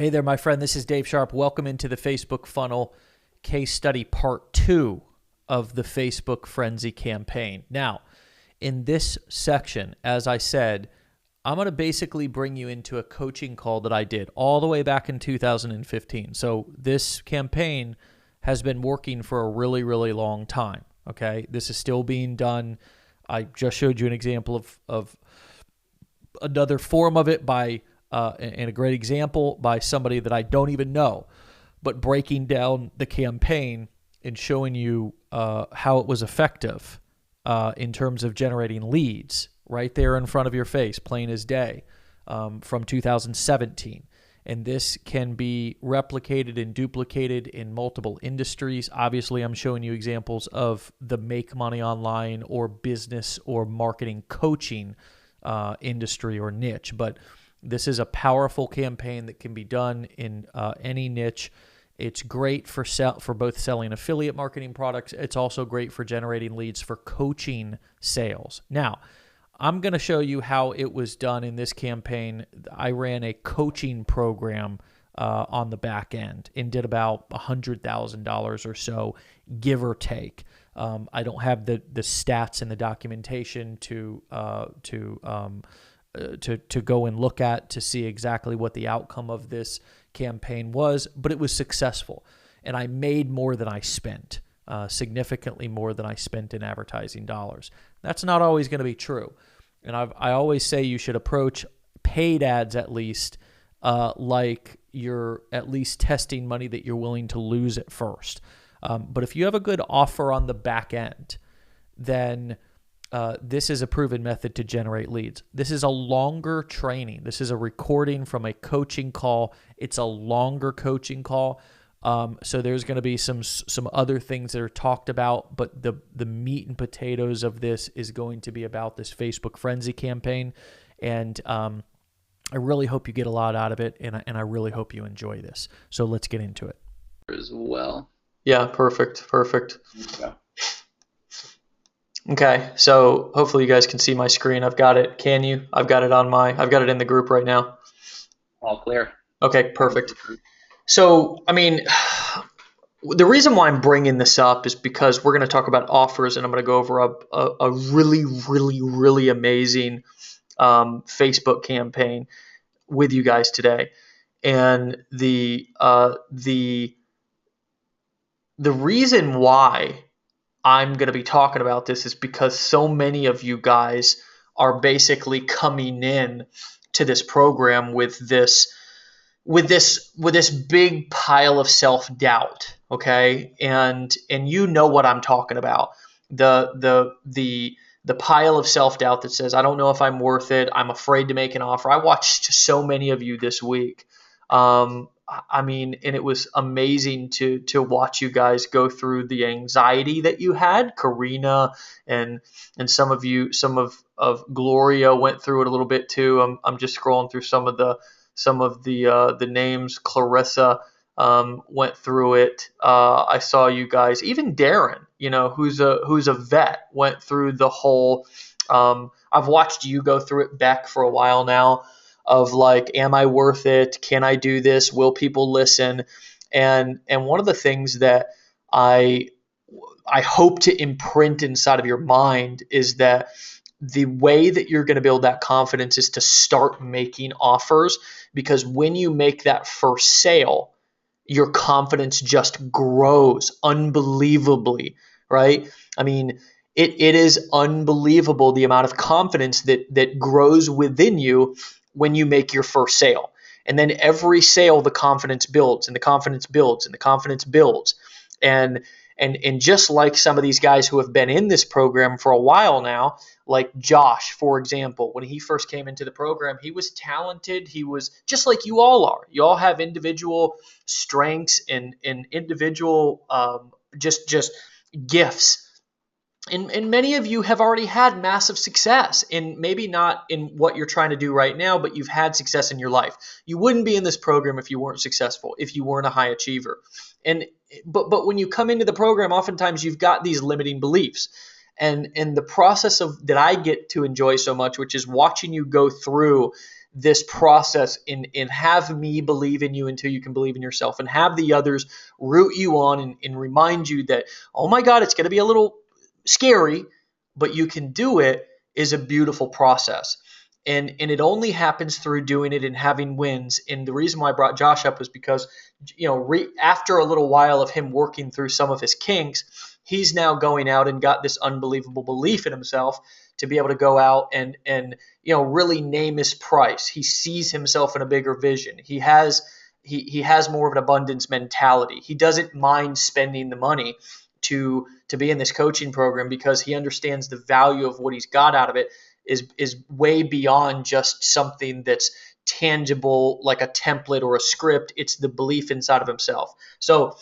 Hey there, my friend. This is Dave Sharp. Welcome into the Facebook Funnel Case Study Part 2 of the Facebook Frenzy campaign. Now, in this section, as I said, I'm going to basically bring you into a coaching call that I did all the way back in 2015. So this campaign has been working for a really, really long time, okay? This is still being done. I just showed you an example of another form of it by and a great example by somebody that I don't even know, but breaking down the campaign and showing you how it was effective in terms of generating leads right there in front of your face, plain as day, from 2017. And this can be replicated and duplicated in multiple industries. Obviously, I'm showing you examples of the make money online or business or marketing coaching industry or niche, but this is a powerful campaign that can be done in any niche. It's great for both selling affiliate marketing products. It's also great for generating leads for coaching sales. Now, I'm going to show you how it was done in this campaign. I ran a coaching program on the back end and did about $100,000 or so, give or take. I don't have the stats and the documentation to go and look at to see exactly what the outcome of this campaign was, but it was successful. And I made more than I spent, significantly more than I spent in advertising dollars. That's not always going to be true. And I always say you should approach paid ads at least like you're at least testing money that you're willing to lose at first. But if you have a good offer on the back end, then this is a proven method to generate leads. This is a longer training. This is a recording from a coaching call. It's a longer coaching call. So there's going to be some other things that are talked about, but the meat and potatoes of this is going to be about this Facebook Frenzy campaign. And I really hope you get a lot out of it, and I really hope you enjoy this. So let's get into it. As well. Yeah, perfect. Okay, so hopefully you guys can see my screen. I've got it. Can you? I've got it in the group right now. All clear. Okay, perfect. So, I mean, the reason why I'm bringing this up is because we're going to talk about offers, and I'm going to go over a really, really, really amazing Facebook campaign with you guys today. And the reason why I'm going to be talking about this is because so many of you guys are basically coming in to this program with this big pile of self-doubt, okay? And you know what I'm talking about. The pile of self-doubt that says, I don't know if I'm worth it. I'm afraid to make an offer. I watched so many of you this week. I mean, and it was amazing to watch you guys go through the anxiety that you had. Karina and some of Gloria went through it a little bit too. I'm just scrolling through some of the names. Clarissa went through it. I saw you guys. Even Darren, who's a vet, went through the whole. I've watched you go through it, Beck, for a while now. Of like, am I worth it? Can I do this? Will people listen? And one of the things that I hope to imprint inside of your mind is that the way that you're going to build that confidence is to start making offers, because when you make that first sale, your confidence just grows unbelievably, right? I mean, it is unbelievable the amount of confidence that grows within you when you make your first sale. And then every sale, the confidence builds and the confidence builds and the confidence builds. And just like some of these guys who have been in this program for a while now, like Josh, for example, when he first came into the program, he was talented. He was just like you all are. You all have individual strengths and individual just gifts. And many of you have already had massive success, and maybe not in what you're trying to do right now, but you've had success in your life. You wouldn't be in this program if you weren't successful, if you weren't a high achiever. But when you come into the program, oftentimes you've got these limiting beliefs. And the process of that I get to enjoy so much, which is watching you go through this process and have me believe in you until you can believe in yourself, and have the others root you on and remind you that, oh my God, it's going to be a little scary, but you can do it, is a beautiful process. And it only happens through doing it and having wins. And the reason why I brought Josh up was because, after a little while of him working through some of his kinks, he's now going out and got this unbelievable belief in himself to be able to go out and really name his price. He sees himself in a bigger vision. He has more of an abundance mentality. He doesn't mind spending the money to be in this coaching program, because he understands the value of what he's got out of it is way beyond just something that's tangible, like a template or a script. It's the belief inside of himself. So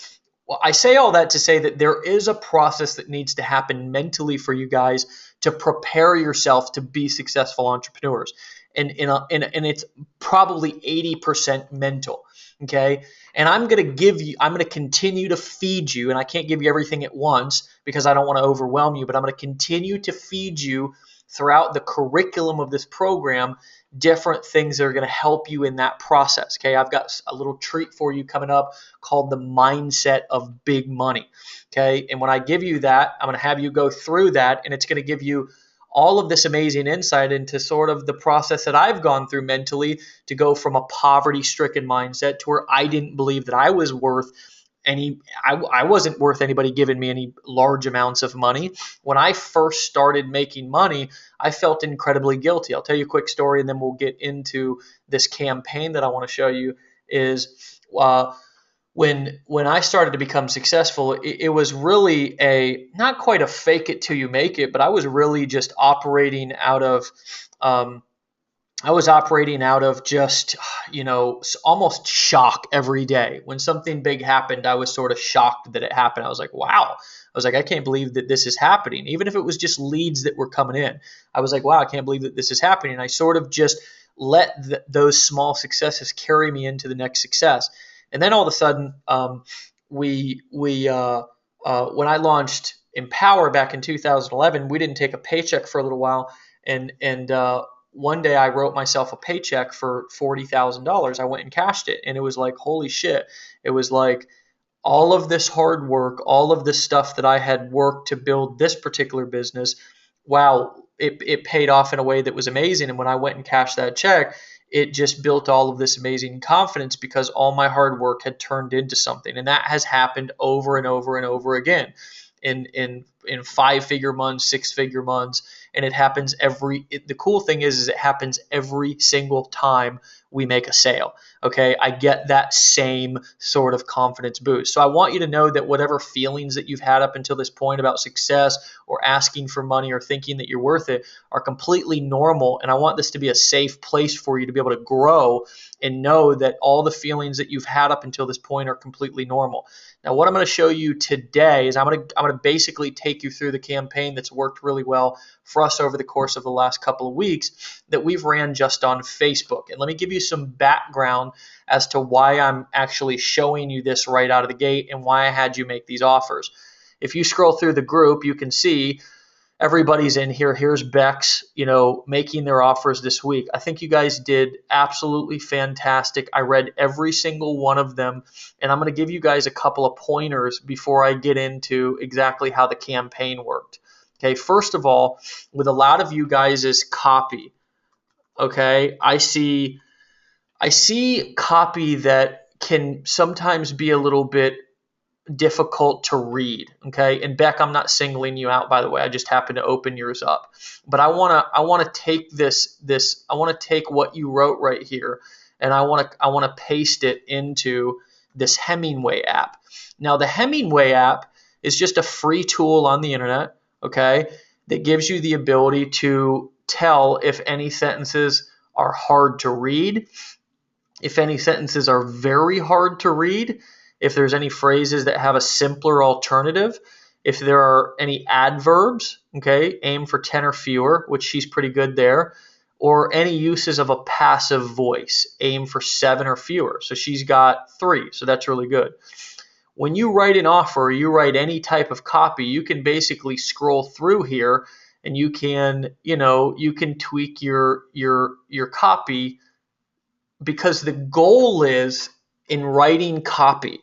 I say all that to say that there is a process that needs to happen mentally for you guys to prepare yourself to be successful entrepreneurs. And it's probably 80% mental. Okay. And I'm going to continue to feed you, and I can't give you everything at once because I don't want to overwhelm you, but I'm going to continue to feed you throughout the curriculum of this program different things that are going to help you in that process. Okay. I've got a little treat for you coming up called the mindset of big money. Okay. And when I give you that, I'm going to have you go through that, and it's going to give you all of this amazing insight into sort of the process that I've gone through mentally to go from a poverty-stricken mindset to where I didn't believe that I was worth I wasn't worth anybody giving me any large amounts of money. When I first started making money, I felt incredibly guilty. I'll tell you a quick story, and then we'll get into this campaign that I want to show you. Is when I started to become successful, it was really not quite a fake it till you make it, but I was really just operating out of just, almost shock every day. When something big happened, I was sort of shocked that it happened. I was like, wow. I was like, I can't believe that this is happening. Even if it was just leads that were coming in, I was like, wow, I can't believe that this is happening. And I sort of just let those small successes carry me into the next success. And then all of a sudden, when I launched Empower back in 2011, we didn't take a paycheck for a little while. And one day I wrote myself a paycheck for $40,000. I went and cashed it, and it was like, holy shit. It was like all of this hard work, all of this stuff that I had worked to build this particular business. Wow, it paid off in a way that was amazing. And when I went and cashed that check, it just built all of this amazing confidence because all my hard work had turned into something. And that has happened over and over and over again in 5-figure months, 6-figure months. And it happens the cool thing is it happens every single time we make a sale. Okay. I get that same sort of confidence boost. So I want you to know that whatever feelings that you've had up until this point about success or asking for money or thinking that you're worth it are completely normal. And I want this to be a safe place for you to be able to grow and know that all the feelings that you've had up until this point are completely normal. Now, what I'm going to show you today is I'm going to basically take you through the campaign that's worked really well for us over the course of the last couple of weeks that we've ran just on Facebook. And let me give you some background as to why I'm actually showing you this right out of the gate and why I had you make these offers. If you scroll through the group, you can see everybody's in here. Here's Bex, making their offers this week. I think you guys did absolutely fantastic. I read every single one of them, and I'm going to give you guys a couple of pointers before I get into exactly how the campaign worked. Okay, first of all, with a lot of you guys' copy, okay, I see copy that can sometimes be a little bit difficult to read. Okay. And Beck, I'm not singling you out, by the way. I just happened to open yours up. But I want to take I want to take what you wrote right here, and I want to paste it into this Hemingway app. Now, the Hemingway app is just a free tool on the internet, okay, that gives you the ability to tell if any sentences are hard to read, if any sentences are very hard to read, if there's any phrases that have a simpler alternative, if there are any adverbs, okay, aim for 10 or fewer, which she's pretty good there, or any uses of a passive voice, aim for 7 or fewer. So she's got 3, so that's really good. When you write an offer, or you write any type of copy, you can basically scroll through here and you can tweak your copy because the goal is in writing copy.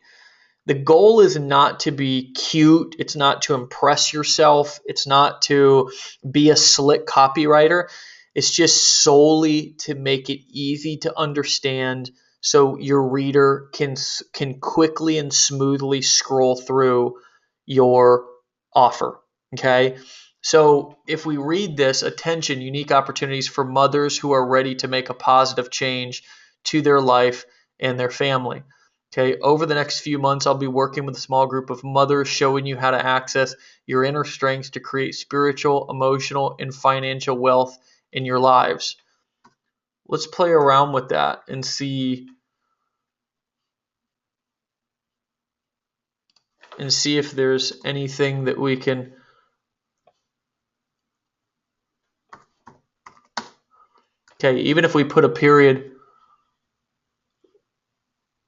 The goal is not to be cute. It's not to impress yourself. It's not to be a slick copywriter. It's just solely to make it easy to understand so your reader can quickly and smoothly scroll through your offer. Okay? So if we read this, attention, unique opportunities for mothers who are ready to make a positive change to their life and their family. Okay, over the next few months, I'll be working with a small group of mothers showing you how to access your inner strengths to create spiritual, emotional, and financial wealth in your lives. Let's play around with that and see if there's anything that we can. Okay, even if we put a period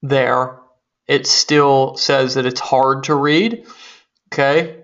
there, it still says that it's hard to read. Okay.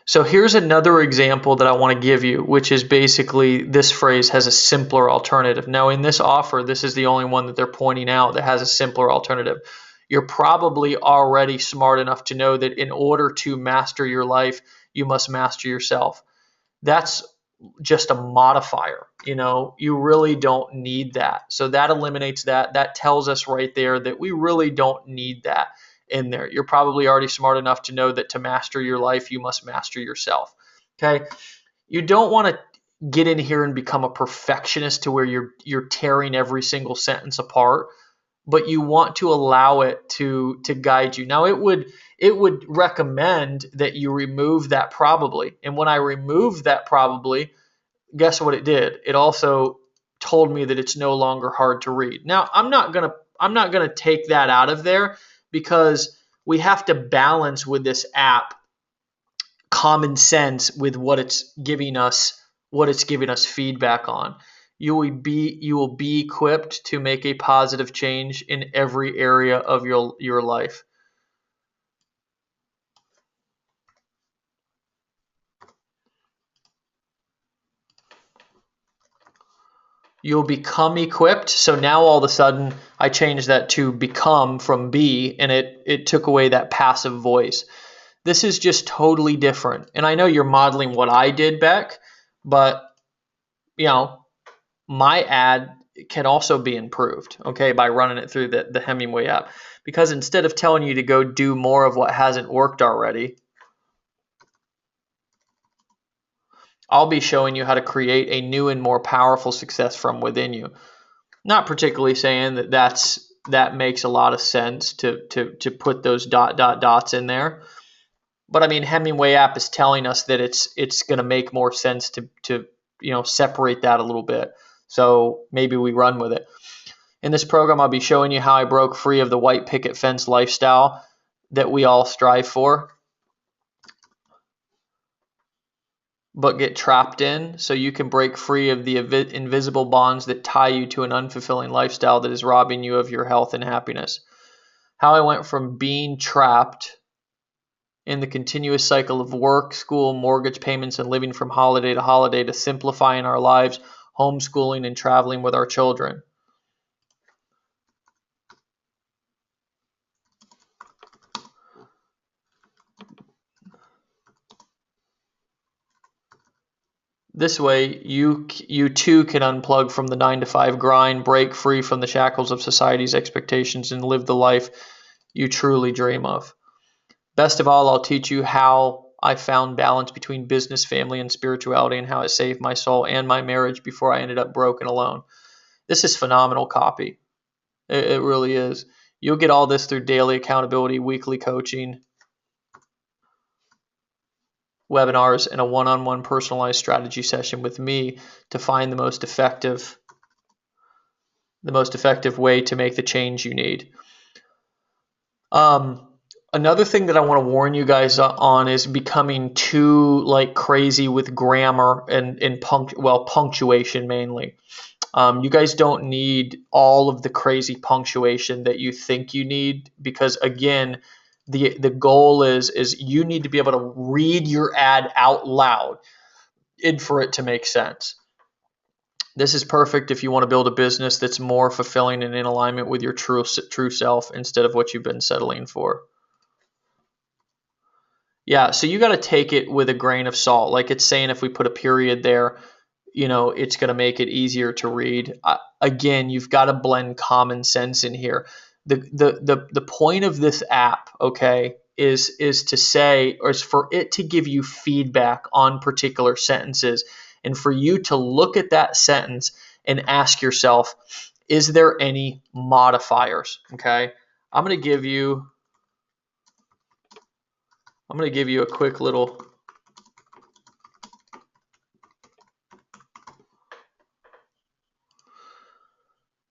So here's another example that I want to give you, which is basically this phrase has a simpler alternative. Now in this offer, this is the only one that they're pointing out that has a simpler alternative. You're probably already smart enough to know that in order to master your life, you must master yourself. That's just a modifier. You really don't need that. So that eliminates that. That tells us right there that we really don't need that in there. You're probably already smart enough to know that to master your life, you must master yourself. Okay. You don't want to get in here and become a perfectionist to where you're tearing every single sentence apart, but you want to allow it to guide you. Now it would recommend that you remove that probably. And when I removed that probably, guess what it did? It also told me that it's no longer hard to read. Now, I'm not going to take that out of there because we have to balance with this app common sense with what it's giving us feedback on. You will be equipped to make a positive change in every area of your life. You'll become equipped. So now all of a sudden I changed that to become from be, and it took away that passive voice. This is just totally different. And I know you're modeling what I did, Beck, but my ad can also be improved, okay, by running it through the Hemingway app. Because instead of telling you to go do more of what hasn't worked already, I'll be showing you how to create a new and more powerful success from within you. Not particularly saying that makes a lot of sense to put those dots in there. But I mean, Hemingway app is telling us that it's going to make more sense to separate that a little bit. So maybe we run with it. In this program, I'll be showing you how I broke free of the white picket fence lifestyle that we all strive for, but get trapped in, so you can break free of the invisible bonds that tie you to an unfulfilling lifestyle that is robbing you of your health and happiness. How I went from being trapped in the continuous cycle of work, school, mortgage payments, and living from holiday to holiday to simplifying our lives, homeschooling, and traveling with our children. This way, you too can unplug from the 9-to-5 grind, break free from the shackles of society's expectations, and live the life you truly dream of. Best of all, I'll teach you how I found balance between business, family, and spirituality, and how it saved my soul and my marriage before I ended up broken alone. This is phenomenal copy. It really is. You'll get all this through daily accountability, weekly coaching, webinars, and a one-on-one personalized strategy session with me to find the most effective way to make the change you need. Another thing that I want to warn you guys on is becoming too like crazy with grammar and punctuation mainly. You guys don't need all of the crazy punctuation that you think you need, because again, the goal is you need to be able to read your ad out loud and for it to make sense. This is perfect if you want to build a business that's more fulfilling and in alignment with your true self instead of what you've been settling for. Yeah, so you got to take it with a grain of salt. Like it's saying if we put a period there, it's going to make it easier to read. Again, you've got to blend common sense in here. The point of this app, okay, is to say, or is for it to give you feedback on particular sentences, and for you to look at that sentence and ask yourself, is there any modifiers? Okay, I'm going to give you a quick little.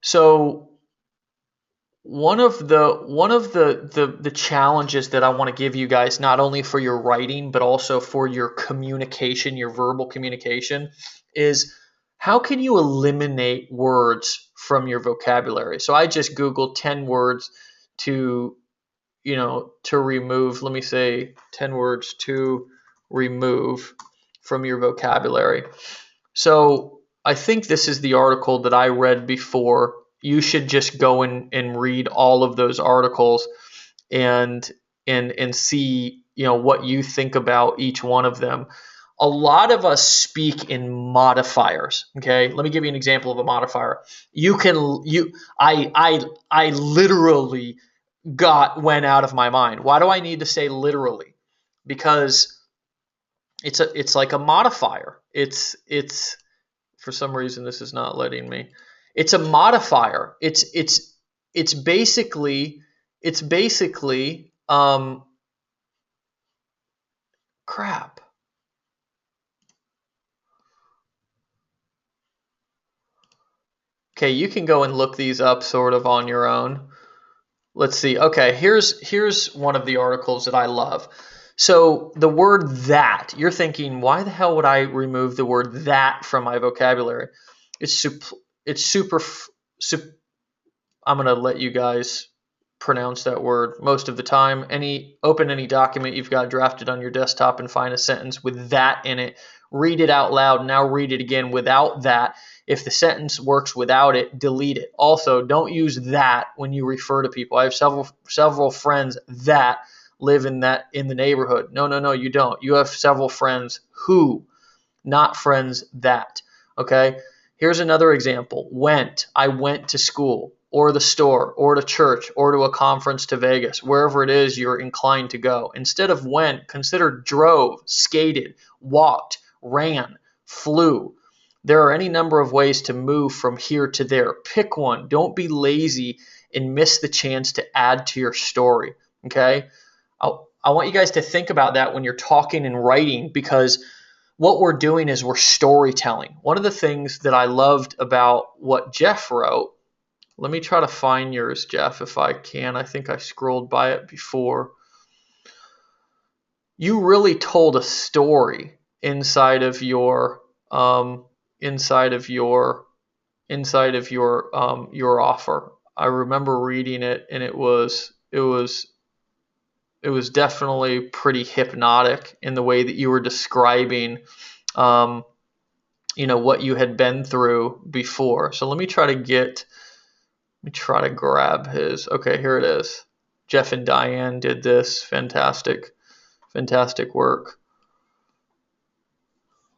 So one of the challenges that I want to give you guys, not only for your writing but also for your communication, your verbal communication, is how can you eliminate words from your vocabulary? So I just Googled 10 words to remove. Let me say 10 words to remove from your vocabulary. So I think this is the article that I read before. You should just go and read all of those articles and see what you think about each one of them. A lot of us speak in modifiers. Okay, let me give you an example of a modifier. I literally went out of my mind. Why do I need to say literally? Because it's like a modifier. It's for some reason this is not letting me. It's a modifier. It's basically crap. Okay, you can go and look these up sort of on your own. Let's see. Okay, here's one of the articles that I love. So the word that, you're thinking, why the hell would I remove the word that from my vocabulary? It's super. I'm gonna let you guys pronounce that word most of the time. Open any document you've got drafted on your desktop and find a sentence with that in it. Read it out loud. Now read it again without that. If the sentence works without it, delete it. Also, don't use that when you refer to people. I have several friends that live in the neighborhood. No, you don't. You have several friends who, not friends that. Okay? Here's another example. Went. I went to school, or the store, or to church, or to a conference to Vegas, wherever it is you're inclined to go. Instead of went, consider drove, skated, walked, ran, flew. There are any number of ways to move from here to there. Pick one. Don't be lazy and miss the chance to add to your story. Okay? I want you guys to think about that when you're talking and writing, because what we're doing is we're storytelling. One of the things that I loved about what Jeff wrote, let me try to find yours, Jeff, if I can. I think I scrolled by it before. You really told a story inside of your your offer. I remember reading it, and it was definitely pretty hypnotic in the way that you were describing what you had been through before. So let me try to grab his. Okay, here it is. Jeff and Diane did this. Fantastic work.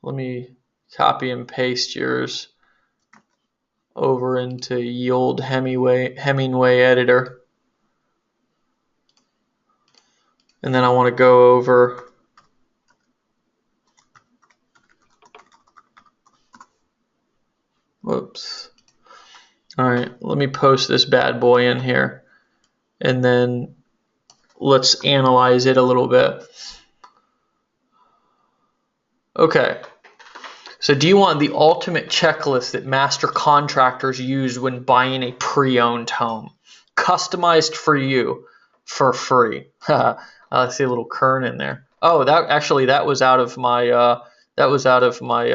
Let me copy and paste yours over into the old Hemingway editor. And then I want to go over whoops. All right, let me post this bad boy in here, and then let's analyze it a little bit. Okay. So do you want the ultimate checklist that master contractors use when buying a pre-owned home? Customized for you. for free. I see a little kern in there. Oh, that was out of my that was out of my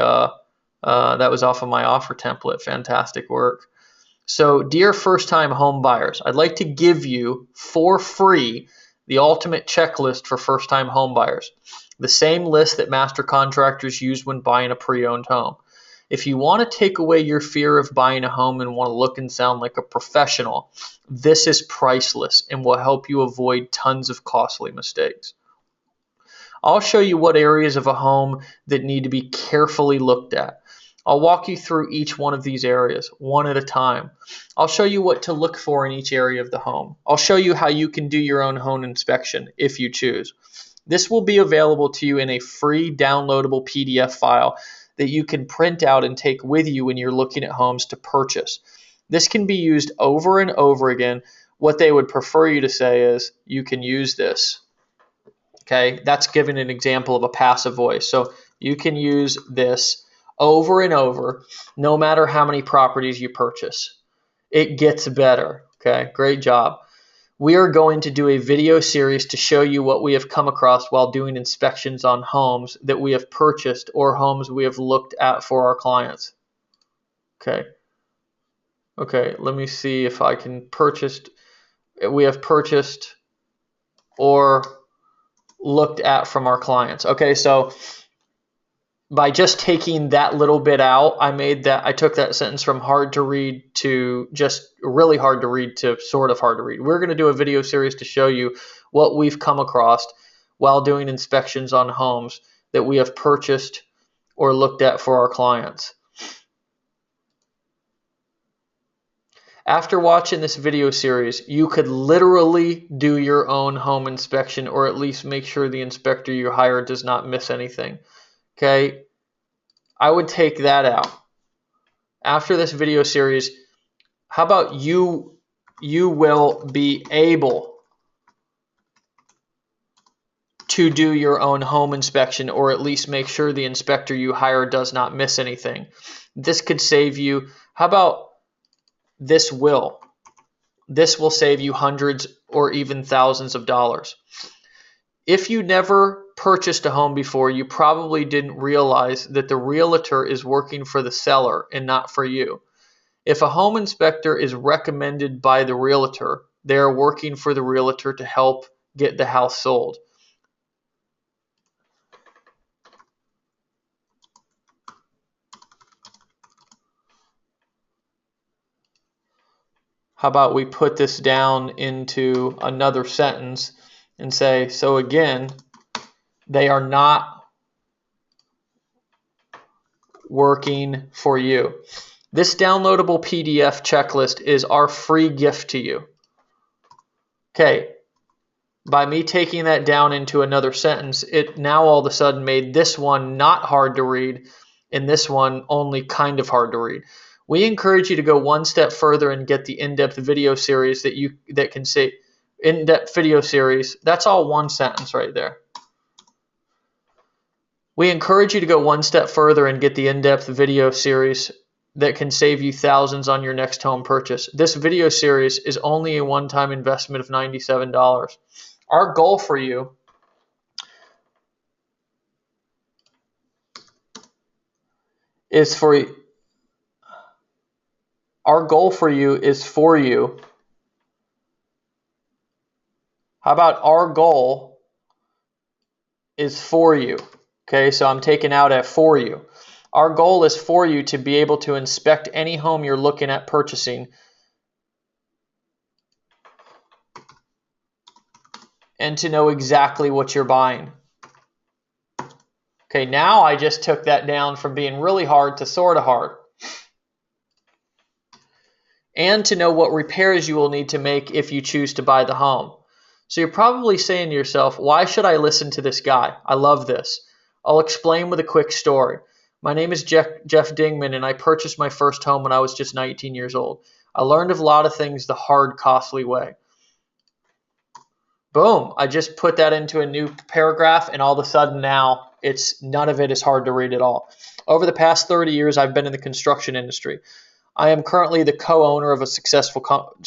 that was off of my offer template. Fantastic work. So, dear first-time home buyers, I'd like to give you for free the ultimate checklist for first-time home buyers. The same list that master contractors use when buying a pre-owned home. If you want to take away your fear of buying a home and want to look and sound like a professional, this is priceless and will help you avoid tons of costly mistakes. I'll show you what areas of a home that need to be carefully looked at. I'll walk you through each one of these areas, one at a time. I'll show you what to look for in each area of the home. I'll show you how you can do your own home inspection if you choose. This will be available to you in a free downloadable PDF file that you can print out and take with you when you're looking at homes to purchase. This can be used over and over again. What they would prefer you to say is, you can use this. Okay, that's giving an example of a passive voice. So you can use this over and over, no matter how many properties you purchase. It gets better. Okay, great job. We are going to do a video series to show you what we have come across while doing inspections on homes that we have purchased or homes we have looked at for our clients. Okay, let me see if I can we have purchased or looked at from our clients. Okay, so by just taking that little bit out, I took that sentence from hard to read to just really hard to read to sort of hard to read. We're going to do a video series to show you what we've come across while doing inspections on homes that we have purchased or looked at for our clients. After watching this video series, you could literally do your own home inspection, or at least make sure the inspector you hire does not miss anything. Okay, I would take that out. After this video series, how about you will be able to do your own home inspection, or at least make sure the inspector you hire does not miss anything. This could save you, how about this will save you hundreds or even thousands of dollars. If you never purchased a home before, you probably didn't realize that the realtor is working for the seller and not for you. If a home inspector is recommended by the realtor, they are working for the realtor to help get the house sold. How about we put this down into another sentence and say, so again, they are not working for you. This downloadable PDF checklist is our free gift to you. Okay, by me taking that down into another sentence, it now all of a sudden made this one not hard to read and this one only kind of hard to read. We encourage you to go one step further and get the in-depth video series that can say in-depth video series. That's all one sentence right there. We encourage you to go one step further and get the in-depth video series that can save you thousands on your next home purchase. This video series is only a one-time investment of $97. Our goal for you is for you. How about our goal is for you? Okay, so I'm taking out a for you. Our goal is for you to be able to inspect any home you're looking at purchasing and to know exactly what you're buying. Okay, now I just took that down from being really hard to sort of hard. And to know what repairs you will need to make if you choose to buy the home. So you're probably saying to yourself, why should I listen to this guy? I love this. I'll explain with a quick story. My name is Jeff Dingman, and I purchased my first home when I was just 19 years old. I learned a lot of things the hard, costly way. Boom, I just put that into a new paragraph, and all of a sudden now none of it is hard to read at all. Over the past 30 years, I've been in the construction industry. I am currently the co-owner of a successful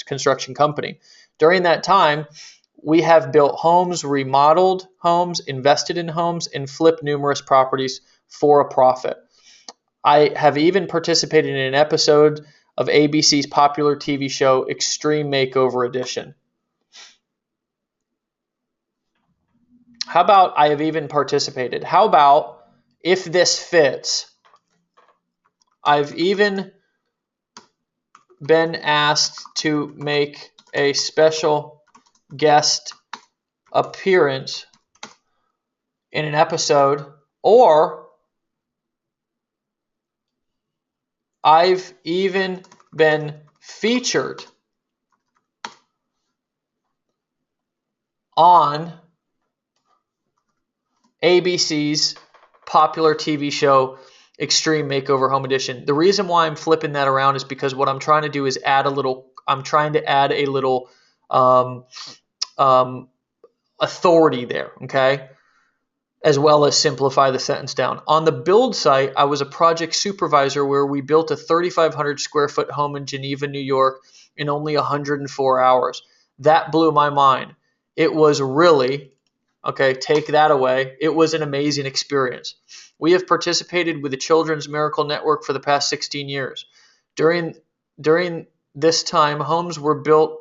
construction company. During that time, We have built homes, remodeled homes, invested in homes, and flipped numerous properties for a profit. I have even participated in an episode of ABC's popular TV show Extreme Makeover Edition. How about I have even participated? How about if this fits? I've even been asked to make a special guest appearance in an episode, or I've even been featured on ABC's popular TV show Extreme Makeover Home Edition. The reason why I'm flipping that around is because what I'm trying to do is I'm trying to add a little authority there, okay? As well as simplify the sentence down. On the build site, I was a project supervisor where we built a 3,500 square foot home in Geneva, New York in only 104 hours. That blew my mind. It was really, okay, take that away. It was an amazing experience. We have participated with the Children's Miracle Network for the past 16 years. During this time, homes were built.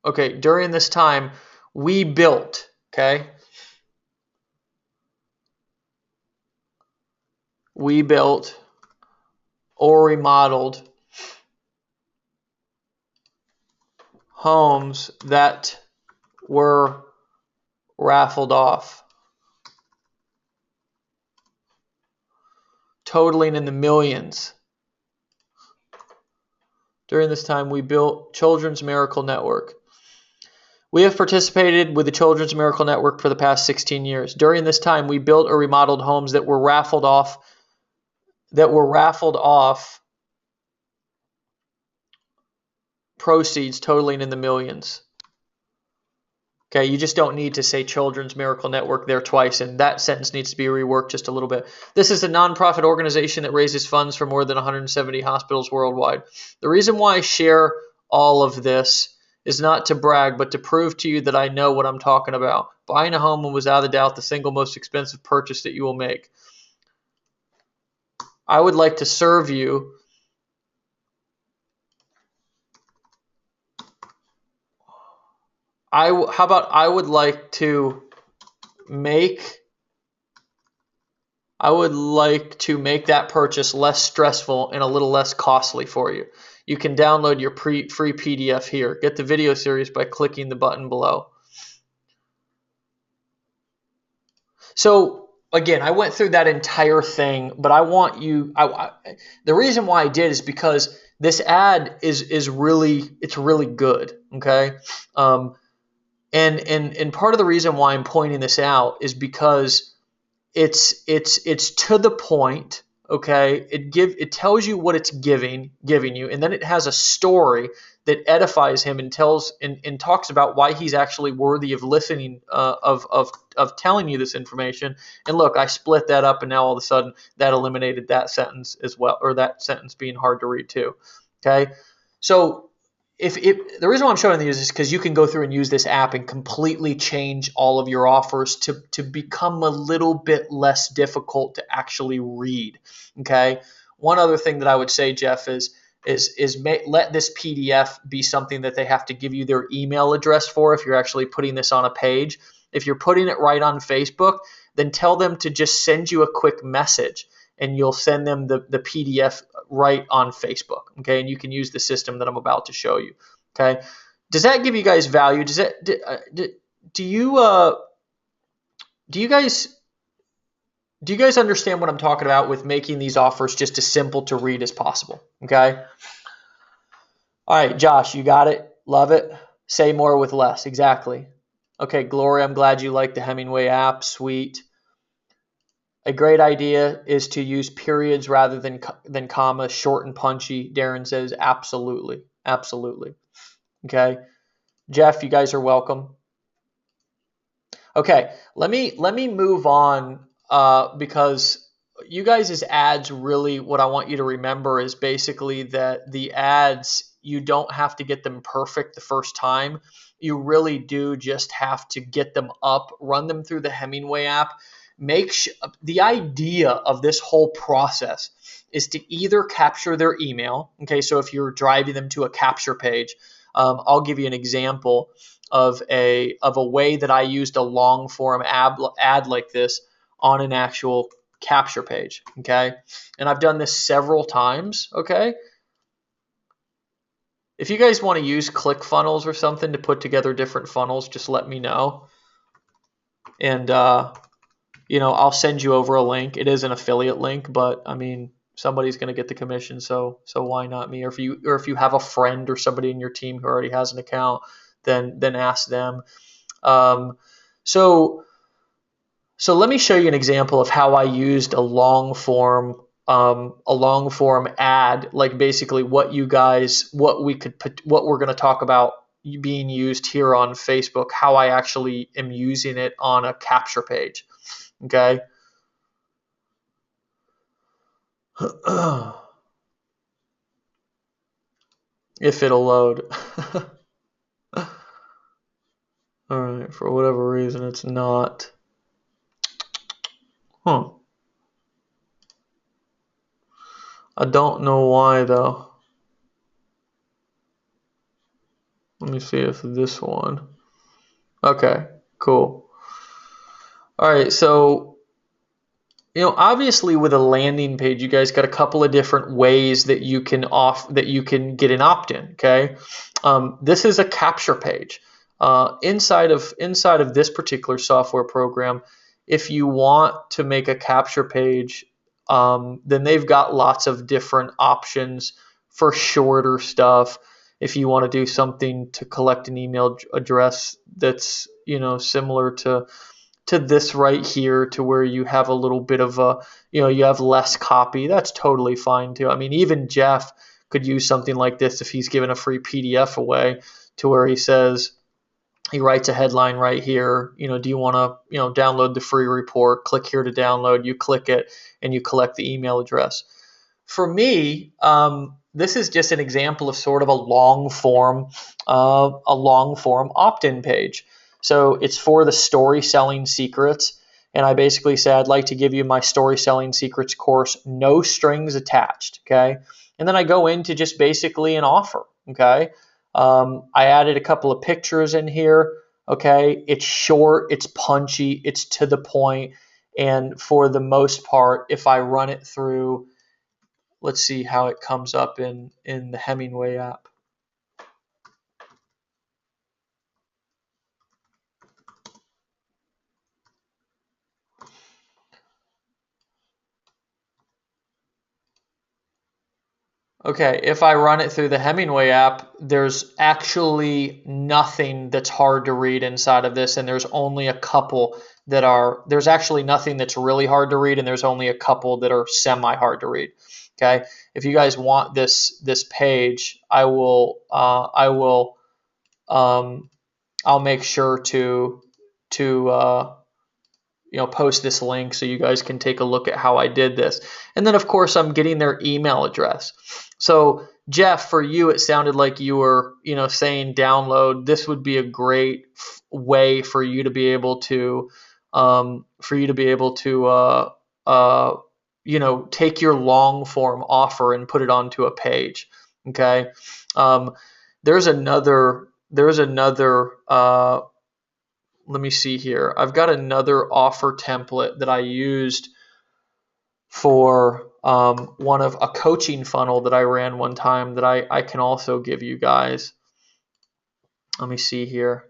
Okay, during this time, we built, okay? We built or remodeled homes that were raffled off, totaling in the millions. During this time, we built Children's Miracle Network. We have participated with the Children's Miracle Network for the past 16 years. During this time, we built or remodeled homes that were raffled off, proceeds totaling in the millions. Okay, you just don't need to say Children's Miracle Network there twice, and that sentence needs to be reworked just a little bit. This is a nonprofit organization that raises funds for more than 170 hospitals worldwide. The reason why I share all of this is not to brag, but to prove to you that I know what I'm talking about. Buying a home was without a doubt the single most expensive purchase that you will make. I would like to serve you I would like to make that purchase less stressful and a little less costly for you. You can download your free PDF here. Get the video series by clicking the button below. So again, I went through that entire thing, but I want you. The reason why I did is because this ad is really good. Okay, and part of the reason why I'm pointing this out is because it's to the point. Okay, it tells you what it's giving you, and then it has a story that edifies him and talks about why he's actually worthy of listening, of telling you this information. And look, I split that up, and now all of a sudden that eliminated that sentence as well, or that sentence being hard to read too. Okay, so if the reason why I'm showing these is because you can go through and use this app and completely change all of your offers to become a little bit less difficult to actually read. Okay. One other thing that I would say, Jeff, is let this PDF be something that they have to give you their email address for if you're actually putting this on a page. If you're putting it right on Facebook, then tell them to just send you a quick message, and you'll send them the PDF right on Facebook, okay? And you can use the system that I'm about to show you, okay? Does that give you guys value? Do you guys understand what I'm talking about with making these offers just as simple to read as possible, okay? All right, Josh, you got it? Love it? Say more with less, exactly. Okay, Gloria, I'm glad you like the Hemingway app, sweet. A great idea is to use periods rather than commas, short and punchy. Darren says, absolutely. Absolutely. Okay. Jeff, you guys are welcome. Okay. Let me move on because you guys' ads, really what I want you to remember is basically that the ads, you don't have to get them perfect the first time. You really do just have to get them up, run them through the Hemingway app. The idea of this whole process is to either capture their email. Okay, so if you're driving them to a capture page, I'll give you an example of a way that I used a long form ad like this on an actual capture page. Okay, and I've done this several times. Okay, if you guys want to use ClickFunnels or something to put together different funnels, just let me know, and I'll send you over a link. It is an affiliate link, but I mean, somebody's going to get the commission, so why not me? Or if you have a friend or somebody in your team who already has an account, then ask them. So let me show you an example of how I used a long form ad, like basically what we're going to talk about being used here on Facebook, how I actually am using it on a capture page. Okay. If it'll load. All right, for whatever reason, it's not. Huh. I don't know why, though. Let me see if this one. Okay, cool. All right, so, obviously with a landing page, you guys got a couple of different ways that you can get an opt-in, okay? This is a capture page. Inside of this particular software program, if you want to make a capture page, then they've got lots of different options for shorter stuff. If you want to do something to collect an email address that's similar to this right here, to where you have a little bit of you have less copy, that's totally fine too. I mean, even Jeff could use something like this if he's given a free PDF away, to where he writes a headline right here. Do you want to download the free report? Click here to download. You click it and you collect the email address. For me, this is just an example of sort of a long form opt-in page. So it's for the story selling secrets. And I basically say, I'd like to give you my story selling secrets course, no strings attached. Okay. And then I go into just basically an offer. Okay. I added a couple of pictures in here. Okay. It's short, it's punchy, it's to the point. And for the most part, if I run it through, let's see how it comes up in the Hemingway app. Okay, if I run it through the Hemingway app, there's actually nothing that's hard to read inside of this, and there's only a couple there's actually nothing that's really hard to read, and there's only a couple that are semi hard to read. Okay, if you guys want this page, I'll make sure to post this link so you guys can take a look at how I did this. And then of course I'm getting their email address. So Jeff, for you, it sounded like you were, saying download. This would be a great way for you to be able to, take your long form offer and put it onto a page. Okay. There's another, let me see here. I've got another offer template that I used for one of a coaching funnel that I ran one time that I can also give you guys. Let me see here.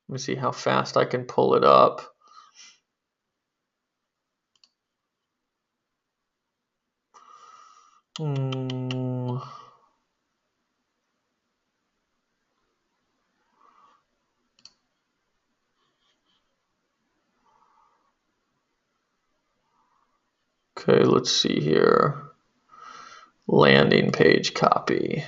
Let me see how fast I can pull it up. Okay, let's see here. Landing page copy.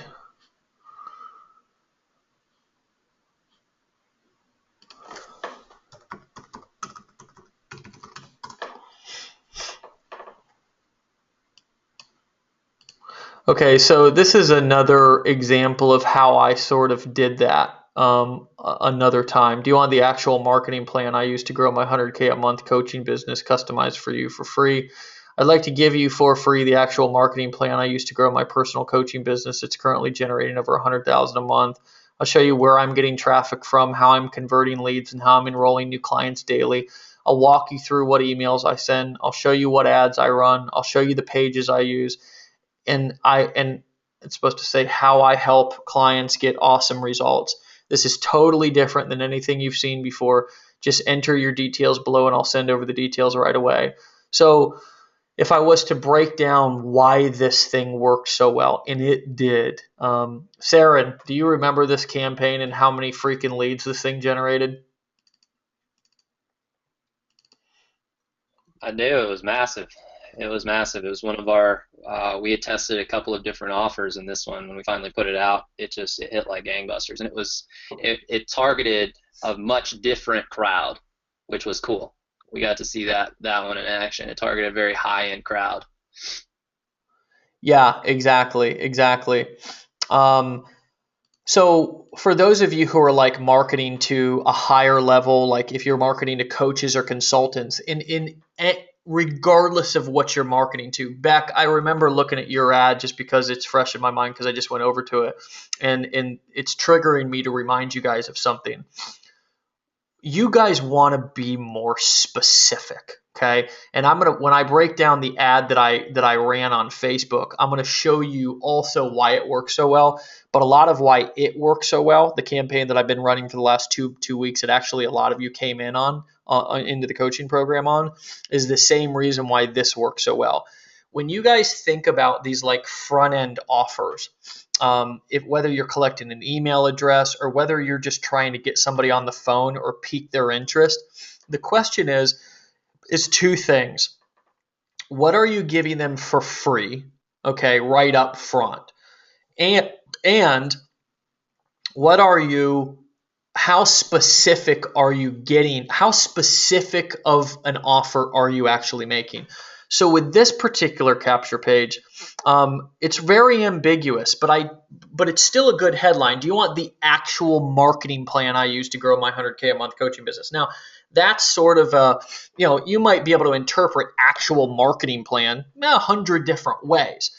Okay, so this is another example of how I sort of did that another time. Do you want the actual marketing plan I used to grow my 100K a month coaching business customized for you for free? I'd like to give you for free the actual marketing plan I used to grow my personal coaching business. It's currently generating over 100,000 a month. I'll show you where I'm getting traffic from, how I'm converting leads, and how I'm enrolling new clients daily. I'll walk you through what emails I send. I'll show you what ads I run. I'll show you the pages I use, and it's supposed to say how I help clients get awesome results. This is totally different than anything you've seen before. Just enter your details below and I'll send over the details right away. So if I was to break down why this thing worked so well, and it did, Sarah, do you remember this campaign and how many freaking leads this thing generated? I knew it was massive. It was massive. It was one of our, we had tested a couple of different offers, and this one, when we finally put it out, it hit like gangbusters. And it targeted a much different crowd, which was cool. We got to see that one in action. It targeted a very high-end crowd. Yeah, exactly. Um, So for those of you who are like marketing to a higher level, like if you're marketing to coaches or consultants, regardless of what you're marketing to, Beck, I remember looking at your ad just because it's fresh in my mind because I just went over to it, and it's triggering me to remind you guys of something. You guys want to be more specific, okay? And I'm gonna, when I break down the ad that I ran on Facebook, I'm gonna show you also why it works so well. But a lot of why it works so well, the campaign that I've been running for the last two weeks, that actually a lot of you came in on into the coaching program on, is the same reason why this works so well. When you guys think about these like front end offers, if whether you're collecting an email address or whether you're just trying to get somebody on the phone or pique their interest, the question is two things. What are you giving them for free? Okay, right up front. And what are you how specific are you getting? How specific of an offer are you actually making? So with this particular capture page, it's very ambiguous, but it's still a good headline. Do you want the actual marketing plan I use to grow my 100K a month coaching business? Now, that's sort of you might be able to interpret actual marketing plan 100 different ways.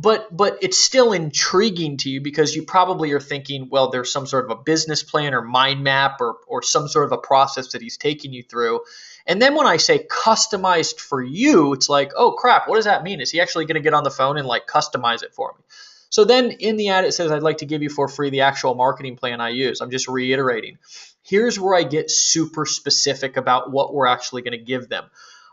But it's still intriguing to you because you probably are thinking, well, there's some sort of a business plan or mind map or some sort of a process that he's taking you through. And then when I say customized for you, it's like, oh crap, what does that mean? Is he actually going to get on the phone and like customize it for me? So then in the ad, it says, I'd like to give you for free the actual marketing plan I use. I'm just reiterating. Here's where I get super specific about what we're actually going to give them.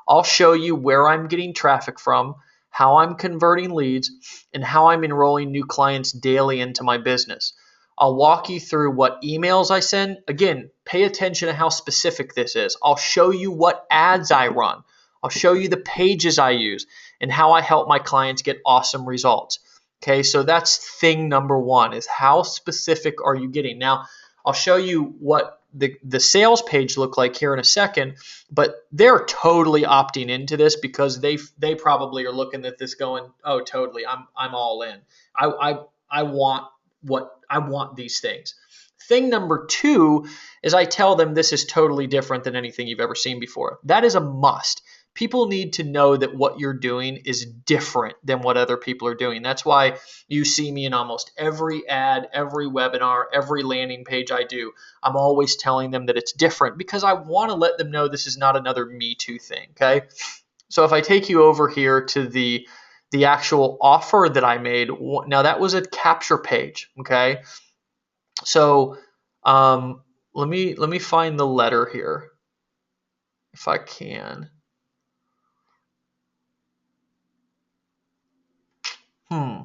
I'll show you where I'm getting traffic from, how I'm converting leads, and how I'm enrolling new clients daily into my business. I'll walk you through what emails I send. Again, pay attention to how specific this is. I'll show you what ads I run. I'll show you the pages I use and how I help my clients get awesome results. Okay, so that's thing number one, is how specific are you getting? Now, I'll show you what the sales page look like here in a second, but they're totally opting into this because they probably are looking at this going, oh, totally, I'm all in. I want these things. Thing number two is I tell them this is totally different than anything you've ever seen before. That is a must. People need to know that what you're doing is different than what other people are doing. That's why you see me in almost every ad, every webinar, every landing page I do. I'm always telling them that it's different because I want to let them know this is not another Me Too thing, okay? So if I take you over here to the actual offer that I made, now that was a capture page, okay? So let me find the letter here if I can. Hmm.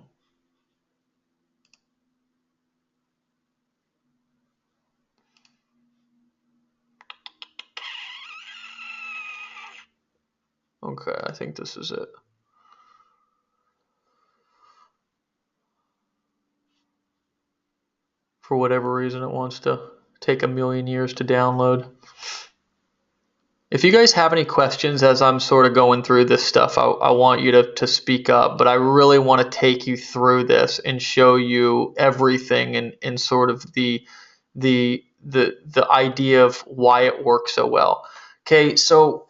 Okay, I think this is it. For whatever reason, it wants to take a million years to download. If you guys have any questions as I'm sort of going through this stuff, I want you to speak up, but I really want to take you through this and show you everything and sort of the idea of why it works so well. Okay, so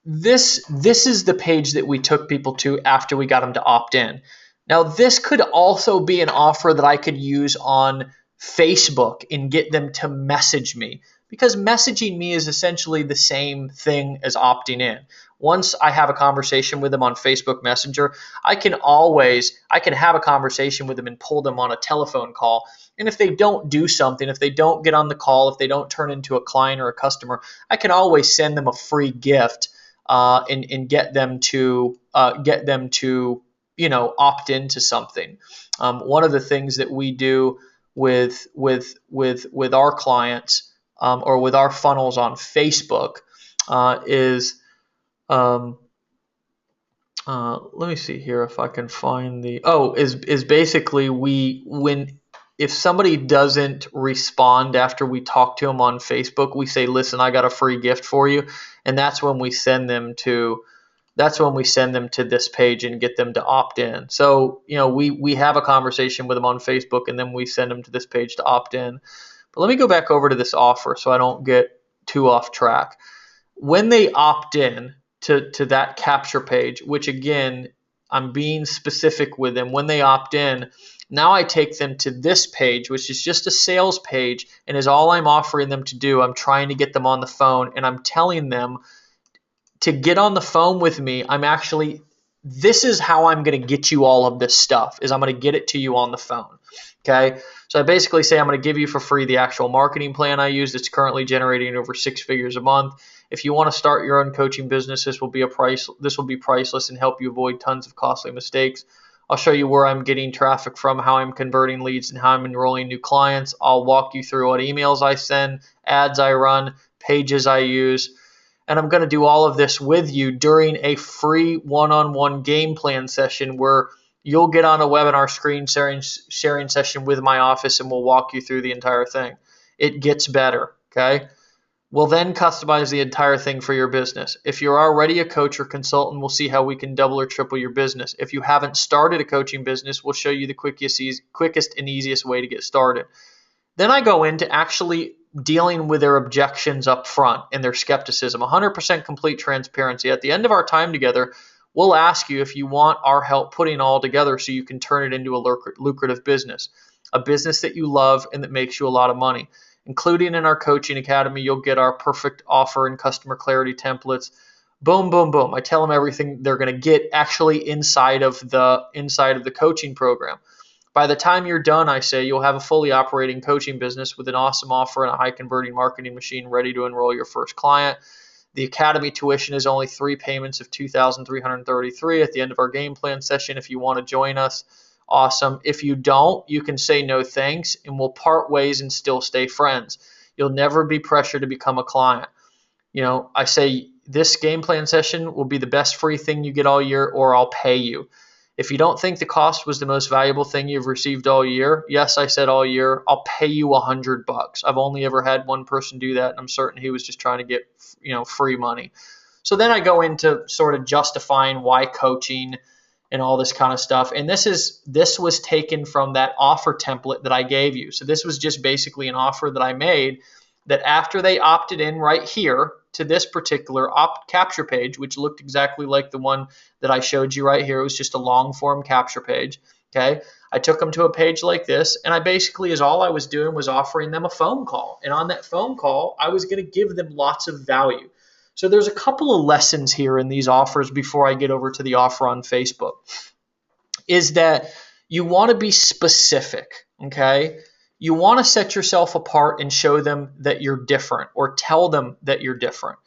this is the page that we took people to after we got them to opt in. Now, this could also be an offer that I could use on Facebook and get them to message me, because messaging me is essentially the same thing as opting in. Once I have a conversation with them on Facebook Messenger, I can have a conversation with them and pull them on a telephone call. And if they don't do something, if they don't get on the call, if they don't turn into a client or a customer, I can always send them a free gift and get them to opt into something. One of the things that we do with our clients or with our funnels on Facebook is let me see here if I can find is basically if somebody doesn't respond after we talk to them on Facebook, we say, listen, I got a free gift for you. And that's when we send them to this page and get them to opt in. So, we have a conversation with them on Facebook and then we send them to this page to opt in. But let me go back over to this offer so I don't get too off track. When they opt in to that capture page, which again, I'm being specific with them, when they opt in, now I take them to this page, which is just a sales page, and is all I'm offering them to do. I'm trying to get them on the phone, and I'm telling them to get on the phone with me. This is how I'm going to get you all of this stuff, is I'm going to get it to you on the phone. Okay. So I basically say I'm going to give you for free the actual marketing plan I use that's currently generating over 6 figures a month. If you want to start your own coaching business, this will be priceless and help you avoid tons of costly mistakes. I'll show you where I'm getting traffic from, how I'm converting leads, and how I'm enrolling new clients. I'll walk you through what emails I send, ads I run, pages I use. And I'm going to do all of this with you during a free one-on-one game plan session where you'll get on a webinar screen sharing session with my office, and we'll walk you through the entire thing. It gets better, okay? We'll then customize the entire thing for your business. If you're already a coach or consultant, we'll see how we can double or triple your business. If you haven't started a coaching business, we'll show you the quickest and easiest way to get started. Then I go into actually dealing with their objections up front and their skepticism. 100% complete transparency. At the end of our time together, we'll ask you if you want our help putting it all together so you can turn it into a lucrative business, a business that you love and that makes you a lot of money. Including in our coaching academy, you'll get our perfect offer and customer clarity templates. Boom, boom, boom. I tell them everything they're going to get actually inside of the coaching program. By the time you're done, I say you'll have a fully operating coaching business with an awesome offer and a high converting marketing machine ready to enroll your first client. The academy tuition is only 3 payments of $2,333 at the end of our game plan session. If you want to join us, awesome. If you don't, you can say no thanks and we'll part ways and still stay friends. You'll never be pressured to become a client. I say this game plan session will be the best free thing you get all year, or I'll pay you. If you don't think the cost was the most valuable thing you've received all year, yes, I said all year, I'll pay you $100. I've only ever had one person do that, and I'm certain he was just trying to get, free money. So then I go into sort of justifying why coaching and all this kind of stuff. And this was taken from that offer template that I gave you. So this was just basically an offer that I made that after they opted in right here to this particular capture page, which looked exactly like the one that I showed you right here. It was just a long form capture page. Okay. I took them to a page like this, and I basically all I was doing was offering them a phone call. And on that phone call, I was going to give them lots of value. So there's a couple of lessons here in these offers before I get over to the offer on Facebook, is that you want to be specific, okay? You want to set yourself apart and show them that you're different, or tell them that you're different.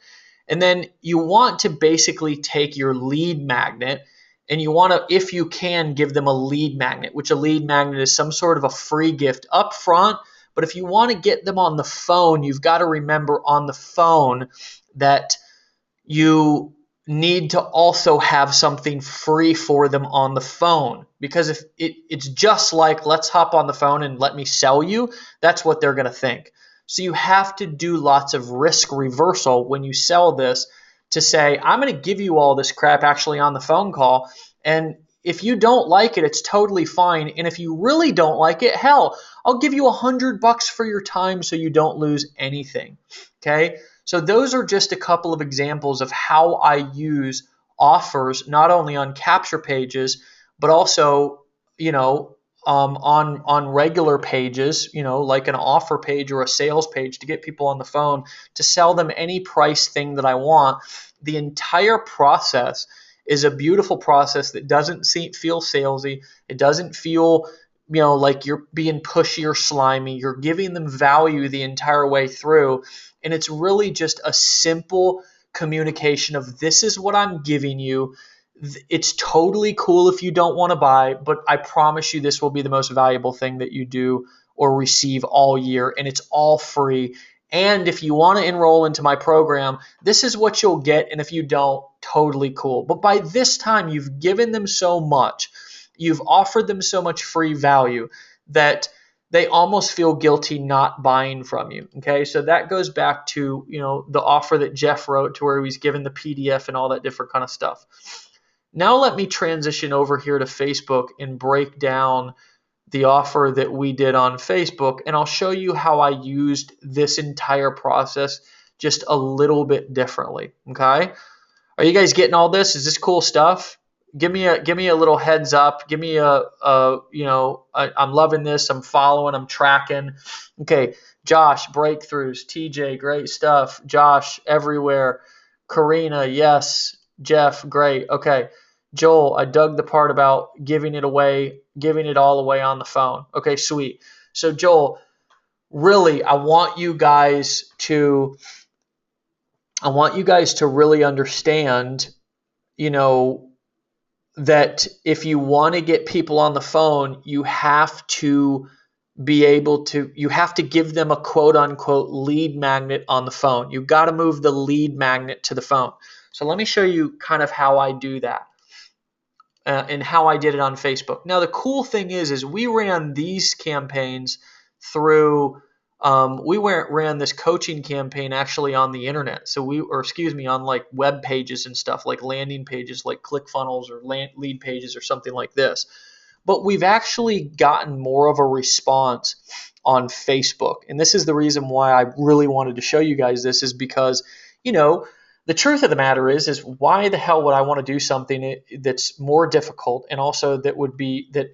And then you want to basically take your lead magnet and you want to, if you can, give them a lead magnet, which a lead magnet is some sort of a free gift up front. But if you want to get them on the phone, you've got to remember on the phone that you need to also have something free for them on the phone. Because if it's just like, let's hop on the phone and let me sell you, that's what they're going to think. So you have to do lots of risk reversal when you sell this to say, I'm going to give you all this crap actually on the phone call. And if you don't like it, it's totally fine. And if you really don't like it, hell, I'll give you $100 for your time so you don't lose anything. Okay. So those are just a couple of examples of how I use offers, not only on capture pages, but also, on regular pages, like an offer page or a sales page to get people on the phone to sell them any price thing that I want. The entire process is a beautiful process that doesn't feel salesy. It doesn't feel, like you're being pushy or slimy. You're giving them value the entire way through. And it's really just a simple communication of, this is what I'm giving you. It's totally cool if you don't want to buy, but I promise you this will be the most valuable thing that you do or receive all year, and it's all free. And if you want to enroll into my program, this is what you'll get, and if you don't, totally cool. But by this time, you've given them so much, you've offered them so much free value that they almost feel guilty not buying from you. Okay, so that goes back to the offer that Jeff wrote, to where he's given the PDF and all that different kind of stuff. Now let me transition over here to Facebook and break down the offer that we did on Facebook, and I'll show you how I used this entire process just a little bit differently. Okay, are you guys getting all this? Is this cool stuff? Give me a little heads up. Give me I'm loving this. I'm following. I'm tracking. Okay, Josh, breakthroughs. TJ, great stuff. Josh, everywhere. Karina, yes. Jeff, great. Okay. Joel, I dug the part about giving it all away on the phone. Okay, sweet. So Joel, really, I want you guys to really understand, that if you want to get people on the phone, you have to give them a quote unquote lead magnet on the phone. You've got to move the lead magnet to the phone. So let me show you kind of how I do that. And how I did it on Facebook. Now, the cool thing is we ran these campaigns through, ran this coaching campaign actually on the internet. So on like web pages and stuff, like landing pages, like ClickFunnels or lead pages or something like this. But we've actually gotten more of a response on Facebook. And this is the reason why I really wanted to show you guys this, is because, the truth of the matter is why the hell would I want to do something that's more difficult, and also that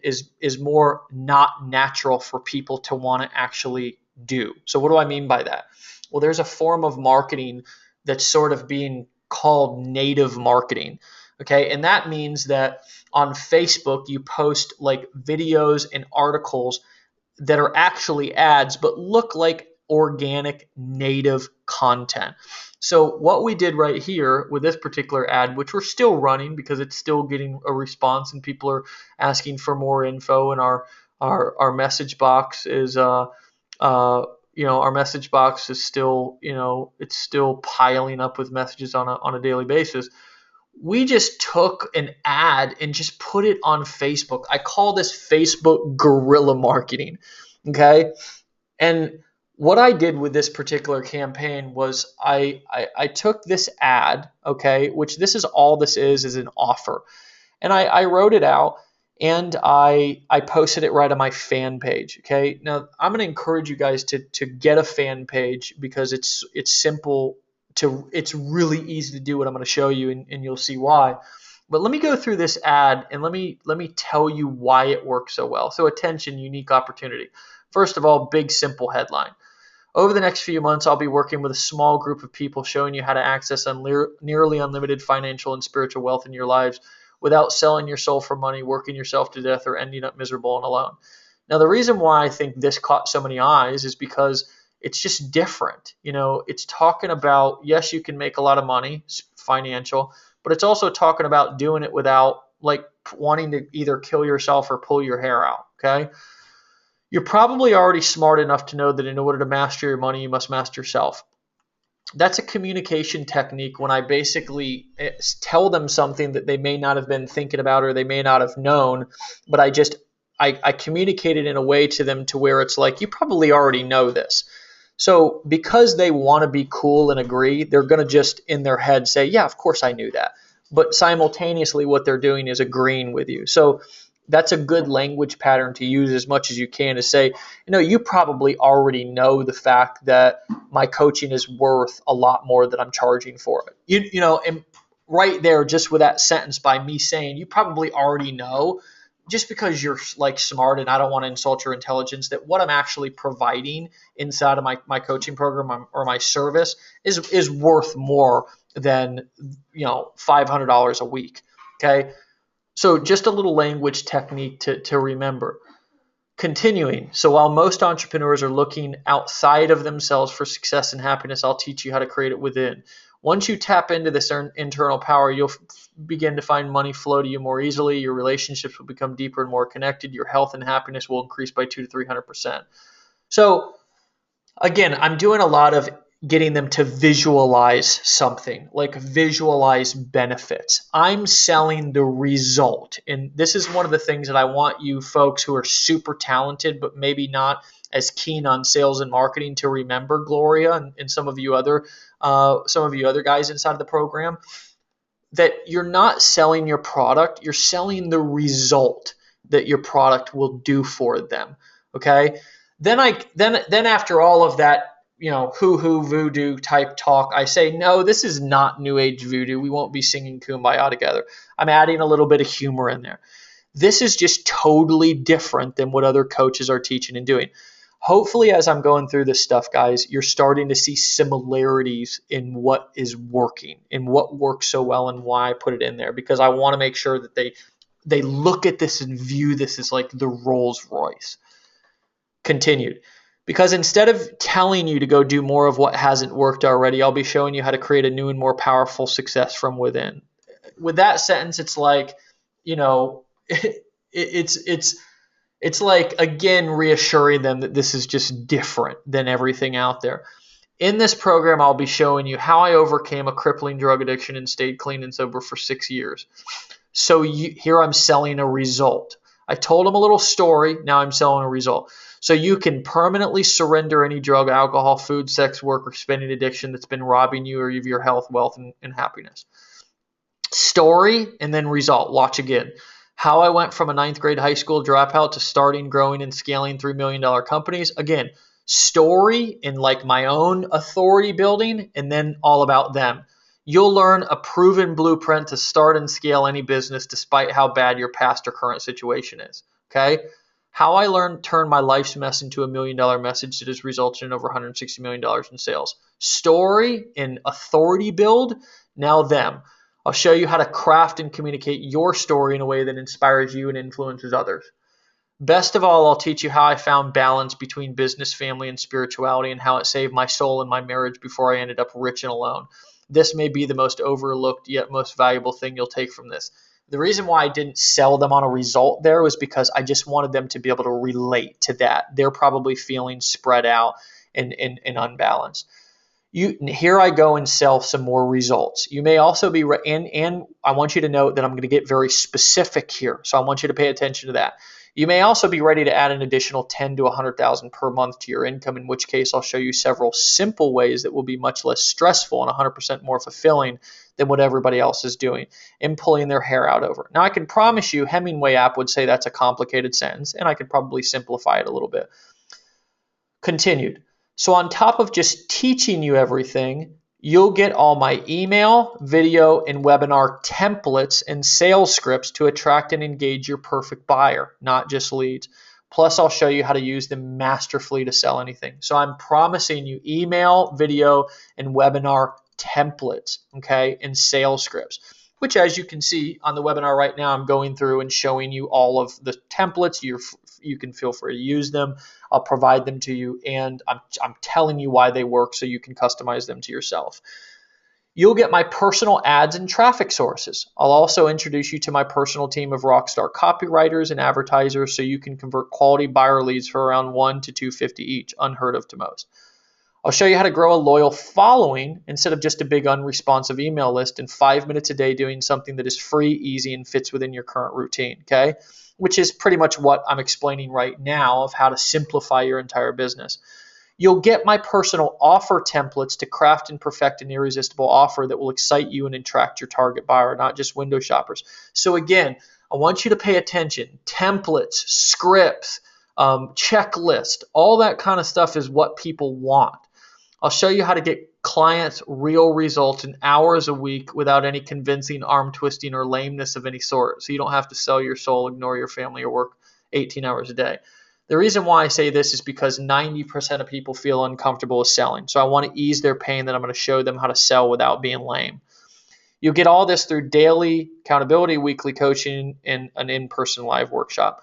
is more not natural for people to want to actually do? So what do I mean by that? Well, there's a form of marketing that's sort of being called native marketing. Okay, and that means that on Facebook you post like videos and articles that are actually ads but look like organic native content. So what we did right here with this particular ad, which we're still running because it's still getting a response and people are asking for more info, and our message box is our message box is still, it's still piling up with messages on a daily basis. We just took an ad and just put it on Facebook. I call this Facebook guerrilla marketing. Okay, and what I did with this particular campaign was I took this ad, okay, which this is all this is an offer. And I wrote it out and I posted it right on my fan page, okay? Now, I'm going to encourage you guys to get a fan page because it's simple it's really easy to do what I'm going to show you, and you'll see why. But let me go through this ad and let me tell you why it works so well. So attention, unique opportunity. First of all, big simple headline. Over the next few months, I'll be working with a small group of people showing you how to access nearly unlimited financial and spiritual wealth in your lives without selling your soul for money, working yourself to death, or ending up miserable and alone. Now, the reason why I think this caught so many eyes is because it's just different. It's talking about, yes, you can make a lot of money, financial, but it's also talking about doing it without like wanting to either kill yourself or pull your hair out, okay? You're probably already smart enough to know that in order to master your money, you must master yourself. That's a communication technique when I basically tell them something that they may not have been thinking about or they may not have known, but I communicate it in a way to them to where it's like, you probably already know this. So because they want to be cool and agree, they're going to just in their head say, yeah, of course I knew that. But simultaneously, what they're doing is agreeing with you. So that's a good language pattern to use as much as you can to say, you probably already know the fact that my coaching is worth a lot more than I'm charging for it. And right there, just with that sentence, by me saying, you probably already know, just because you're like smart and I don't want to insult your intelligence, that what I'm actually providing inside of my coaching program or my service is worth more than $500 a week. Okay. So just a little language technique to remember. Continuing. So while most entrepreneurs are looking outside of themselves for success and happiness, I'll teach you how to create it within. Once you tap into this internal power, you'll begin to find money flow to you more easily. Your relationships will become deeper and more connected. Your health and happiness will increase by 200 to 300%. So again, I'm doing a lot of getting them to visualize something, like visualize benefits. I'm selling the result. And this is one of the things that I want you folks who are super talented, but maybe not as keen on sales and marketing to remember, Gloria, and some of you other guys inside of the program, that you're not selling your product, you're selling the result that your product will do for them. Okay. Then after all of that, hoo-hoo voodoo type talk, I say, no, this is not new age voodoo. We won't be singing Kumbaya together. I'm adding a little bit of humor in there. This is just totally different than what other coaches are teaching and doing. Hopefully, as I'm going through this stuff, guys, you're starting to see similarities in what is working and what works so well and why I put it in there, because I want to make sure that they look at this and view this as like the Rolls Royce. Continued. Because instead of telling you to go do more of what hasn't worked already, I'll be showing you how to create a new and more powerful success from within. With that sentence, it's like, it's like, again, reassuring them that this is just different than everything out there. In this program, I'll be showing you how I overcame a crippling drug addiction and stayed clean and sober for 6 years. So here I'm selling a result. I told them a little story. Now I'm selling a result. So you can permanently surrender any drug, alcohol, food, sex, work, or spending addiction that's been robbing you of your health, wealth, and happiness. Story and then result. Watch again. How I went from a 9th grade high school dropout to starting, growing, and scaling $3 million companies. Again, story in like my own authority building, and then all about them. You'll learn a proven blueprint to start and scale any business despite how bad your past or current situation is. Okay? How I learned to turn my life's mess into $1 million message that has resulted in over $160 million in sales. Story and authority build, now them. I'll show you how to craft and communicate your story in a way that inspires you and influences others. Best of all, I'll teach you how I found balance between business, family, and spirituality, and how it saved my soul and my marriage before I ended up rich and alone. This may be the most overlooked yet most valuable thing you'll take from this. The reason why I didn't sell them on a result there was because I just wanted them to be able to relate to that. They're probably feeling spread out and unbalanced. Here I go and sell some more results. You may also be, and I want you to note that I'm going to get very specific here. So I want you to pay attention to that. You may also be ready to add an additional 10 to 100,000 per month to your income, in which case I'll show you several simple ways that will be much less stressful and 100% more fulfilling than what everybody else is doing and pulling their hair out over. Now, I can promise you Hemingway app would say that's a complicated sentence, and I could probably simplify it a little bit. Continued. So on top of just teaching you everything, you'll get all my email, video, and webinar templates and sales scripts to attract and engage your perfect buyer, not just leads. Plus, I'll show you how to use them masterfully to sell anything. So I'm promising you email, video, and webinar templates, okay, and sales scripts, which, as you can see on the webinar right now, I'm going through and showing you all of the templates. You can feel free to use them. I'll provide them to you, and I'm telling you why they work so you can customize them to yourself. You'll get my personal ads and traffic sources. I'll also introduce you to my personal team of rockstar copywriters and advertisers so you can convert quality buyer leads for around $1 to $250 each, unheard of to most. I'll show you how to grow a loyal following instead of just a big unresponsive email list in 5 minutes a day doing something that is free, easy, and fits within your current routine, okay? Which is pretty much what I'm explaining right now of how to simplify your entire business. You'll get my personal offer templates to craft and perfect an irresistible offer that will excite you and attract your target buyer, not just window shoppers. So again, I want you to pay attention. Templates, scripts, checklist, all that kind of stuff is what people want. I'll show you how to get clients real results in hours a week without any convincing, arm twisting, or lameness of any sort. So you don't have to sell your soul, ignore your family, or work 18 hours a day. The reason why I say this is because 90% of people feel uncomfortable with selling. So I want to ease their pain, that I'm going to show them how to sell without being lame. You'll get all this through daily accountability, weekly coaching, and an in-person live workshop.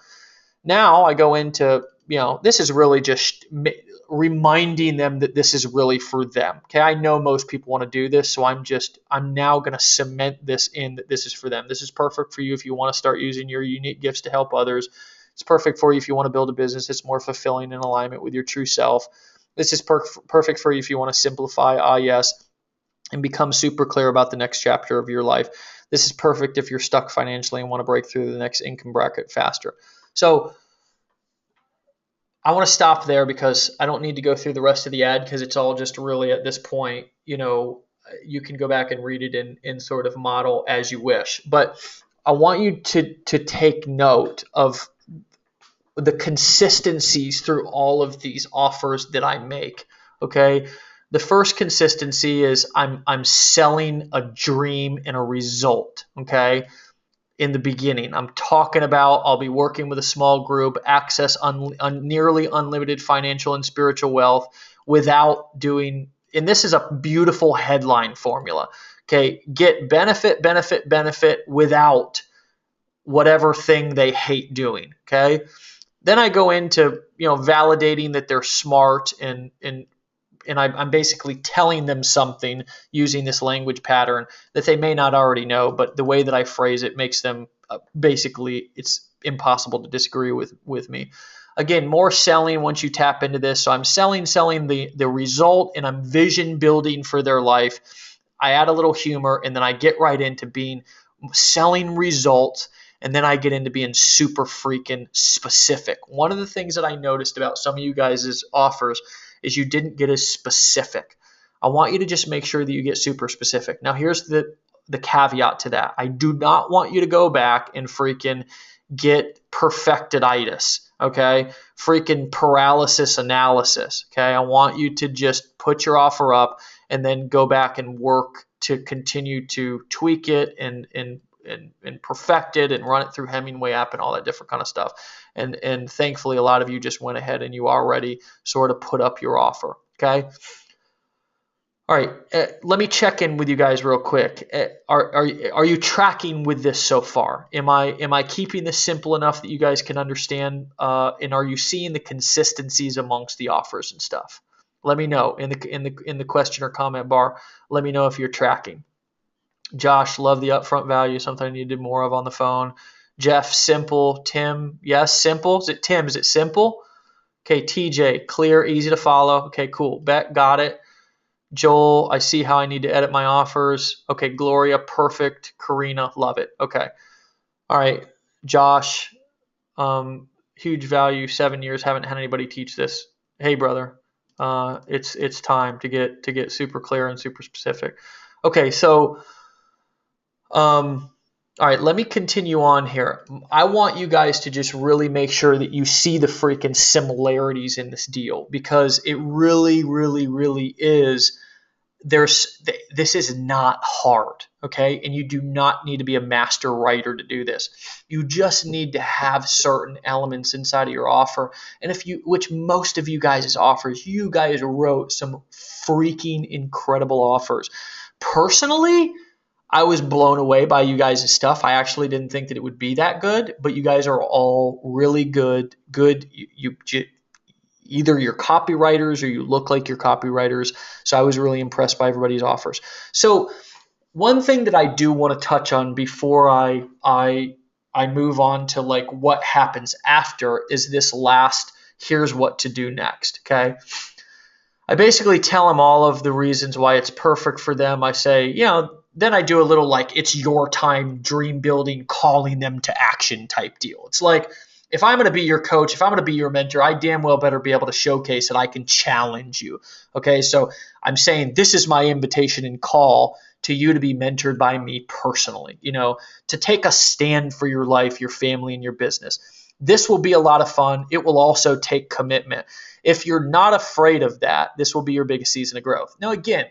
Now I go into, this is really just reminding them that this is really for them. Okay, I know most people want to do this, so I'm now going to cement this in, that this is for them. This is perfect for you if you want to start using your unique gifts to help others. It's perfect for you if you want to build a business that's more fulfilling and alignment with your true self. This is perfect for you if you want to simplify, yes, and become super clear about the next chapter of your life. This is perfect if you're stuck financially and want to break through the next income bracket faster. So I want to stop there because I don't need to go through the rest of the ad, because it's all just really at this point, you can go back and read it in sort of model as you wish. But I want you to take note of the consistencies through all of these offers that I make. Okay. The first consistency is I'm selling a dream and a result. Okay. In the beginning, I'm talking about I'll be working with a small group, access nearly unlimited financial and spiritual wealth without doing, and this is a beautiful headline formula. Okay. Get benefit without whatever thing they hate doing. Okay. Then I go into, validating that they're smart, and I'm basically telling them something using this language pattern that they may not already know, but the way that I phrase it makes them basically, it's impossible to disagree with me. Again, more selling once you tap into this. So I'm selling the result, and I'm vision building for their life. I add a little humor, and then I get right into being selling results. And then I get into being super freaking specific. One of the things that I noticed about some of you guys' offers is you didn't get as specific. I want you to just make sure that you get super specific. Now, here's the caveat to that. I do not want you to go back and freaking get perfectiditis, okay? Freaking paralysis analysis, okay? I want you to just put your offer up and then go back and work to continue to tweak it and perfect it and run it through Hemingway app and all that different kind of stuff. And thankfully, a lot of you just went ahead and you already sort of put up your offer. Okay. All right. Let me check in with you guys real quick. Are you tracking with this so far? Am I keeping this simple enough that you guys can understand? And are you seeing the consistencies amongst the offers and stuff? Let me know in the question or comment bar. Let me know if you're tracking. Josh, love the upfront value. Something I need to do more of on the phone. Jeff, simple. Tim, yes, simple. Is it Tim? Is it simple? Okay, TJ, clear, easy to follow. Okay, cool. Beck, got it. Joel, I see how I need to edit my offers. Okay, Gloria, perfect. Karina, love it. Okay. All right, Josh, huge value. 7 years, haven't had anybody teach this. Hey, brother, it's time to get super clear and super specific. Okay, so. All right, let me continue on here. I want you guys to just really make sure that you see the freaking similarities in this deal, because it really, really, really is. This is not hard, okay? And you do not need to be a master writer to do this. You just need to have certain elements inside of your offer. And which most of you guys' offers, you guys wrote some freaking incredible offers. Personally, I was blown away by you guys' stuff. I actually didn't think that it would be that good, but you guys are all really good. Either you're copywriters or you look like you're copywriters. So I was really impressed by everybody's offers. So one thing that I do want to touch on before I move on to like what happens after is this last, here's what to do next, okay? I basically tell them all of the reasons why it's perfect for them. I say, then I do a little like it's your time dream building, calling them to action type deal. It's like, if I'm going to be your coach, if I'm going to be your mentor, I damn well better be able to showcase that I can challenge you. Okay, so I'm saying this is my invitation and call to you to be mentored by me personally, to take a stand for your life, your family, and your business. This will be a lot of fun. It will also take commitment. If you're not afraid of that, this will be your biggest season of growth. Now, again,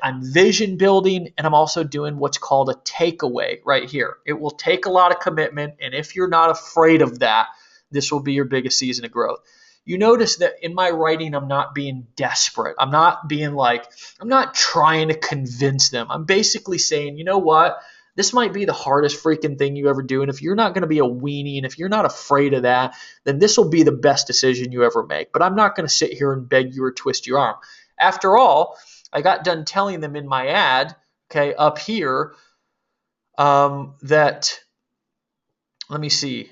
I'm vision building, and I'm also doing what's called a takeaway right here. It will take a lot of commitment, and if you're not afraid of that, this will be your biggest season of growth. You notice that in my writing, I'm not being desperate. I'm not trying to convince them. I'm basically saying, you know what? This might be the hardest freaking thing you ever do, and if you're not going to be a weenie, and if you're not afraid of that, then this will be the best decision you ever make. But I'm not going to sit here and beg you or twist your arm. After all, I got done telling them in my ad, okay, up here, that, let me see.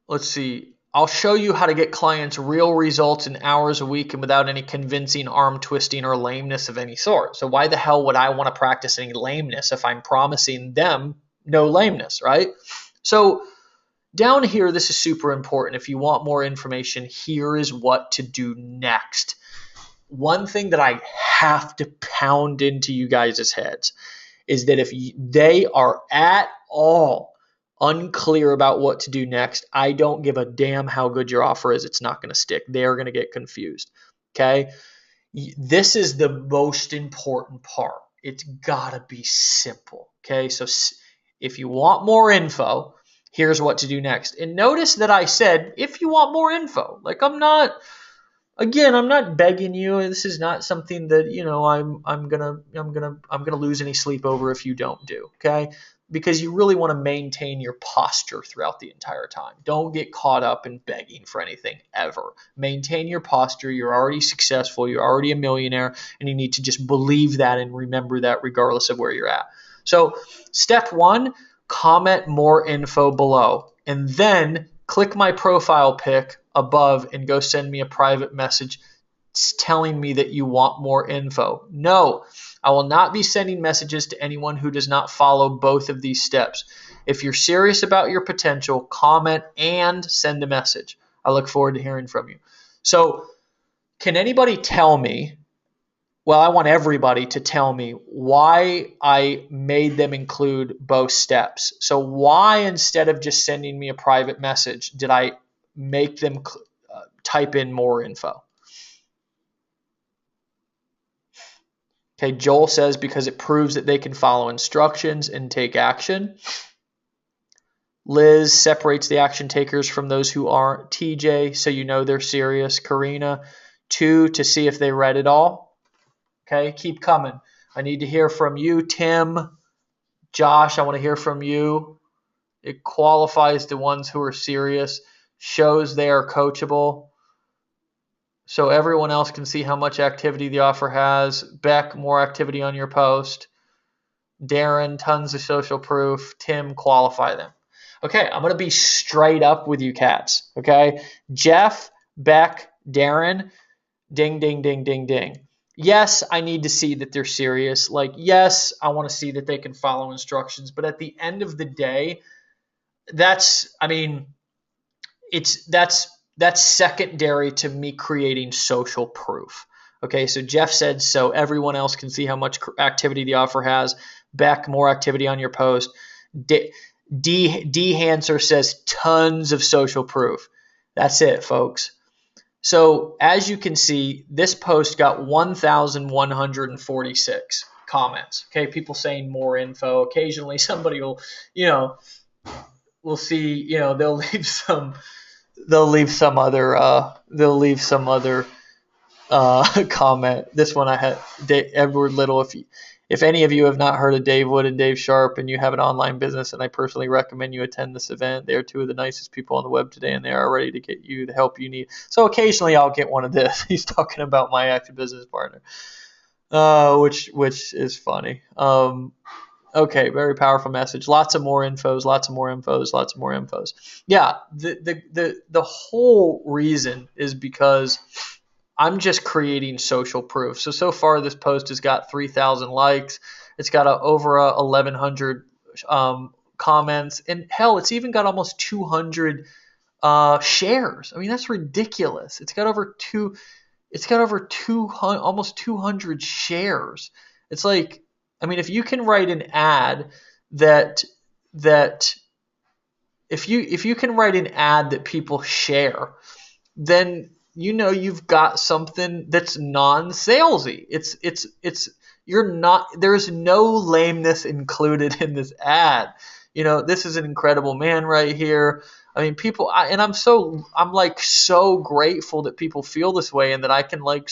Let's see. I'll show you how to get clients real results in hours a week and without any convincing, arm twisting, or lameness of any sort. So why the hell would I want to practice any lameness if I'm promising them no lameness, right? So down here, this is super important. If you want more information, here is what to do next. One thing that I have to pound into you guys' heads is that if they are at all unclear about what to do next, I don't give a damn how good your offer is. It's not going to stick. They're going to get confused. Okay? This is the most important part. It's got to be simple. Okay? So if you want more info, here's what to do next. And notice that I said, if you want more info, like I'm not begging you. This is not something that, I'm gonna lose any sleep over if you don't do. Okay. Because you really want to maintain your posture throughout the entire time. Don't get caught up in begging for anything ever. Maintain your posture. You're already successful. You're already a millionaire, and you need to just believe that and remember that regardless of where you're at. So step 1, comment more info below, and then click my profile pic above and go send me a private message telling me that you want more info. No, I will not be sending messages to anyone who does not follow both of these steps. If you're serious about your potential, comment and send a message. I look forward to hearing from you. So, can anybody tell me, well, I want everybody to tell me why I made them include both steps. So why, instead of just sending me a private message, did I make them type in more info? Okay, Joel says because it proves that they can follow instructions and take action. Liz separates the action takers from those who aren't. TJ, so you know they're serious. Karina, 2, to see if they read it all. Okay, keep coming. I need to hear from you. Tim, Josh, I want to hear from you. It qualifies the ones who are serious, shows they are coachable, so everyone else can see how much activity the offer has. Beck, more activity on your post. Darren, tons of social proof. Tim, qualify them. Okay, I'm going to be straight up with you cats. Okay, Jeff, Beck, Darren, ding, ding, ding, ding, ding. Yes, I need to see that they're serious. Like, yes, I want to see that they can follow instructions. But at the end of the day, that's secondary to me creating social proof. Okay, so Jeff said so everyone else can see how much activity the offer has. Beck, more activity on your post. D Hanser says tons of social proof. That's it, folks. So as you can see, this post got 1,146 comments. Okay, people saying more info. Occasionally somebody will, we'll see, they'll leave some other comment. This one I had Edward Little. If any of you have not heard of Dave Wood and Dave Sharp and you have an online business, and I personally recommend you attend this event. They are 2 of the nicest people on the web today, and they are ready to get you the help you need. So occasionally I'll get one of this. He's talking about my active business partner, which is funny. Okay, very powerful message. Lots of more infos. Yeah, the whole reason is because I'm just creating social proof. So far this post has got 3,000 likes. It's got over 1,100 comments, and hell, it's even got almost 200 shares. I mean, that's ridiculous. It's got over 200, almost 200 shares. It's like, I mean, if you can write an ad that that if you can write an ad that people share, then you've got something that's non-salesy. It's you're not there's no lameness included in this ad. This is an incredible man right here. I mean, I'm like so grateful that people feel this way and that I can like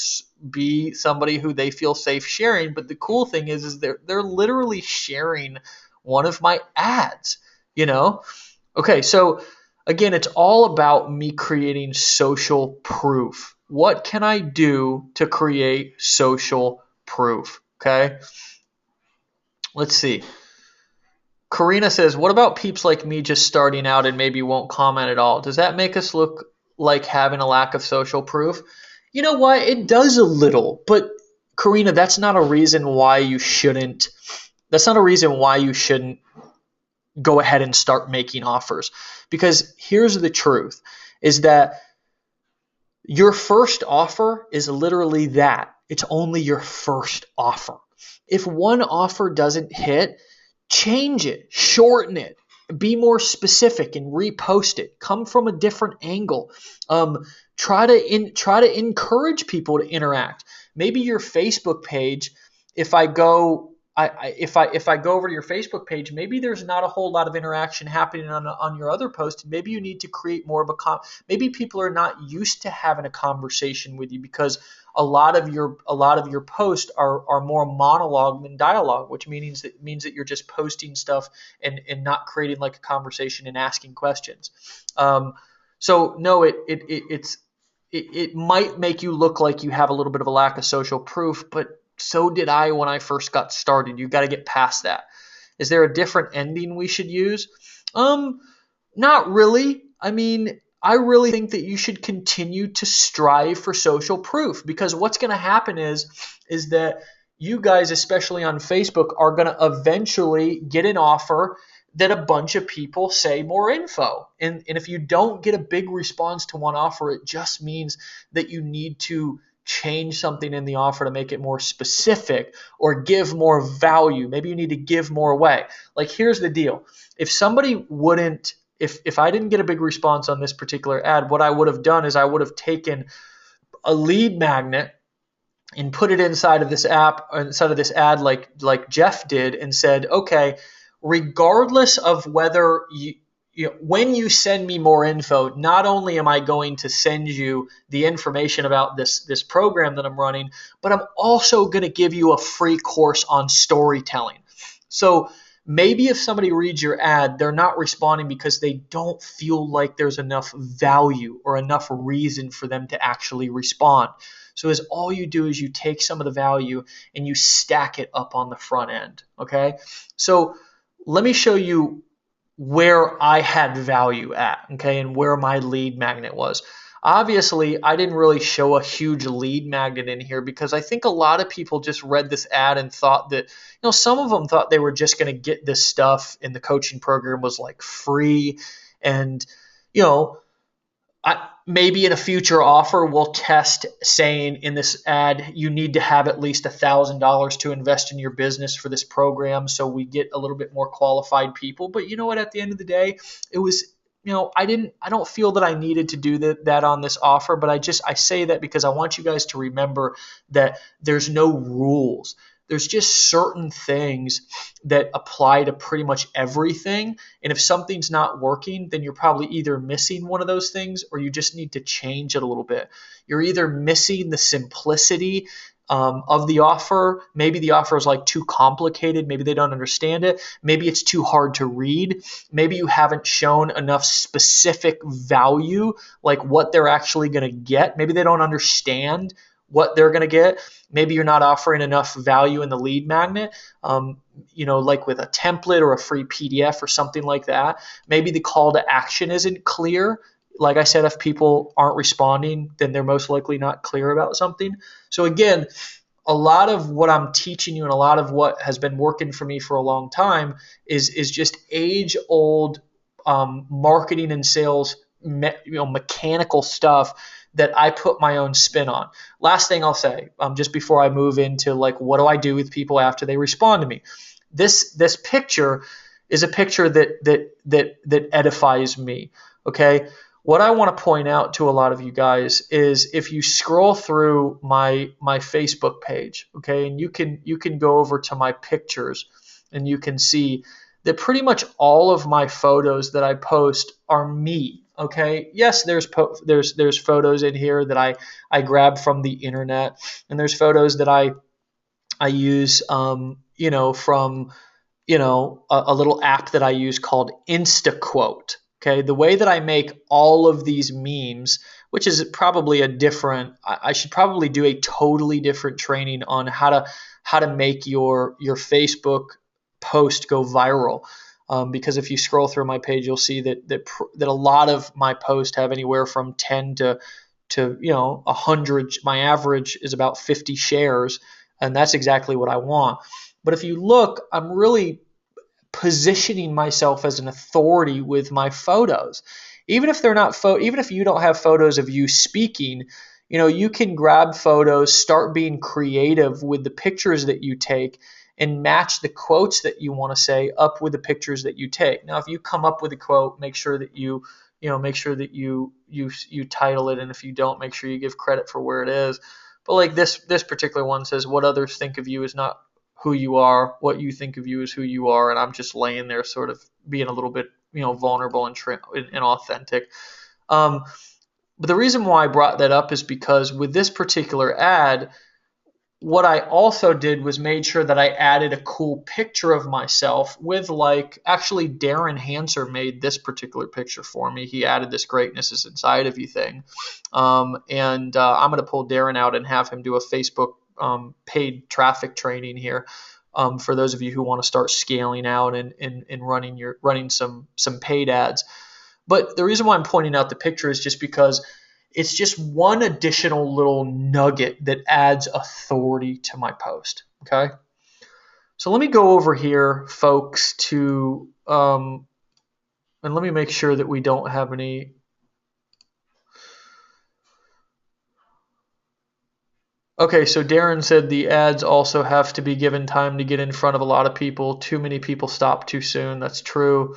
be somebody who they feel safe sharing. But the cool thing is they're literally sharing one of my ads. Okay, so again, it's all about me creating social proof. What can I do to create social proof? Okay, let's see. Karina says, what about peeps like me just starting out and maybe won't comment at all? Does that make us look like having a lack of social proof? You know what? It does a little. But Karina, that's not a reason why you shouldn't go ahead and start making offers. Because here's the truth, is that your first offer is literally that. It's only your first offer. If one offer doesn't hit, change it, shorten it, be more specific and repost it. Come from a different angle. Try to encourage people to interact. Maybe your Facebook page, if I go over to your Facebook page, maybe there's not a whole lot of interaction happening on your other post. Maybe you need to create more of maybe people are not used to having a conversation with you because a lot of your posts are more monologue than dialogue, which means that you're just posting stuff and not creating like a conversation and asking questions. So no, it might make you look like you have a little bit of a lack of social proof, but so did I when I first got started. You got to get past that. Is there a different ending we should use? Not really. I mean, I really think that you should continue to strive for social proof, because what's going to happen is that you guys, especially on Facebook, are going to eventually get an offer that a bunch of people say more info. And if you don't get a big response to one offer, it just means that you need to change something in the offer to make it more specific or give more value. Maybe you need to give more away. Like, here's the deal. If I didn't get a big response on this particular ad, what I would have done is I would have taken a lead magnet and put it inside of this ad like Jeff did, and said, okay, regardless of whether when you send me more info, not only am I going to send you the information about this program that I'm running, but I'm also going to give you a free course on storytelling. So maybe if somebody reads your ad, they're not responding because they don't feel like there's enough value or enough reason for them to actually respond. So all you do is you take some of the value and you stack it up on the front end. Okay. So let me show you where I had value at, okay, and where my lead magnet was. Obviously, I didn't really show a huge lead magnet in here because I think a lot of people just read this ad and thought that, some of them thought they were just going to get this stuff and the coaching program was like free. And, maybe in a future offer, we'll test saying in this ad, you need to have at least $1,000 to invest in your business for this program, so we get a little bit more qualified people. But you know what? At the end of the day, it was, I don't feel that I needed to do that on this offer, but I say that because I want you guys to remember that there's no rules. There's just certain things that apply to pretty much everything. And if something's not working, then you're probably either missing one of those things or you just need to change it a little bit. You're either missing the simplicity of the offer. Maybe the offer is like too complicated. Maybe they don't understand it. Maybe it's too hard to read. Maybe you haven't shown enough specific value, like what they're actually going to get. Maybe they don't understand what they're going to get. Maybe you're not offering enough value in the lead magnet, like with a template or a free PDF or something like that. Maybe the call to action isn't clear. Like I said, if people aren't responding, then they're most likely not clear about something. So again, a lot of what I'm teaching you and a lot of what has been working for me for a long time is just age old marketing and sales, mechanical stuff that I put my own spin on. Last thing I'll say, just before I move into like what do I do with people after they respond to me. This picture is a picture that edifies me. Okay. What I want to point out to a lot of you guys is if you scroll through my Facebook page, okay, and you can go over to my pictures and you can see that pretty much all of my photos that I post are me. Okay. Yes, there's photos in here that I grab from the internet, and there's photos that I use from a little app that I use called InstaQuote. Okay, the way that I make all of these memes, which is probably I should probably do a totally different training on how to make your Facebook post go viral. Because if you scroll through my page, you'll see that a lot of my posts have anywhere from 10 to 100. My average is about 50 shares, and that's exactly what I want. But if you look, I'm really positioning myself as an authority with my photos. Even if they're not even if you don't have photos of you speaking, you can grab photos, start being creative with the pictures that you take, and match the quotes that you want to say up with the pictures that you take. Now, if you come up with a quote, make sure that you title it, and if you don't, make sure you give credit for where it is. But like this particular one says, "What others think of you is not who you are. What you think of you is who you are." And I'm just laying there, sort of being a little bit, vulnerable and authentic. But the reason why I brought that up is because with this particular ad, what I also did was made sure that I added a cool picture of myself with actually Darren Hanser made this particular picture for me. He added this greatness is inside of you thing. I'm going to pull Darren out and have him do a Facebook paid traffic training here for those of you who want to start scaling out and running some paid ads. But the reason why I'm pointing out the picture is just because it's just one additional little nugget that adds authority to my post. Okay. So let me go over here, folks, to and let me make sure that we don't have any. Okay, so Darren said the ads also have to be given time to get in front of a lot of people. Too many people stop too soon. That's true.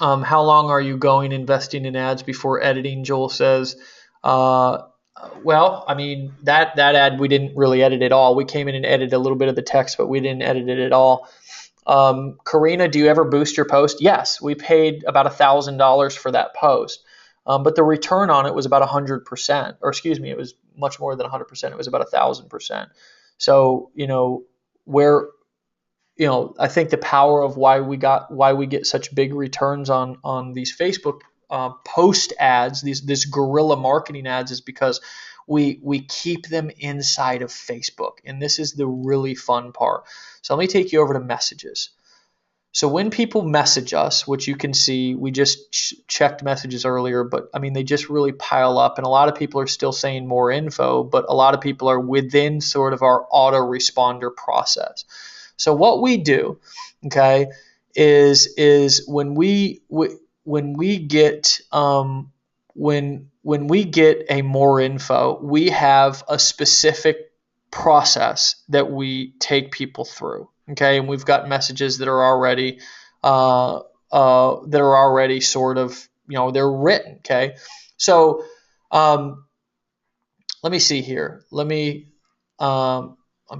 How long are you investing in ads before editing? Joel says. Well, I mean, that ad we didn't really edit at all. We came in and edited a little bit of the text, but we didn't edit it at all. Karina, do you ever boost your post? Yes, we paid about $1,000 for that post. But the return on it was about 100%, or excuse me, it was much more than 100%. It was about 1,000%. So, I think the power of why we get such big returns on these Facebook post ads, this guerrilla marketing ads, is because we keep them inside of Facebook, and this is the really fun part. So let me take you over to messages. So when people message us, which you can see, we just checked messages earlier, but I mean, they just really pile up, and a lot of people are still saying more info, but a lot of people are within sort of our autoresponder process. So what we do, okay, is when we get a more info, we have a specific process that we take people through. Okay, and we've got messages that are already sort of, they're written. Okay, so let me see here. I'm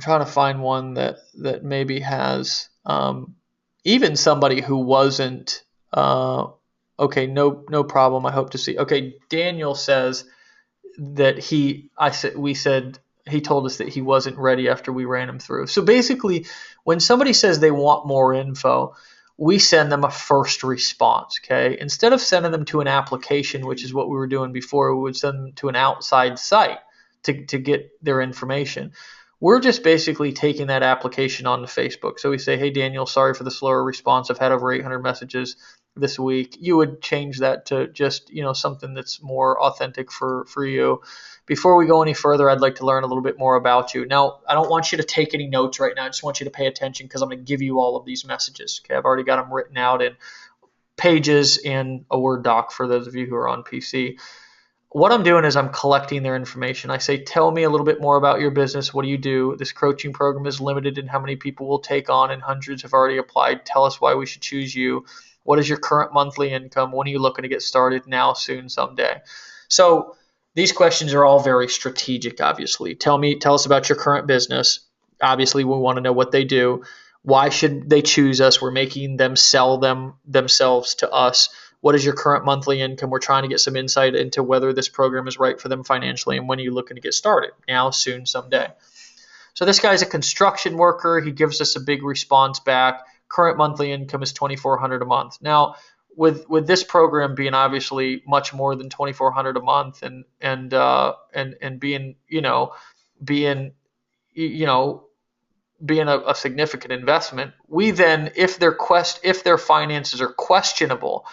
trying to find one that maybe has even somebody who wasn't okay. No problem. I hope to see. Okay, Daniel says that he told us that he wasn't ready after we ran him through. So basically, when somebody says they want more info, we send them a first response, okay? Instead of sending them to an application, which is what we were doing before, we would send them to an outside site to get their information. We're just basically taking that application onto Facebook. So we say, hey, Daniel, sorry for the slower response. I've had over 800 messages. this week, you would change that to just, something that's more authentic for you. Before we go any further, I'd like to learn a little bit more about you. Now, I don't want you to take any notes right now. I just want you to pay attention because I'm going to give you all of these messages. Okay, I've already got them written out in pages in a Word doc for those of you who are on PC. What I'm doing is I'm collecting their information. I say, tell me a little bit more about your business. What do you do? This coaching program is limited in how many people we'll take on, and hundreds have already applied. Tell us why we should choose you. What is your current monthly income? When are you looking to get started? Now, soon, someday. So these questions are all very strategic, obviously. Tell us about your current business. Obviously, we want to know what they do. Why should they choose us? We're making them sell themselves to us. What is your current monthly income? We're trying to get some insight into whether this program is right for them financially, and when are you looking to get started? Now, soon, someday. So this guy's a construction worker. He gives us a big response back. Current monthly income is $2,400 a month. Now, with this program being obviously much more than $2,400 a month, and being a significant investment, we then, if their finances are questionable,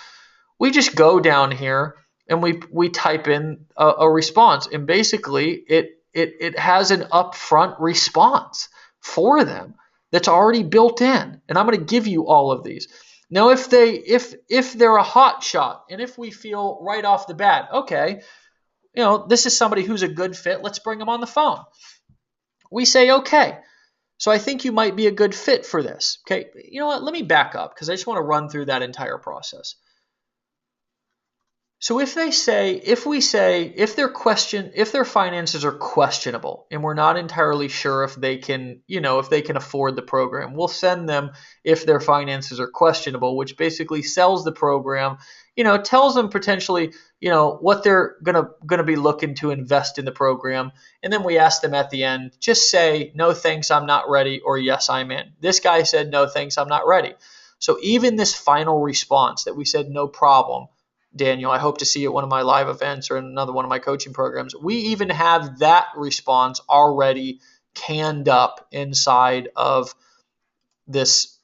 we just go down here and we type in a response, and basically it has an upfront response for them that's already built in. And I'm going to give you all of these. Now, if they're a hot shot, and if we feel right off the bat, okay, this is somebody who's a good fit, let's bring them on the phone. We say, okay, so I think you might be a good fit for this. Okay, you know what? Let me back up because I just want to run through that entire process. So if their finances are questionable and we're not entirely sure if they can afford the program, we'll send them if their finances are questionable, which basically sells the program, tells them potentially, what they're gonna be looking to invest in the program. And then we ask them at the end, just say, no thanks, I'm not ready, or yes, I'm in. This guy said, no thanks, I'm not ready. So even this final response that we said, no problem, Daniel, I hope to see you at one of my live events or in another one of my coaching programs. We even have that response already canned up inside of this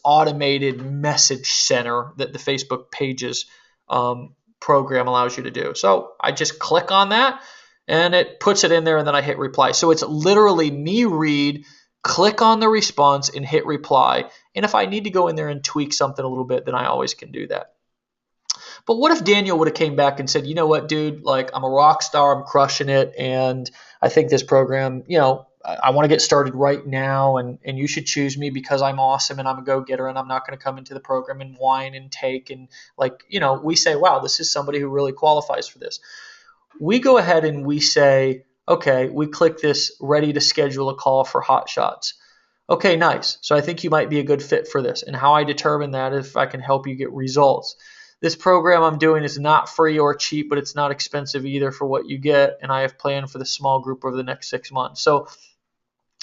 automated message center that the Facebook Pages program allows you to do. So I just click on that and it puts it in there, and then I hit reply. So it's literally me read, click on the response, and hit reply. And if I need to go in there and tweak something a little bit, then I always can do that. But what if Daniel would have came back and said, you know what, dude, like I'm a rock star, I'm crushing it, and I think this program, I want to get started right now, and you should choose me because I'm awesome and I'm a go-getter, and I'm not going to come into the program and whine and take, and we say, wow, this is somebody who really qualifies for this. We go ahead and we say, okay, we click this ready to schedule a call for Hot Shots. Okay, nice. So I think you might be a good fit for this, and how I determine that is if I can help you get results. This program I'm doing is not free or cheap, but it's not expensive either for what you get, and I have planned for the small group over the next 6 months. So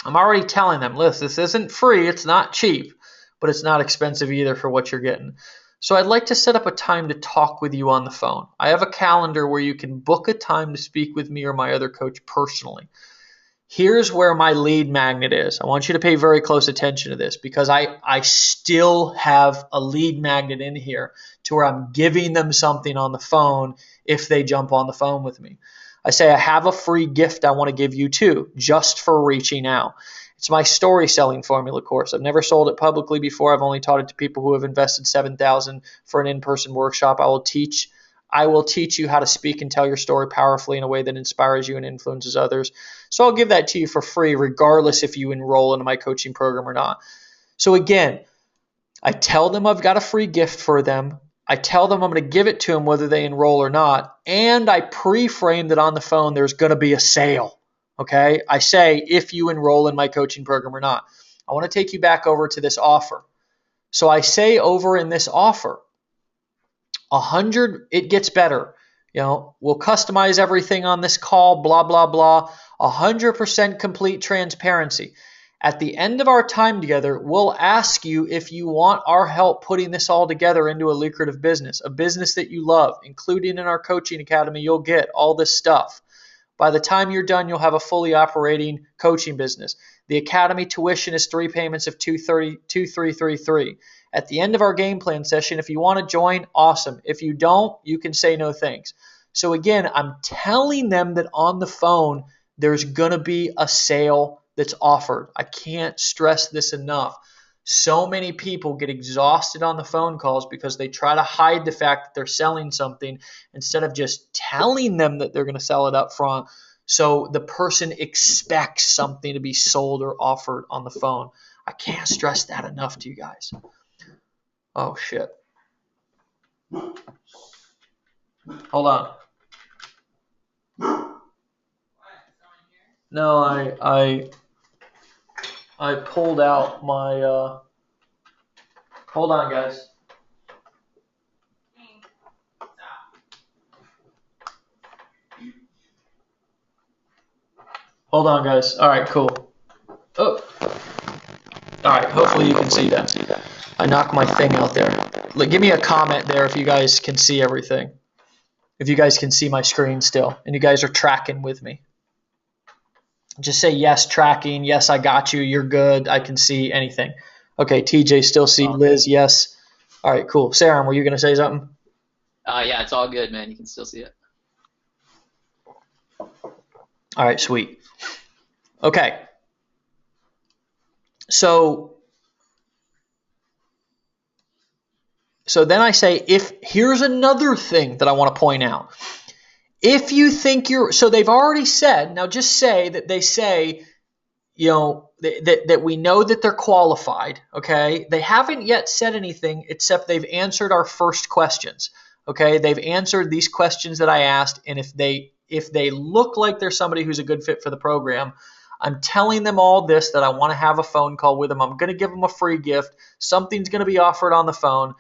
I'm already telling them, listen, this isn't free, it's not cheap, but it's not expensive either for what you're getting. So I'd like to set up a time to talk with you on the phone. I have a calendar where you can book a time to speak with me or my other coach personally. Here's where my lead magnet is. I want you to pay very close attention to this because I still have a lead magnet in here to where I'm giving them something on the phone if they jump on the phone with me. I say I have a free gift I want to give you too, just for reaching out. It's my story selling formula course. I've never sold it publicly before. I've only taught it to people who have invested $7,000 for an in-person workshop. I will teach you how to speak and tell your story powerfully in a way that inspires you and influences others. So I'll give that to you for free, regardless if you enroll into my coaching program or not. So again, I tell them I've got a free gift for them. I tell them I'm going to give it to them whether they enroll or not. And I pre-frame that on the phone there's going to be a sale. Okay? I say if you enroll in my coaching program or not. I want to take you back over to this offer. So I say over in this offer, 100, it gets better. We'll customize everything on this call, blah, blah, blah. 100% complete transparency. At the end of our time together, we'll ask you if you want our help putting this all together into a lucrative business, a business that you love. Including in our coaching academy, you'll get all this stuff. By the time you're done, you'll have a fully operating coaching business. The academy tuition is 3 payments of $2,333. At the end of our game plan session, if you want to join, awesome. If you don't, you can say no thanks. So again, I'm telling them that on the phone, there's going to be a sale that's offered. I can't stress this enough. So many people get exhausted on the phone calls because they try to hide the fact that they're selling something instead of just telling them that they're going to sell it up front. So the person expects something to be sold or offered on the phone. I can't stress that enough to you guys. Oh, shit. Hold on. No, I pulled out my, hold on, guys. Hold on, guys. All right, cool. Oh. All right, hopefully you can see that. I knocked my thing out there. Give me a comment there if you guys can see everything. If you guys can see my screen still, and you guys are tracking with me. Just say yes, tracking. Yes, I got you. You're good. I can see anything. Okay, TJ still see. Liz, yes. All right, cool. Sarah, were you going to say something? Yeah, it's all good, man. You can still see it. All right, sweet. Okay. So then I say, here's another thing that I want to point out. If you think so they've already said, now just say that they say, that we know that they're qualified, okay? They haven't yet said anything except they've answered our first questions, okay? They've answered these questions that I asked, and if they look like they're somebody who's a good fit for the program, I'm telling them all this, that I want to have a phone call with them. I'm going to give them a free gift. Something's going to be offered on the phone.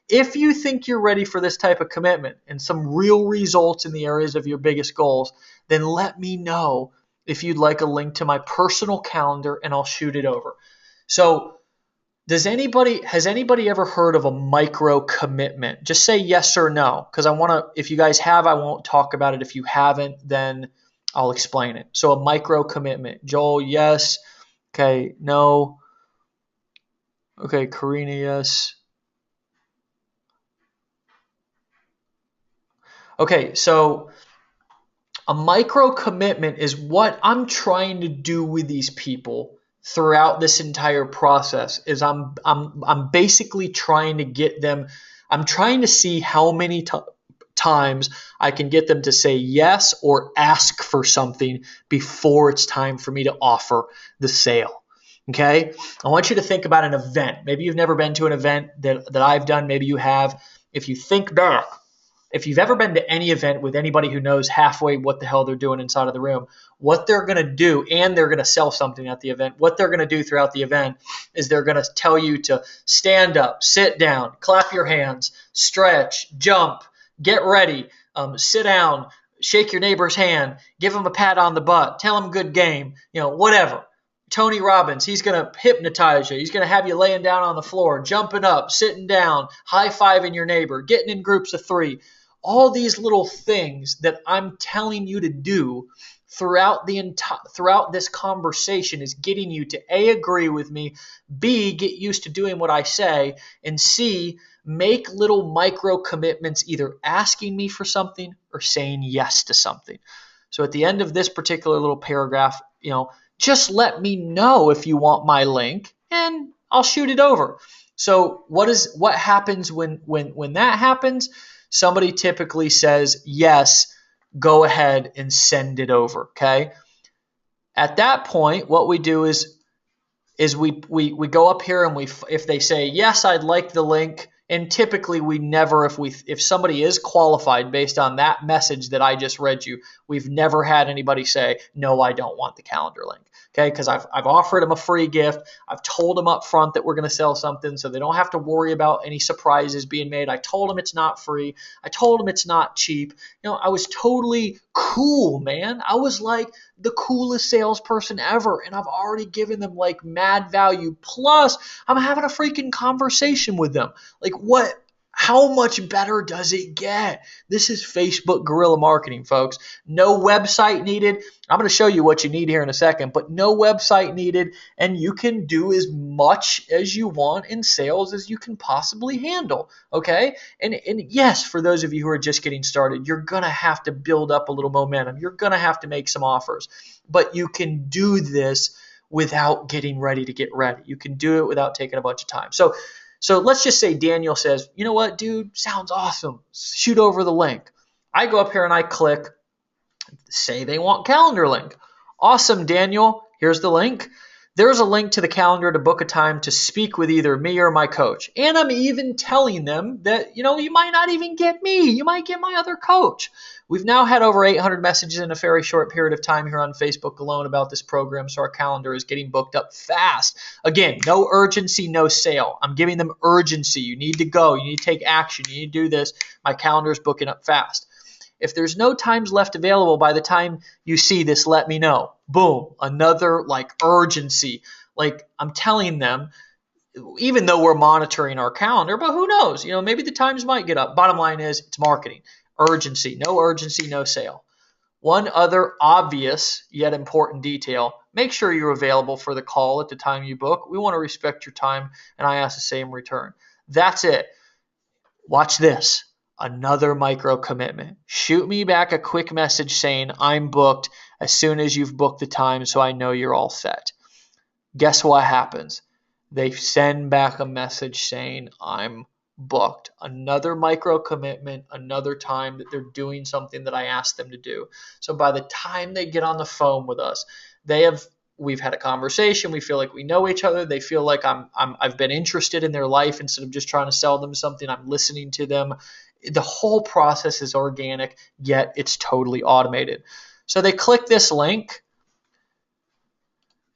If you think you're ready for this type of commitment and some real results in the areas of your biggest goals, then let me know if you'd like a link to my personal calendar, and I'll shoot it over. So has anybody ever heard of a micro commitment? Just say yes or no, because if you guys have, I won't talk about it. If you haven't, then I'll explain it. So a micro commitment. Joel, yes. Okay, no. Okay, Karina, yes. Okay, so a micro commitment is what I'm trying to do with these people throughout this entire process. Is I'm basically trying to get them. I'm trying to see how many times I can get them to say yes or ask for something before it's time for me to offer the sale. Okay, I want you to think about an event. Maybe you've never been to an event that I've done. Maybe you have. If you think back. If you've ever been to any event with anybody who knows halfway what the hell they're doing inside of the room, what they're going to do, and they're going to sell something at the event, what they're going to do throughout the event is they're going to tell you to stand up, sit down, clap your hands, stretch, jump, get ready, sit down, shake your neighbor's hand, give them a pat on the butt, tell them good game, whatever. Tony Robbins, he's going to hypnotize you. He's going to have you laying down on the floor, jumping up, sitting down, high-fiving your neighbor, getting in groups of 3. All these little things that I'm telling you to do throughout this conversation is getting you to A, agree with me, B, get used to doing what I say, and C, make little micro commitments, either asking me for something or saying yes to something. So at the end of this particular little paragraph, just let me know if you want my link and I'll shoot it over. So what happens when that happens? Somebody typically says, yes, go ahead and send it over, okay? At that point, what we do is we go up here and if they say, yes, I'd like the link, and typically we never, if somebody is qualified based on that message that I just read you, we've never had anybody say, no, I don't want the calendar link. Okay, because I've offered them a free gift. I've told them up front that we're going to sell something so they don't have to worry about any surprises being made. I told them it's not free. I told them it's not cheap. I was totally cool, man. I was like the coolest salesperson ever, and I've already given them like mad value. Plus, I'm having a freaking conversation with them. Like, what? How much better does it get? This is Facebook guerrilla marketing, folks. No website needed. I'm going to show you what you need here in a second, but no website needed, and you can do as much as you want in sales as you can possibly handle, okay? And yes, for those of you who are just getting started, you're going to have to build up a little momentum. You're going to have to make some offers, but you can do this without getting ready to get ready. You can do it without taking a bunch of time. So let's just say Daniel says, you know what, dude, sounds awesome. Shoot over the link. I go up here and I click, say they want calendar link. Awesome, Daniel. Here's the link. There's a link to the calendar to book a time to speak with either me or my coach. And I'm even telling them that, you might not even get me. You might get my other coach. We've now had over 800 messages in a very short period of time here on Facebook alone about this program, so our calendar is getting booked up fast. Again, no urgency, no sale. I'm giving them urgency. You need to go. You need to take action. You need to do this. My calendar is booking up fast. If there's no times left available by the time you see this, let me know. Boom, another urgency. I'm telling them, even though we're monitoring our calendar, but who knows? Maybe the times might get up. Bottom line is it's marketing. Urgency, no sale. One other obvious yet important detail, make sure you're available for the call at the time you book. We want to respect your time, and I ask the same in return. That's it. Watch this. Another micro commitment. Shoot me back a quick message saying I'm booked as soon as you've booked the time so I know you're all set. Guess what happens? They send back a message saying I'm booked. Another micro commitment, another time that they're doing something that I asked them to do. So by the time they get on the phone with us, we've had a conversation. We feel like we know each other. They feel like I've been interested in their life instead of just trying to sell them something. I'm listening to them. The whole process is organic, yet it's totally automated. So they click this link.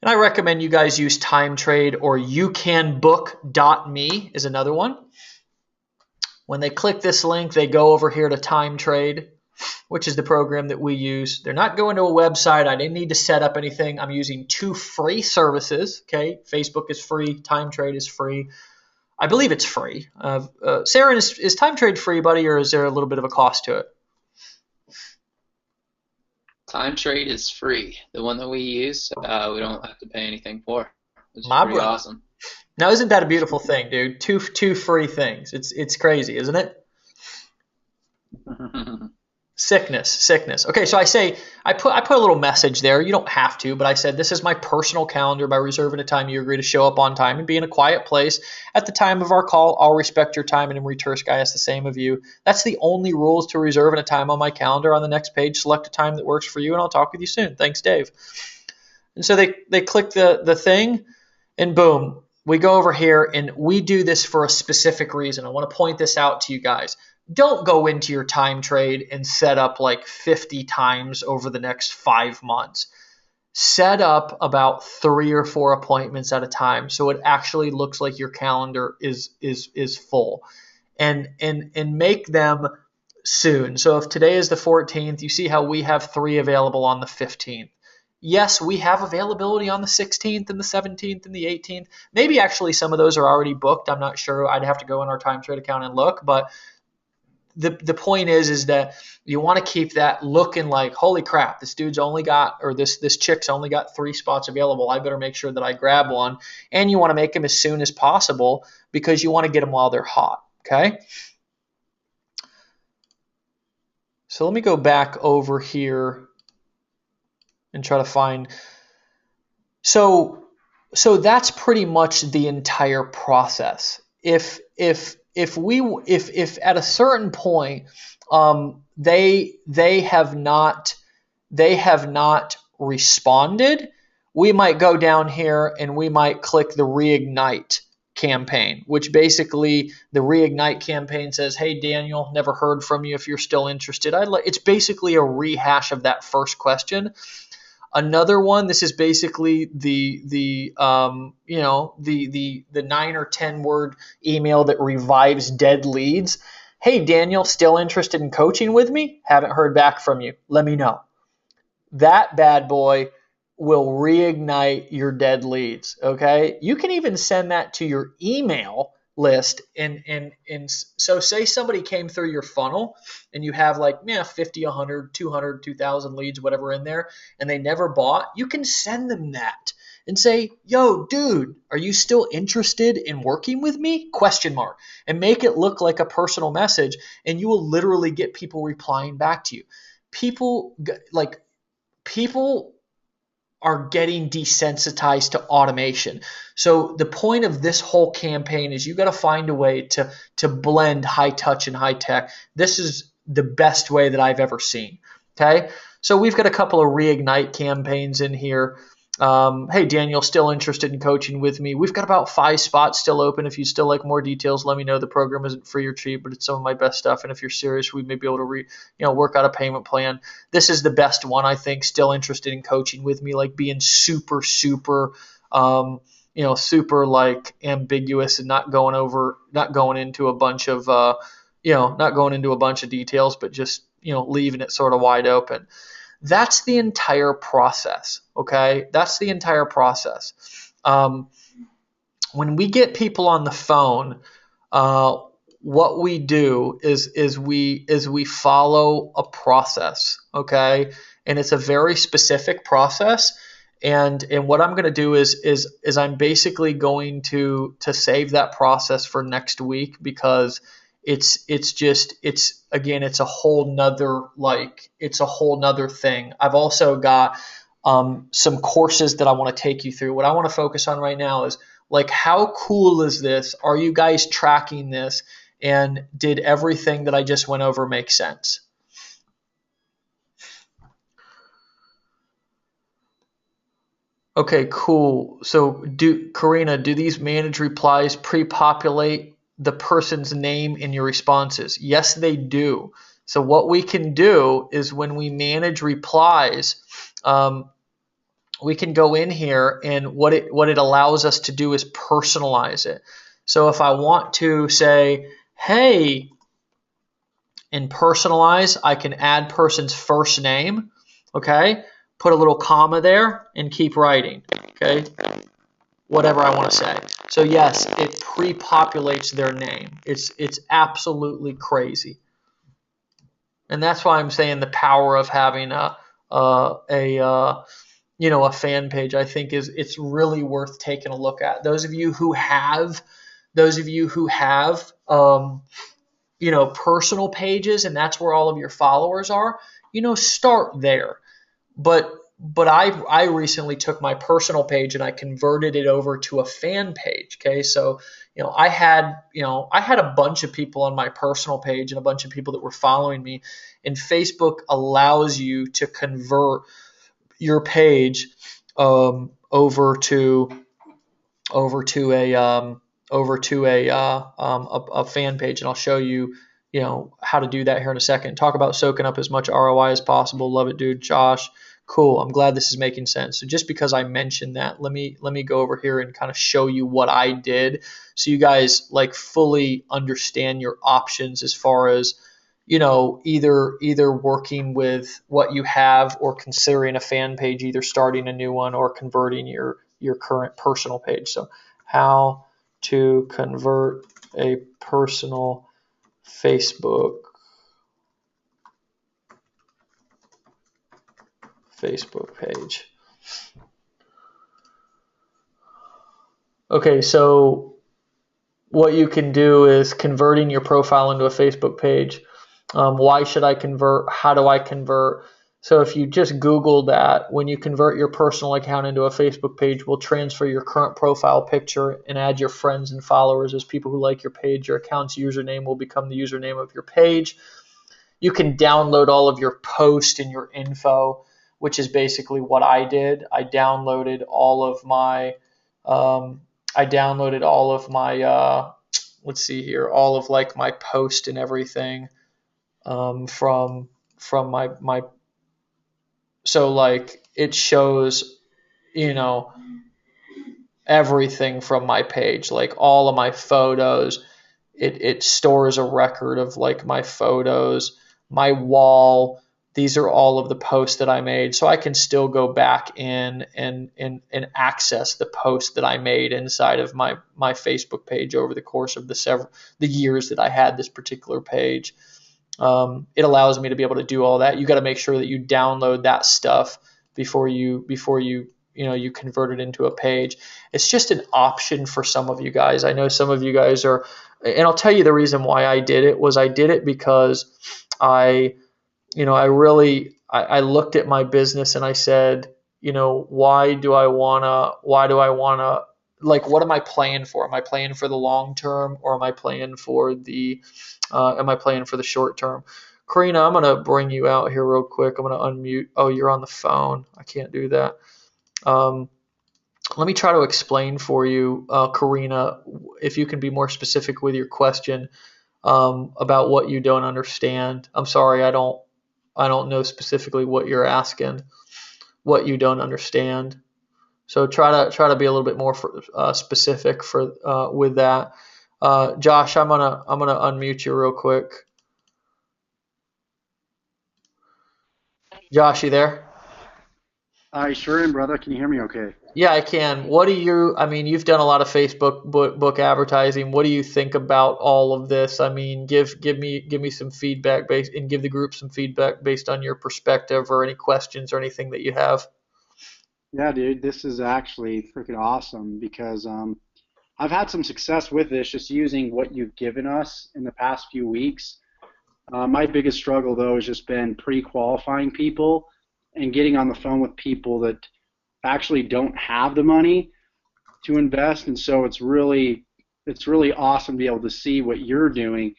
And I recommend you guys use TimeTrade or youcanbook.me is another one. When they click this link, they go over here to TimeTrade, which is the program that we use. They're not going to a website. I didn't need to set up anything. I'm using 2 free services. Okay, Facebook is free. TimeTrade is free. I believe it's free. Sarah, is TimeTrade free, buddy, or is there a little bit of a cost to it? TimeTrade is free. The one that we use, we don't have to pay anything for. It's My pretty brother. awesome. Now, isn't that a beautiful thing, dude? Two free things. It's crazy, isn't it? Sickness. Okay, so I put a little message there. You don't have to, but I said this is my personal calendar. By reserving a time, you agree to show up on time and be in a quiet place at the time of our call. I'll respect your time, and in return, I ask the same of you. That's the only rules to reserving a time on my calendar. On the next page, select a time that works for you, and I'll talk with you soon. Thanks, Dave. And so they click the thing, and boom, we go over here, and we do this for a specific reason. I want to point this out to you guys. Don't go into your TimeTrade and set up 50 times over the next 5 months. Set up about 3 or 4 appointments at a time so it actually looks like your calendar is full. And make them soon. So if today is the 14th, you see how we have 3 available on the 15th. Yes, we have availability on the 16th and the 17th and the 18th. Maybe actually some of those are already booked. I'm not sure. I'd have to go in our TimeTrade account and look, but the point is that you want to keep that looking like, holy crap, this dude's only got, or this chick's only got 3 spots available. I better make sure that I grab one. And you want to make them as soon as possible because you want to get them while they're hot. Okay. So let me go back over here and try to find. So that's pretty much the entire process. If at a certain point they have not responded, we might go down here and we might click the reignite campaign, which basically the reignite campaign says, hey Daniel, never heard from you. If you're still interested, it's basically a rehash of that first question. Another one, this is basically the 9 or 10 word email that revives dead leads. Hey Daniel, still interested in coaching with me? Haven't heard back from you. Let me know. That bad boy will reignite your dead leads. Okay. You can even send that to your email list, and so say somebody came through your funnel and you have like 50, 100, 200, 2,000 leads, whatever in there, and they never bought, you can send them that and say, yo, dude, are you still interested in working with me? Question mark. And make it look like a personal message, and you will literally get people replying back to you. People are getting desensitized to automation. So the point of this whole campaign is you got to find a way to blend high touch and high tech. This is the best way that I've ever seen. Okay. So we've got a couple of reignite campaigns in here. Hey, Daniel, still interested in coaching with me? We've got about 5 spots still open. If you still like more details, let me know. The program isn't free or cheap, but it's some of my best stuff. And if you're serious, we may be able to work out a payment plan. This is the best one, I think. Still interested in coaching with me, like being super, super, super like ambiguous and not going into a bunch of, not going into a bunch of details, but just, leaving it sort of wide open. That's the entire process, okay? That's the entire process. When we get people on the phone, what we do is we follow a process, okay? And it's a very specific process. And what I'm going to do is I'm basically going to save that process for next week, because it's a whole nother thing. I've also got some courses that I want to take you through. What I want to focus on right now is, like, how cool is this? Are you guys tracking this? And did everything that I just went over make sense? Okay, cool. So Karina, do these managed replies pre-populate the person's name in your responses? Yes, they do. So what we can do is, when we manage replies, we can go in here, and what it allows us to do is personalize it. So if I want to say, hey, and personalize, I can add person's first name, okay? Put a little comma there and keep writing, okay? Whatever I want to say. So yes, it pre-populates their name. It's absolutely crazy. And that's why I'm saying the power of having a fan page, I think it's really worth taking a look at. Those of you who have personal pages, and that's where all of your followers are, start there. But I recently took my personal page and I converted it over to a fan page. Okay, so I had a bunch of people on my personal page and a bunch of people that were following me, and Facebook allows you to convert your page over to a fan page, and I'll show you how to do that here in a second. Talk about soaking up as much ROI as possible. Love it, dude. Josh, cool. I'm glad this is making sense. So just because I mentioned that, let me go over here and kind of show you what I did, so you guys like fully understand your options as far as either working with what you have, or considering a fan page, either starting a new one or converting your current personal page. So how to convert a personal Facebook page. Okay, so what you can do is converting your profile into a Facebook page. Why should I convert? How do I convert? So if you just Google that, when you convert your personal account into a Facebook page, we'll transfer your current profile picture and add your friends and followers as people who like your page. Your account's username will become the username of your page. You can download all of your posts and your info, which is basically what I did. I downloaded all of my, let's see here, all of like my post and everything from my. So like it shows, everything from my page, like all of my photos. It stores a record of like my photos, my wall, these are all of the posts that I made. So I can still go back in and access the posts that I made inside of my Facebook page over the course of the years that I had this particular page. It allows me to be able to do all that. You got to make sure that you download that stuff before you convert it into a page. It's just an option for some of you guys. I know some of you guys are, and I'll tell you the reason why I did it because I looked at my business and I said, why do I wanna, like, what am I playing for? Am I playing for the long term, or am I playing for the short term? Karina, I'm gonna bring you out here real quick. I'm gonna unmute. Oh, you're on the phone. I can't do that. Let me try to explain for you, Karina, if you can be more specific with your question about what you don't understand. I'm sorry, I don't know specifically what you're asking, what you don't understand. So try to be a little bit more specific with that. Josh, I'm gonna unmute you real quick. Josh, you there? I sure am, brother. Can you hear me okay? Yeah, I can. You've done a lot of Facebook book advertising. What do you think about all of this? I mean, give me some feedback and give the group some feedback based on your perspective, or any questions or anything that you have. Yeah, dude, this is actually freaking awesome because I've had some success with this just using what you've given us in the past few weeks. My biggest struggle, though, has just been pre-qualifying people and getting on the phone with people that actually don't have the money to invest. And so it's really awesome to be able to see what you're doing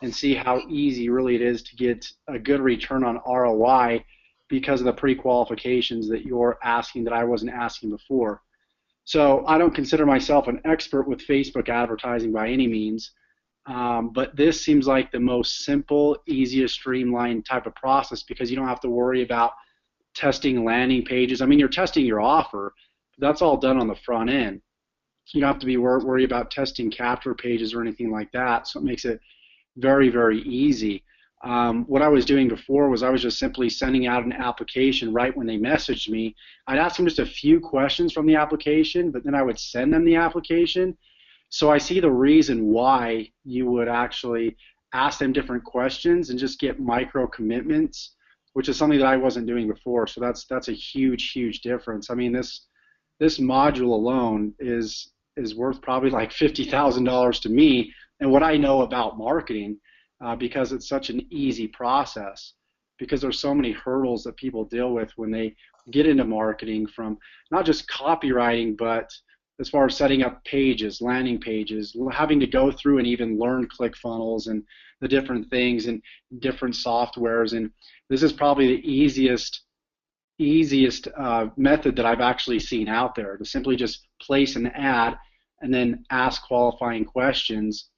and see how easy really it is to get a good return on ROI because of the pre-qualifications that you're asking that I wasn't asking before. So I don't consider myself an expert with Facebook advertising by any means, but this seems like the most simple, easiest, streamlined type of process because you don't have to worry about testing landing pages. I mean, you're testing your offer. That's all done on the front end. You don't have to be worried about testing capture pages or anything like that, so it makes it very, very easy. What I was doing before was I was just simply sending out an application right when they messaged me. I'd ask them just a few questions from the application, but then I would send them the application. So I see the reason why you would actually ask them different questions and just get micro commitments, which is something that I wasn't doing before. So that's a huge, huge difference. I mean, this module alone is worth probably like $50,000 to me and what I know about marketing. Because it's such an easy process, because there's so many hurdles that people deal with when they get into marketing, from not just copywriting, but as far as setting up pages, landing pages, having to go through and even learn ClickFunnels and the different things and different softwares. And this is probably the easiest method that I've actually seen out there, to simply just place an ad and then ask qualifying questions.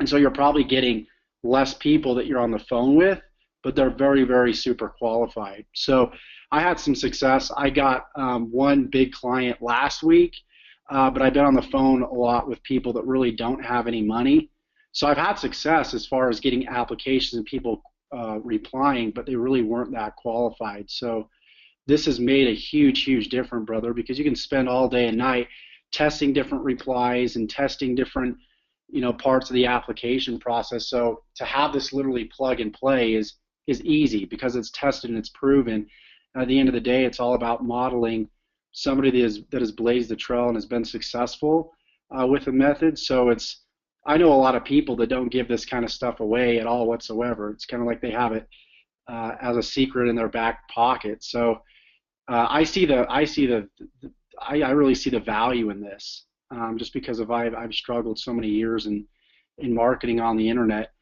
And so you're probably getting less people that you're on the phone with, but they're very, very super qualified. So I had some success. I got one big client last week, but I've been on the phone a lot with people that really don't have any money. So I've had success as far as getting applications and people replying, but they really weren't that qualified. So this has made a huge, huge difference, brother, because you can spend all day and night testing different replies and testing different parts of the application process. So to have this literally plug and play is easy because it's tested and it's proven. And at the end of the day, it's all about modeling somebody that has blazed the trail and has been successful with a method. So I know a lot of people that don't give this kind of stuff away at all whatsoever. It's kind of like they have it as a secret in their back pocket. So I really see the value in this. Just because I've struggled so many years in marketing on the internet,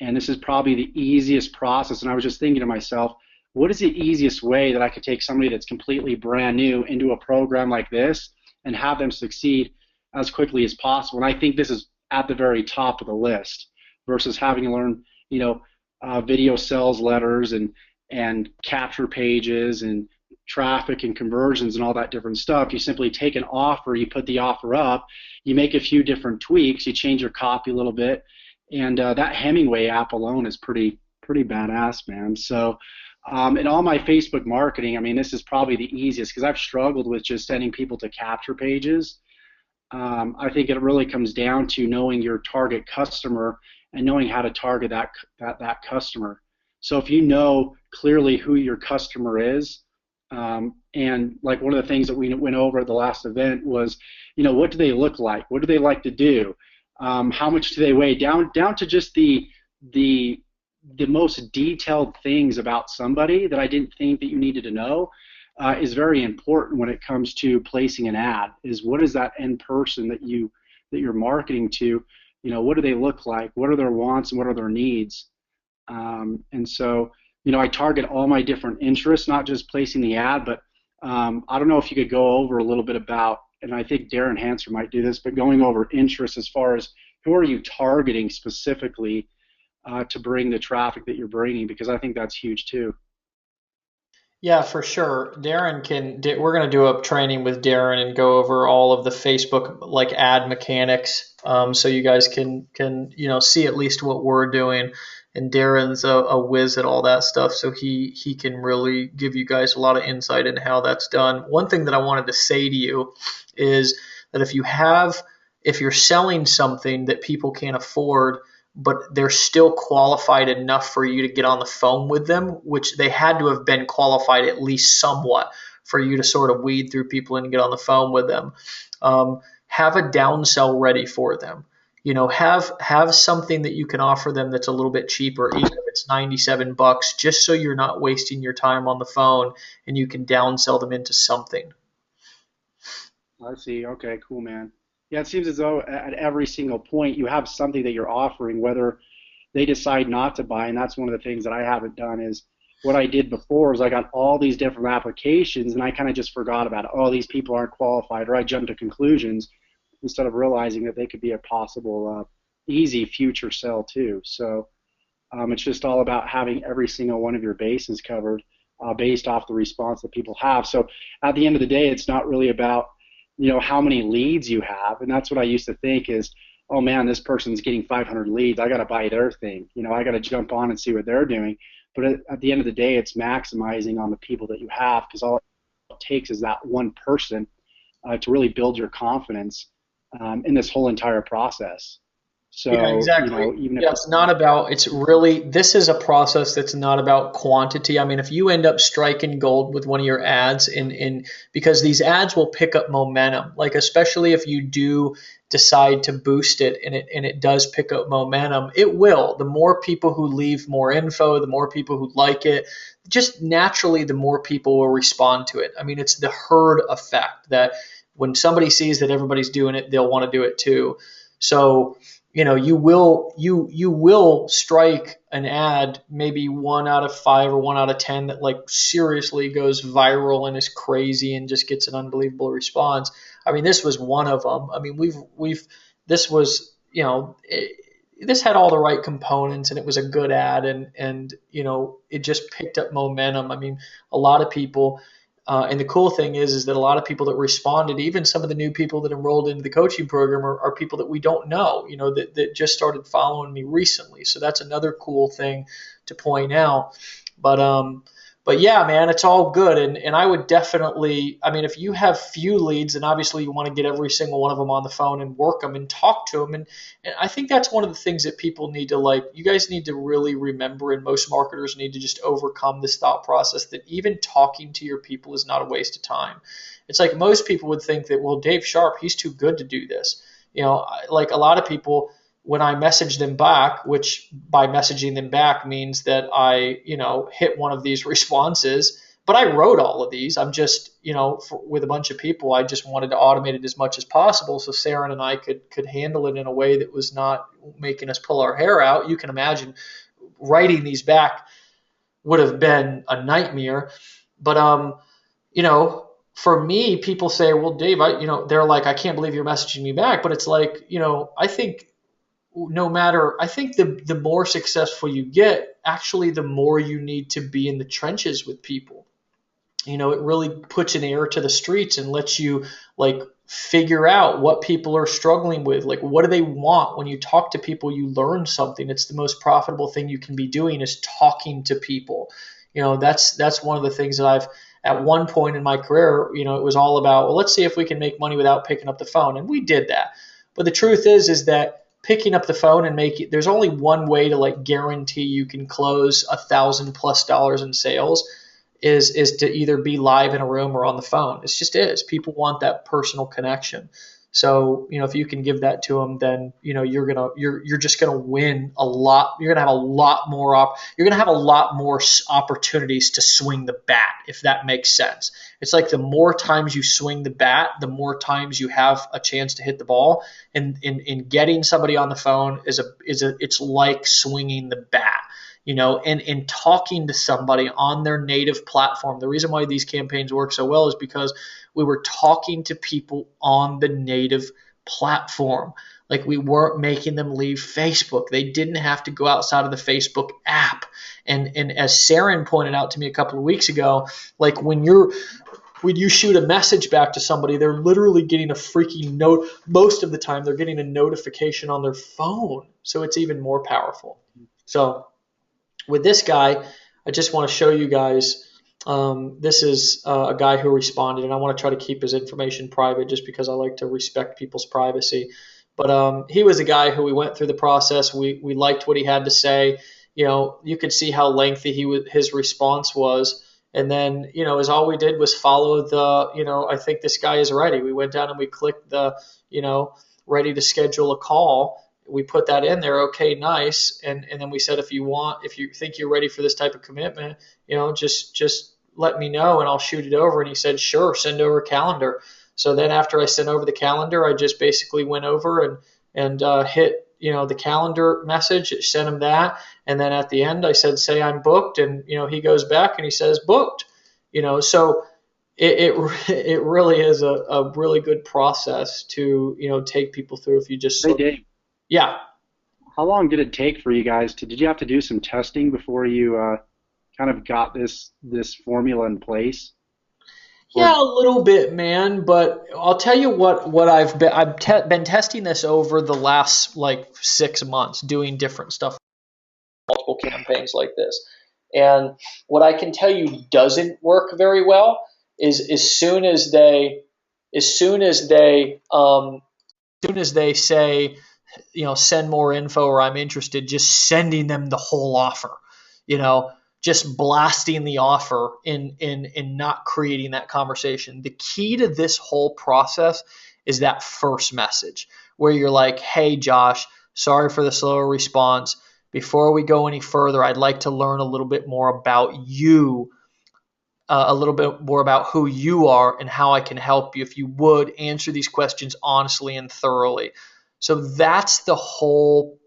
and this is probably the easiest process. And I was just thinking to myself, what is the easiest way that I could take somebody that's completely brand new into a program like this and have them succeed as quickly as possible? And I think this is at the very top of the list, versus having to learn, video sales letters and capture pages and traffic and conversions and all that different stuff. You simply take an offer, you put the offer up, you make a few different tweaks, you change your copy a little bit, and that Hemingway app alone is pretty badass, man. So In all my Facebook marketing, I mean, this is probably the easiest because I've struggled with just sending people to capture pages. I think it really comes down to knowing your target customer and knowing how to target that customer. So if you know clearly who your customer is, and like one of the things that we went over at the last event was, what do they look like? What do they like to do? How much do they weigh? Down to just the most detailed things about somebody that I didn't think that you needed to know is very important when it comes to placing an ad. Is what is that end person that you're marketing to? What do they look like? What are their wants and what are their needs? And so, I target all my different interests, not just placing the ad, but I don't know if you could go over a little bit about, and I think Darren Hanser might do this, but going over interests as far as who are you targeting specifically to bring the traffic that you're bringing, because I think that's huge too. Yeah, for sure. We're going to do a training with Darren and go over all of the Facebook like ad mechanics, so you guys can see at least what we're doing. And Darren's a whiz at all that stuff, so he can really give you guys a lot of insight into how that's done. One thing that I wanted to say to you is that if you're selling something that people can't afford, but they're still qualified enough for you to get on the phone with them, which they had to have been qualified at least somewhat for you to sort of weed through people and get on the phone with them. Have a downsell ready for them. Have something that you can offer them that's a little bit cheaper, even if it's $97, just so you're not wasting your time on the phone and you can downsell them into something. I see. Okay, cool, man. Yeah, it seems as though at every single point you have something that you're offering, whether they decide not to buy, and that's one of the things that I haven't done is what I did before is I got all these different applications and I kind of just forgot about it. Oh, these people aren't qualified, or I jumped to conclusions instead of realizing that they could be a possible easy future sell too. So it's just all about having every single one of your bases covered based off the response that people have. So at the end of the day, it's not really about how many leads you have, and that's what I used to think is, oh man, this person's getting 500 leads, I got to buy their thing, I got to jump on and see what they're doing. But at the end of the day, it's maximizing on the people that you have, because all it takes is that one person to really build your confidence in this whole entire process. So, Yeah, exactly. even if Yeah, this is a process that's not about quantity. I mean, if you end up striking gold with one of your ads because these ads will pick up momentum, like especially if you do decide to boost it and it does pick up momentum, it will. The more people who leave more info, the more people who like it, just naturally, the more people will respond to it. I mean, it's the herd effect that when somebody sees that everybody's doing it, they'll want to do it too. So, you will strike an ad, maybe 1 out of 5 or 1 out of 10 that like seriously goes viral and is crazy and just gets an unbelievable response. I mean, this was one of them. I mean, this was, this had all the right components and it was a good ad and it just picked up momentum. I mean, a lot of people. And the cool thing is that a lot of people that responded, even some of the new people that enrolled into the coaching program, are people that we don't know, that just started following me recently. So that's another cool thing to point out. But yeah, man, it's all good. And I would definitely, I mean, if you have few leads, then obviously you want to get every single one of them on the phone and work them and talk to them. And I think that's one of the things that people need to you guys need to really remember, and most marketers need to just overcome this thought process that even talking to your people is not a waste of time. It's like most people would think that, well, Dave Sharp, he's too good to do this. Like a lot of people, when I message them back, which by messaging them back means that I, hit one of these responses, but I wrote all of these. I'm just, with a bunch of people, I just wanted to automate it as much as possible so Sarah and I could handle it in a way that was not making us pull our hair out. You can imagine writing these back would have been a nightmare. But, for me, people say, well, Dave, they're like, I can't believe you're messaging me back. But it's like, I think I think the more successful you get, actually, the more you need to be in the trenches with people. It really puts an air to the streets and lets you figure out what people are struggling with. Like, what do they want? When you talk to people, you learn something. It's the most profitable thing you can be doing is talking to people. That's one of the things that I've, at one point in my career, it was all about, well, let's see if we can make money without picking up the phone. And we did that. But the truth is that picking up the phone and there's only one way to like guarantee you can close $1,000+ in sales is to either be live in a room or on the phone. It just is. People want that personal connection. So, if you can give that to them, then, you're just going to win a lot. You're going to have a lot more you're going to have a lot more opportunities to swing the bat, if that makes sense. It's like the more times you swing the bat, the more times you have a chance to hit the ball. And in getting somebody on the phone it's like swinging the bat. And in talking to somebody on their native platform. The reason why these campaigns work so well is because we were talking to people on the native platform. Like, we weren't making them leave Facebook. They didn't have to go outside of the Facebook app. And as Saren pointed out to me a couple of weeks ago, like when you shoot a message back to somebody, they're literally getting a freaking note. Most of the time, they're getting a notification on their phone. So it's even more powerful. So with this guy, I just want to show you guys, this is a guy who responded, and I want to try to keep his information private just because I like to respect people's privacy. But he was a guy who we went through the process. We liked what he had to say. You could see how lengthy his response was. And then, as all we did was follow the, I think this guy is ready. We went down and we clicked the, ready to schedule a call. We put that in there. Okay, nice. And then we said, if you think you're ready for this type of commitment, just let me know and I'll shoot it over. And he said, sure, send over a calendar. So then after I sent over the calendar, I just basically went over and hit, the calendar message, sent him that. And then at the end I said, say I'm booked. And, he goes back and he says booked, so it really is a really good process to, take people through if you just. Hey, Dave. Yeah. How long did it take for you guys did you have to do some testing before you kind of got this formula in place? Yeah, a little bit, man. But I'll tell you what I've been testing this over the last like 6 months, doing different stuff, multiple campaigns like this. And what I can tell you doesn't work very well is as soon as they say, send more info or I'm interested, just sending them the whole offer, just blasting the offer in not creating that conversation. The key to this whole process is that first message where you're like, hey, Josh, sorry for the slower response. Before we go any further, I'd like to learn a little bit more about you, a little bit more about who you are and how I can help you. If you would, answer these questions honestly and thoroughly. So that's the whole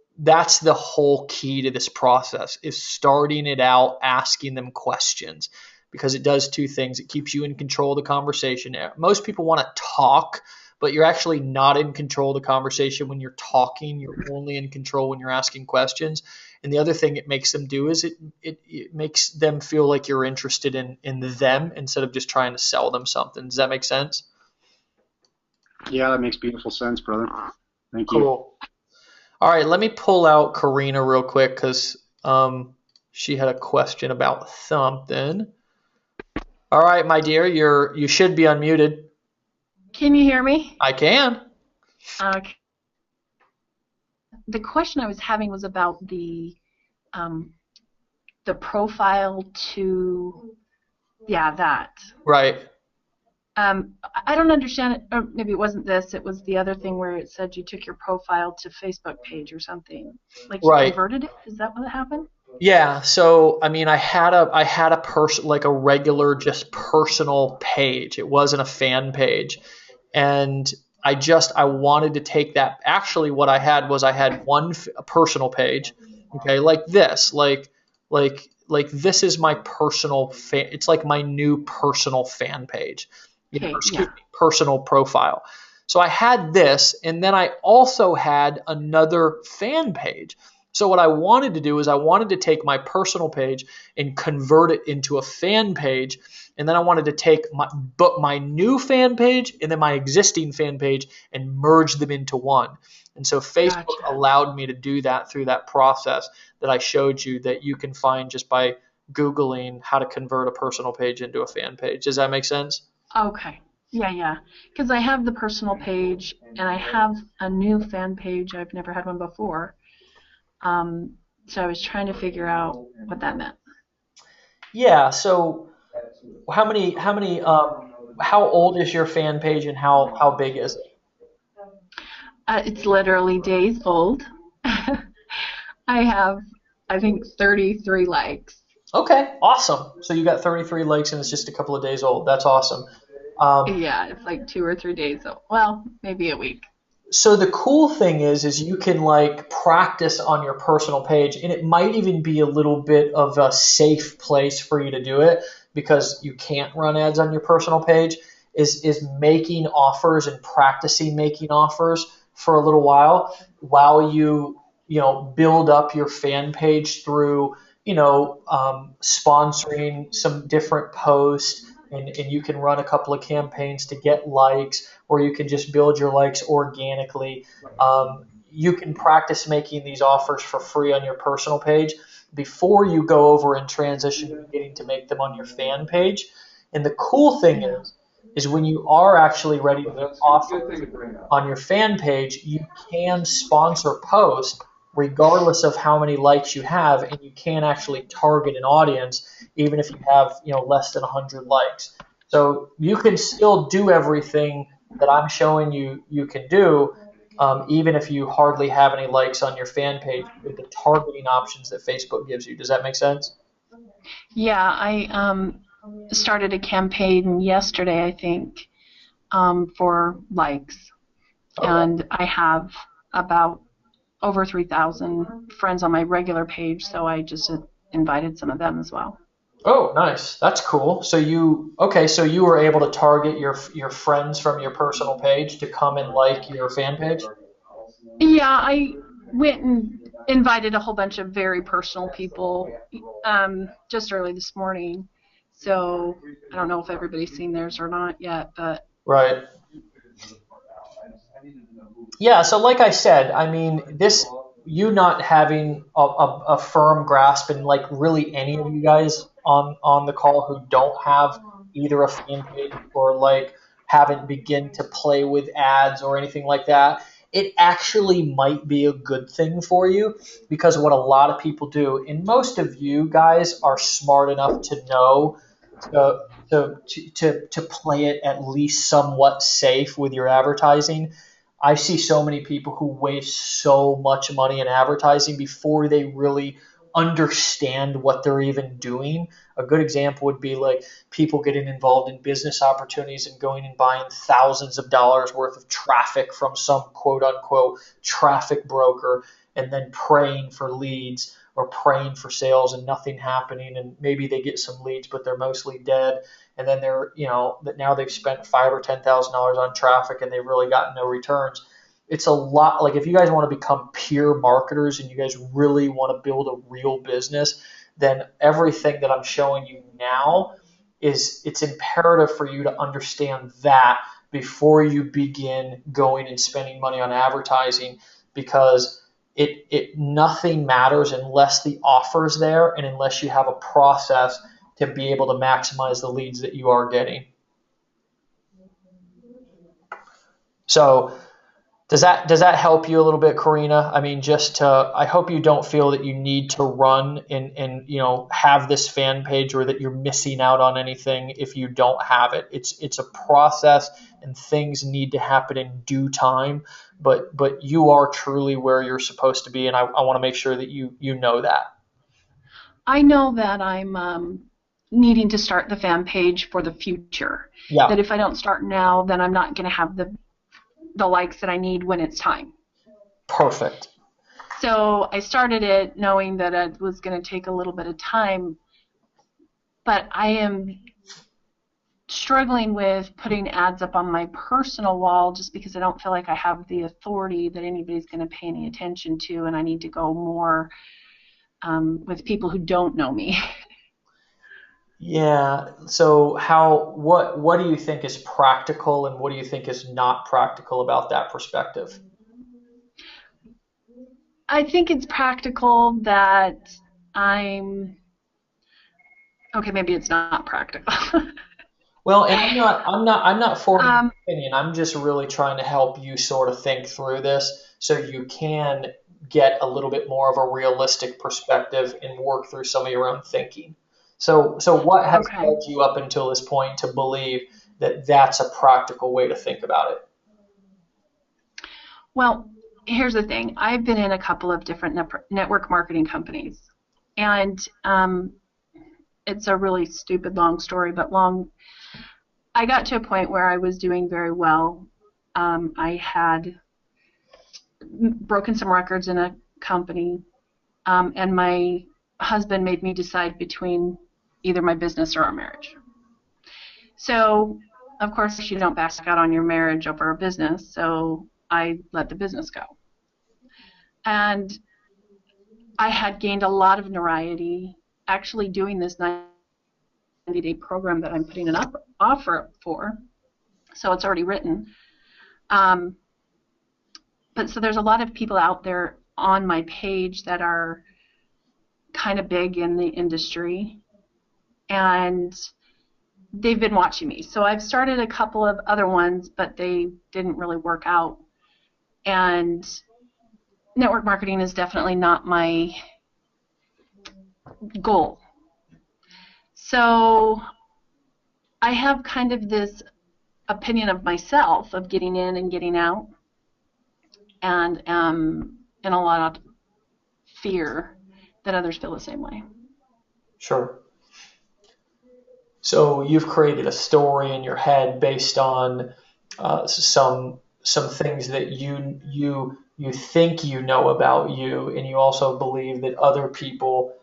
key to this process, is starting it out, asking them questions, because it does two things. It keeps you in control of the conversation. Most people want to talk, but you're actually not in control of the conversation when you're talking. You're only in control when you're asking questions. And the other thing it makes them do is it makes them feel like you're interested in them instead of just trying to sell them something. Does that make sense? Yeah, that makes beautiful sense, brother. Thank you. Cool. All right, let me pull out Karina real quick because she had a question about something. All right, my dear, you should be unmuted. Can you hear me? I can. Okay. The question I was having was about the profile to, that. Right. I don't understand it, or maybe it wasn't this, it was the other thing where it said you took your profile to Facebook page or something. Like you converted it? Is that what happened? Yeah, so I mean I had a person, like a regular just personal page. It wasn't a fan page. And I wanted to take that. Actually what I had was one personal page, okay, like this, like this is my personal fan. It's like my new personal fan page. Personal profile. So I had this, and then I also had another fan page. So what I wanted to do is I wanted to take my personal page and convert it into a fan page, and then I wanted to take my new fan page and then my existing fan page and merge them into one. And so Facebook allowed me to do that through that process that I showed you, that you can find just by Googling how to convert a personal page into a fan page. Does that make sense? Okay. Yeah. Because I have the personal page and I have a new fan page. I've never had one before. So I was trying to figure out what that meant. Yeah. So how old is your fan page and how big is it? It's literally days old. I have, I think, 33 likes. Okay, awesome. So you got 33 likes and it's just a couple of days old. That's awesome. Yeah, it's like 2 or 3 days old. Well, maybe a week. So the cool thing is you can like practice on your personal page, and it might even be a little bit of a safe place for you to do it because you can't run ads on your personal page. Is making offers and practicing making offers for a little while you build up your fan page through sponsoring some different posts, and you can run a couple of campaigns to get likes, or you can just build your likes organically. You can practice making these offers for free on your personal page before you go over and transition to beginning to make them on your fan page. And the cool thing is when you are actually ready to make offers on your fan page, you can sponsor posts regardless of how many likes you have, and you can actually target an audience even if you have less than 100 likes. So you can still do everything that I'm showing you can do, even if you hardly have any likes on your fan page with the targeting options that Facebook gives you. Does that make sense? Yeah, I started a campaign yesterday, I think, for likes. Okay. And I have about over 3,000 friends on my regular page, so I just invited some of them as well. Oh, nice. That's cool. So you were able to target your friends from your personal page to come and like your fan page? Yeah, I went and invited a whole bunch of very personal people just early this morning. So I don't know if everybody's seen theirs or not yet, but right. Yeah, so like I said, I mean, you not having a firm grasp, and like really any of you guys on the call who don't have either a fan page or like haven't begin to play with ads or anything like that, it actually might be a good thing for you, because what a lot of people do, and most of you guys are smart enough to know to play it at least somewhat safe with your advertising. I see so many people who waste so much money in advertising before they really understand what they're even doing. A good example would be like people getting involved in business opportunities and going and buying thousands of dollars worth of traffic from some quote unquote traffic broker, and then praying for leads or praying for sales and nothing happening, and maybe they get some leads but they're mostly dead, and then they're that now they've spent $5,000 or $10,000 on traffic and they've really gotten no returns. It's a lot. Like, if you guys want to become pure marketers and you guys really want to build a real business, then everything that I'm showing you now it's imperative for you to understand that before you begin going and spending money on advertising, because it nothing matters unless the offer's there and unless you have a process to be able to maximize the leads that you are getting. So does that help you a little bit, Karina? I mean, I hope you don't feel that you need to run and have this fan page, or that you're missing out on anything if you don't have it. It's a process, and things need to happen in due time. But you are truly where you're supposed to be, and I want to make sure that you know that. I know that I'm needing to start the fan page for the future. Yeah. That if I don't start now, then I'm not going to have the likes that I need when it's time. Perfect. So I started it knowing that it was going to take a little bit of time, but I am struggling with putting ads up on my personal wall just because I don't feel like I have the authority that anybody's going to pay any attention to, and I need to go more with people who don't know me. Yeah. So what do you think is practical, and what do you think is not practical about that perspective? I think it's practical that I'm Okay, maybe it's not practical. Well, and I'm not forming an um, opinion. I'm just really trying to help you sort of think through this so you can get a little bit more of a realistic perspective and work through some of your own thinking. So what has okay. led you up until this point to believe that that's a practical way to think about it? Well, here's the thing. I've been in a couple of different network marketing companies, and it's a really stupid long story, but long. I got to a point where I was doing very well. I had broken some records in a company, and my husband made me decide between either my business or our marriage. So, of course, you don't back out on your marriage over a business, so I let the business go. And I had gained a lot of notoriety actually doing this 90-day program that I'm putting an offer up for, so it's already written. Um, but so there's a lot of people out there on my page that are kind of big in the industry, and they've been watching me. So I've started a couple of other ones, but they didn't really work out. And network marketing is definitely not my goal. So I have kind of this opinion of myself of getting in and getting out, and in a lot of fear that others feel the same way. Sure. So you've created a story in your head based on some things that you think you know about you, and you also believe that other people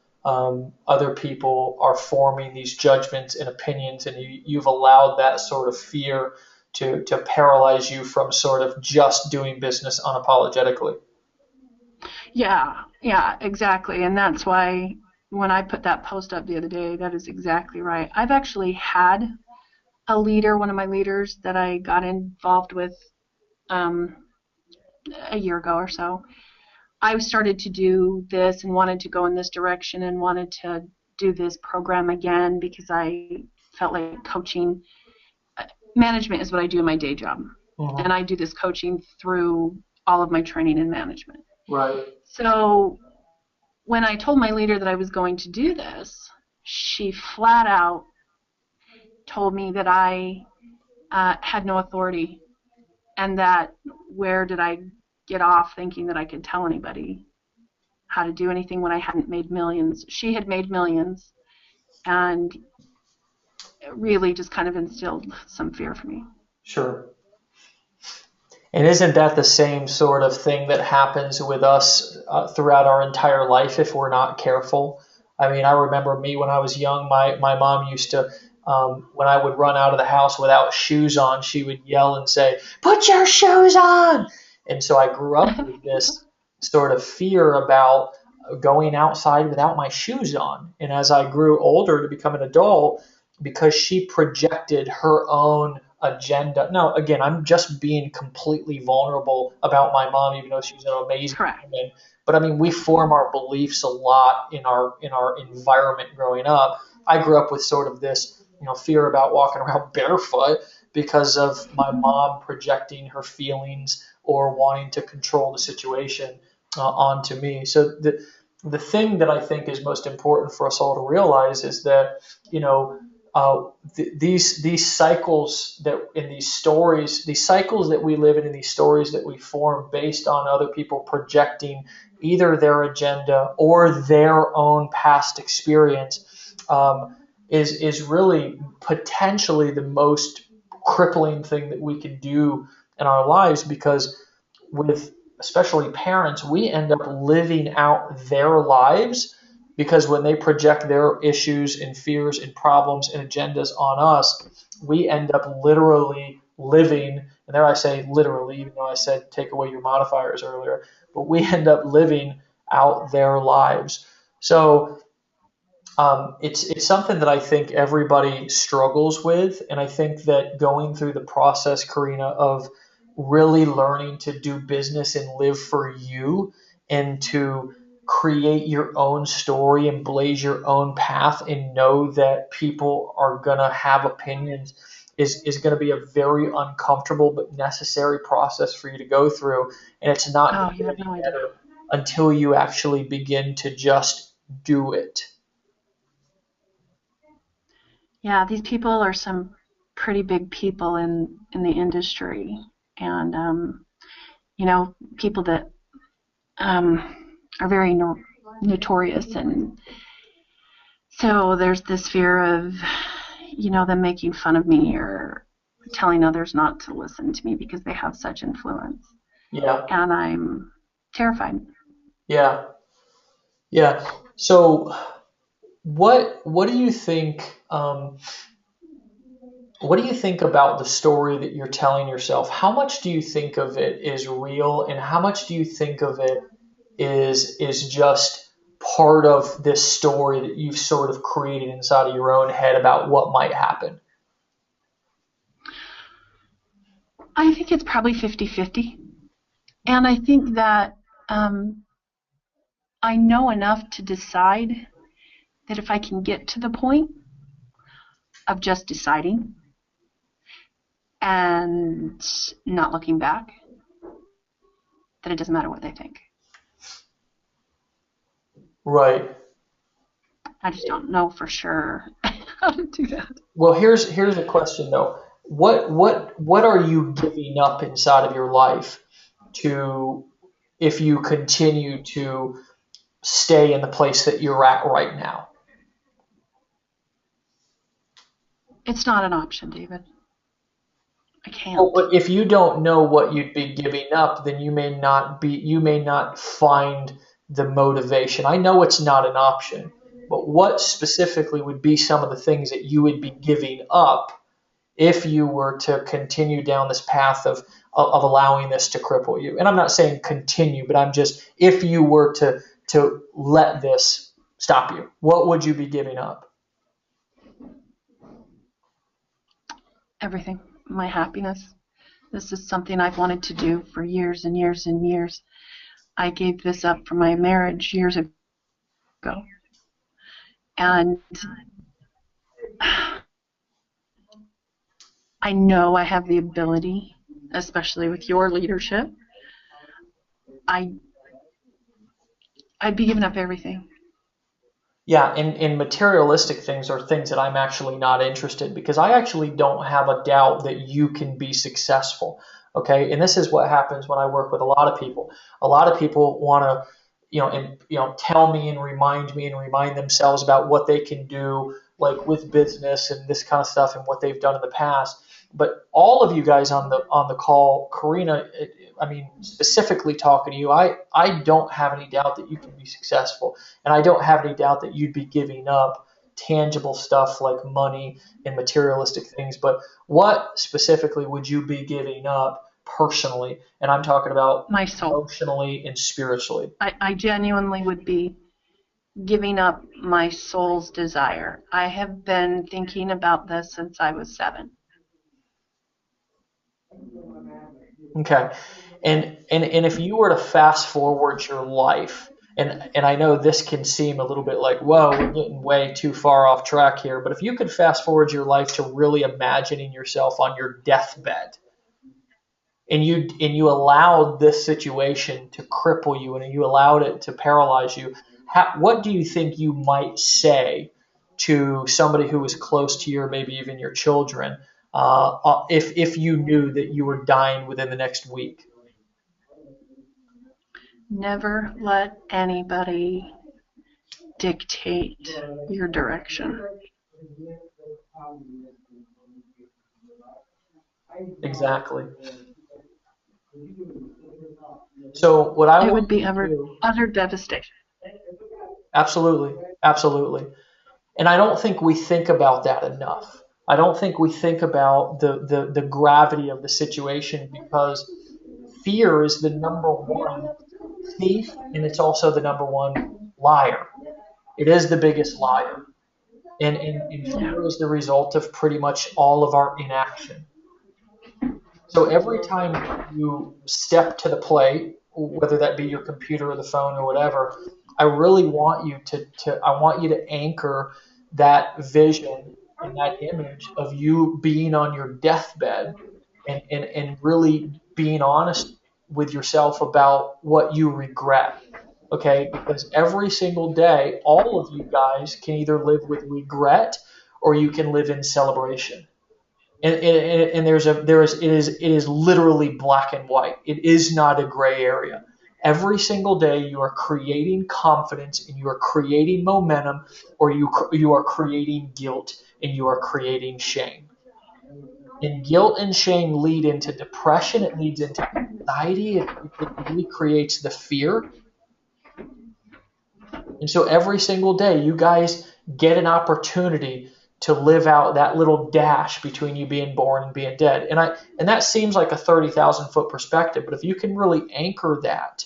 are forming these judgments and opinions, and you've allowed that sort of fear to paralyze you from sort of just doing business unapologetically. Yeah, exactly. And that's why when I put that post up the other day, that is exactly right. I've actually had a leader, one of my leaders that I got involved with um, a year ago or so. I started to do this and wanted to go in this direction and wanted to do this program again because I felt like coaching management is what I do in my day job. Mhm. And I do this coaching through all of my training in management. Right. So when I told my leader that I was going to do this, she flat out told me that I had no authority, and that where did I get off thinking that I could tell anybody how to do anything when I hadn't made millions. She had made millions, and it really just kind of instilled some fear for me. Sure. And isn't that the same sort of thing that happens with us throughout our entire life if we're not careful? I mean, I remember me when I was young, my mom used to, when I would run out of the house without shoes on, she would yell and say, "Put your shoes on!" And so I grew up with this sort of fear about going outside without my shoes on. And as I grew older to become an adult, because she projected her own agenda. Now, again, I'm just being completely vulnerable about my mom, even though she's an amazing Correct. woman. But I mean, we form our beliefs a lot in our environment growing up. I grew up with sort of this, fear about walking around barefoot because of my mom projecting her feelings or wanting to control the situation onto me. So the thing that I think is most important for us all to realize is that, these cycles that in these stories, these cycles that we live in these stories that we form based on other people projecting either their agenda or their own past experience, is really potentially the most crippling thing that we can do in our lives, because with especially parents, we end up living out their lives, because when they project their issues and fears and problems and agendas on us, we end up literally living, and there I say literally, even though I said take away your modifiers earlier, but we end up living out their lives. So it's something that I think everybody struggles with, and I think that going through the process, Karina, of really learning to do business and live for you, and to create your own story and blaze your own path and know that people are going to have opinions is going to be a very uncomfortable but necessary process for you to go through. And it's not Oh, going you to have be no idea. better until you actually begin to just do it. Yeah, these people are some pretty big people in the industry, and people that are very notorious, and so there's this fear of them making fun of me or telling others not to listen to me because they have such influence, Yeah. and I'm terrified. Yeah. Yeah. So what do you think what do you think about the story that you're telling yourself? How much do you think of it is real, and how much do you think of it is just part of this story that you've sort of created inside of your own head about what might happen? I think it's probably 50-50, and I think that I know enough to decide that if I can get to the point of just deciding and not looking back, that it doesn't matter what they think. Right. I just don't know for sure how to do that. Well, here's a question though. What are you giving up inside of your life to if you continue to stay in the place that you're at right now? It's not an option, David. I can't. Well, but if you don't know what you'd be giving up, then you may not find the motivation. I know it's not an option, but what specifically would be some of the things that you would be giving up if you were to continue down this path of allowing this to cripple you? And I'm not saying continue, but I'm just, if you were to let this stop you, what would you be giving up? Everything. My happiness. This is something I've wanted to do for years and years and years. I gave this up for my marriage years ago. And I know I have the ability, especially with your leadership. I'd be giving up everything. Yeah, and materialistic things are things that I'm actually not interested, because I actually don't have a doubt that you can be successful. Okay, and this is what happens when I work with a lot of people. A lot of people want to, tell me and remind themselves about what they can do, like with business and this kind of stuff, and what they've done in the past. But all of you guys on the call, Karina, I mean, specifically talking to you, I don't have any doubt that you can be successful. And I don't have any doubt that you'd be giving up tangible stuff like money and materialistic things. But what specifically would you be giving up personally? And I'm talking about My soul. emotionally and spiritually. I genuinely would be giving up my soul's desire. I have been thinking about this since I was 7. Okay. And if you were to fast forward your life, and I know this can seem a little bit like, whoa, we're getting way too far off track here, but if you could fast forward your life to really imagining yourself on your deathbed, and you allowed this situation to cripple you, and you allowed it to paralyze you, what do you think you might say to somebody who was close to you, or maybe even your children, if you knew that you were dying within the next week? Never let anybody dictate your direction. Exactly. So what I It want would be you to do, utter devastation. absolutely, absolutely. And I don't think we think about that enough. I don't think we think about the gravity of the situation, because fear is the number one thief, and it's also the number one liar. It is the biggest liar. And Yeah. fear is the result of pretty much all of our inaction. So every time you step to the plate whether that be your computer or the phone or whatever, I really want you I want you to anchor that vision and that image of you being on your deathbed and really being honest with yourself about what you regret. Okay, because every single day, all of you guys can either live with regret or you can live in celebration. And it is literally black and white. It is not a gray area. Every single day you are creating confidence and you are creating momentum, or you are creating guilt and you are creating shame. And guilt and shame lead into depression. It leads into anxiety. It really creates the fear. And so every single day you guys get an opportunity to live out that little dash between you being born and being dead. And that seems like a 30,000-foot perspective, but if you can really anchor that,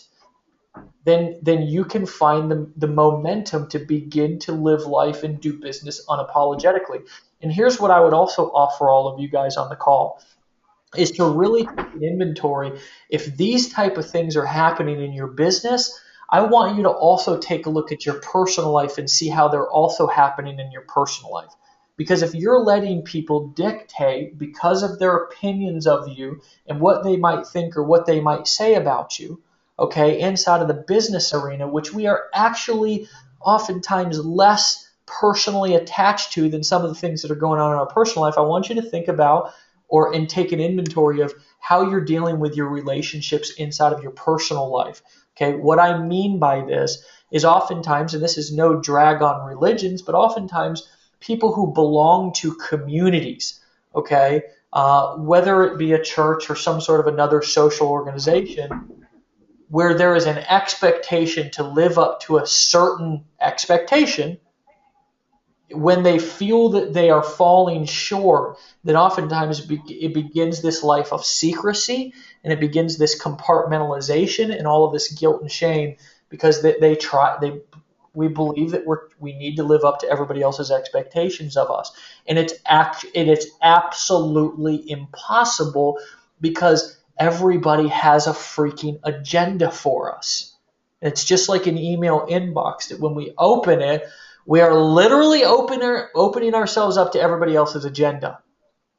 then you can find the momentum to begin to live life and do business unapologetically. And here's what I would also offer all of you guys on the call, is to really take an inventory. If these type of things are happening in your business, I want you to also take a look at your personal life and see how they're also happening in your personal life. Because if you're letting people dictate because of their opinions of you and what they might think or what they might say about you, okay, inside of the business arena, which we are actually oftentimes less personally attached to than some of the things that are going on in our personal life, I want you to think about and take an inventory of how you're dealing with your relationships inside of your personal life. Okay, what I mean by this is oftentimes, and this is no drag on religions, but oftentimes people who belong to communities, okay, whether it be a church or some sort of another social organization, where there is an expectation to live up to a certain expectation, when they feel that they are falling short, then oftentimes it begins this life of secrecy, and it begins this compartmentalization and all of this guilt and shame, because we believe that we need to live up to everybody else's expectations of us. And it's absolutely impossible, because everybody has a freaking agenda for us. And it's just like an email inbox, that when we open it, we are literally opening ourselves up to everybody else's agenda.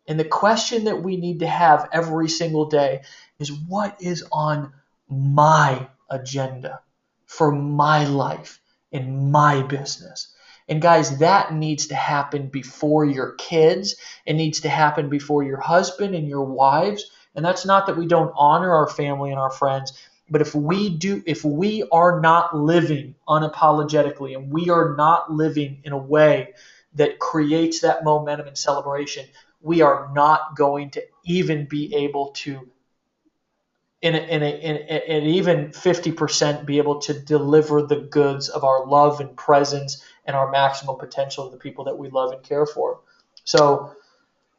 And the question that we need to have every single day is, what is on my agenda for my life in my business? And guys, that needs to happen before your kids. It needs to happen before your husband and your wives. And that's not that we don't honor our family and our friends, but if we are not living unapologetically, and we are not living in a way that creates that momentum and celebration, we are not going to even be able to, in even 50%, be able to deliver the goods of our love and presence and our maximum potential to the people that we love and care for. So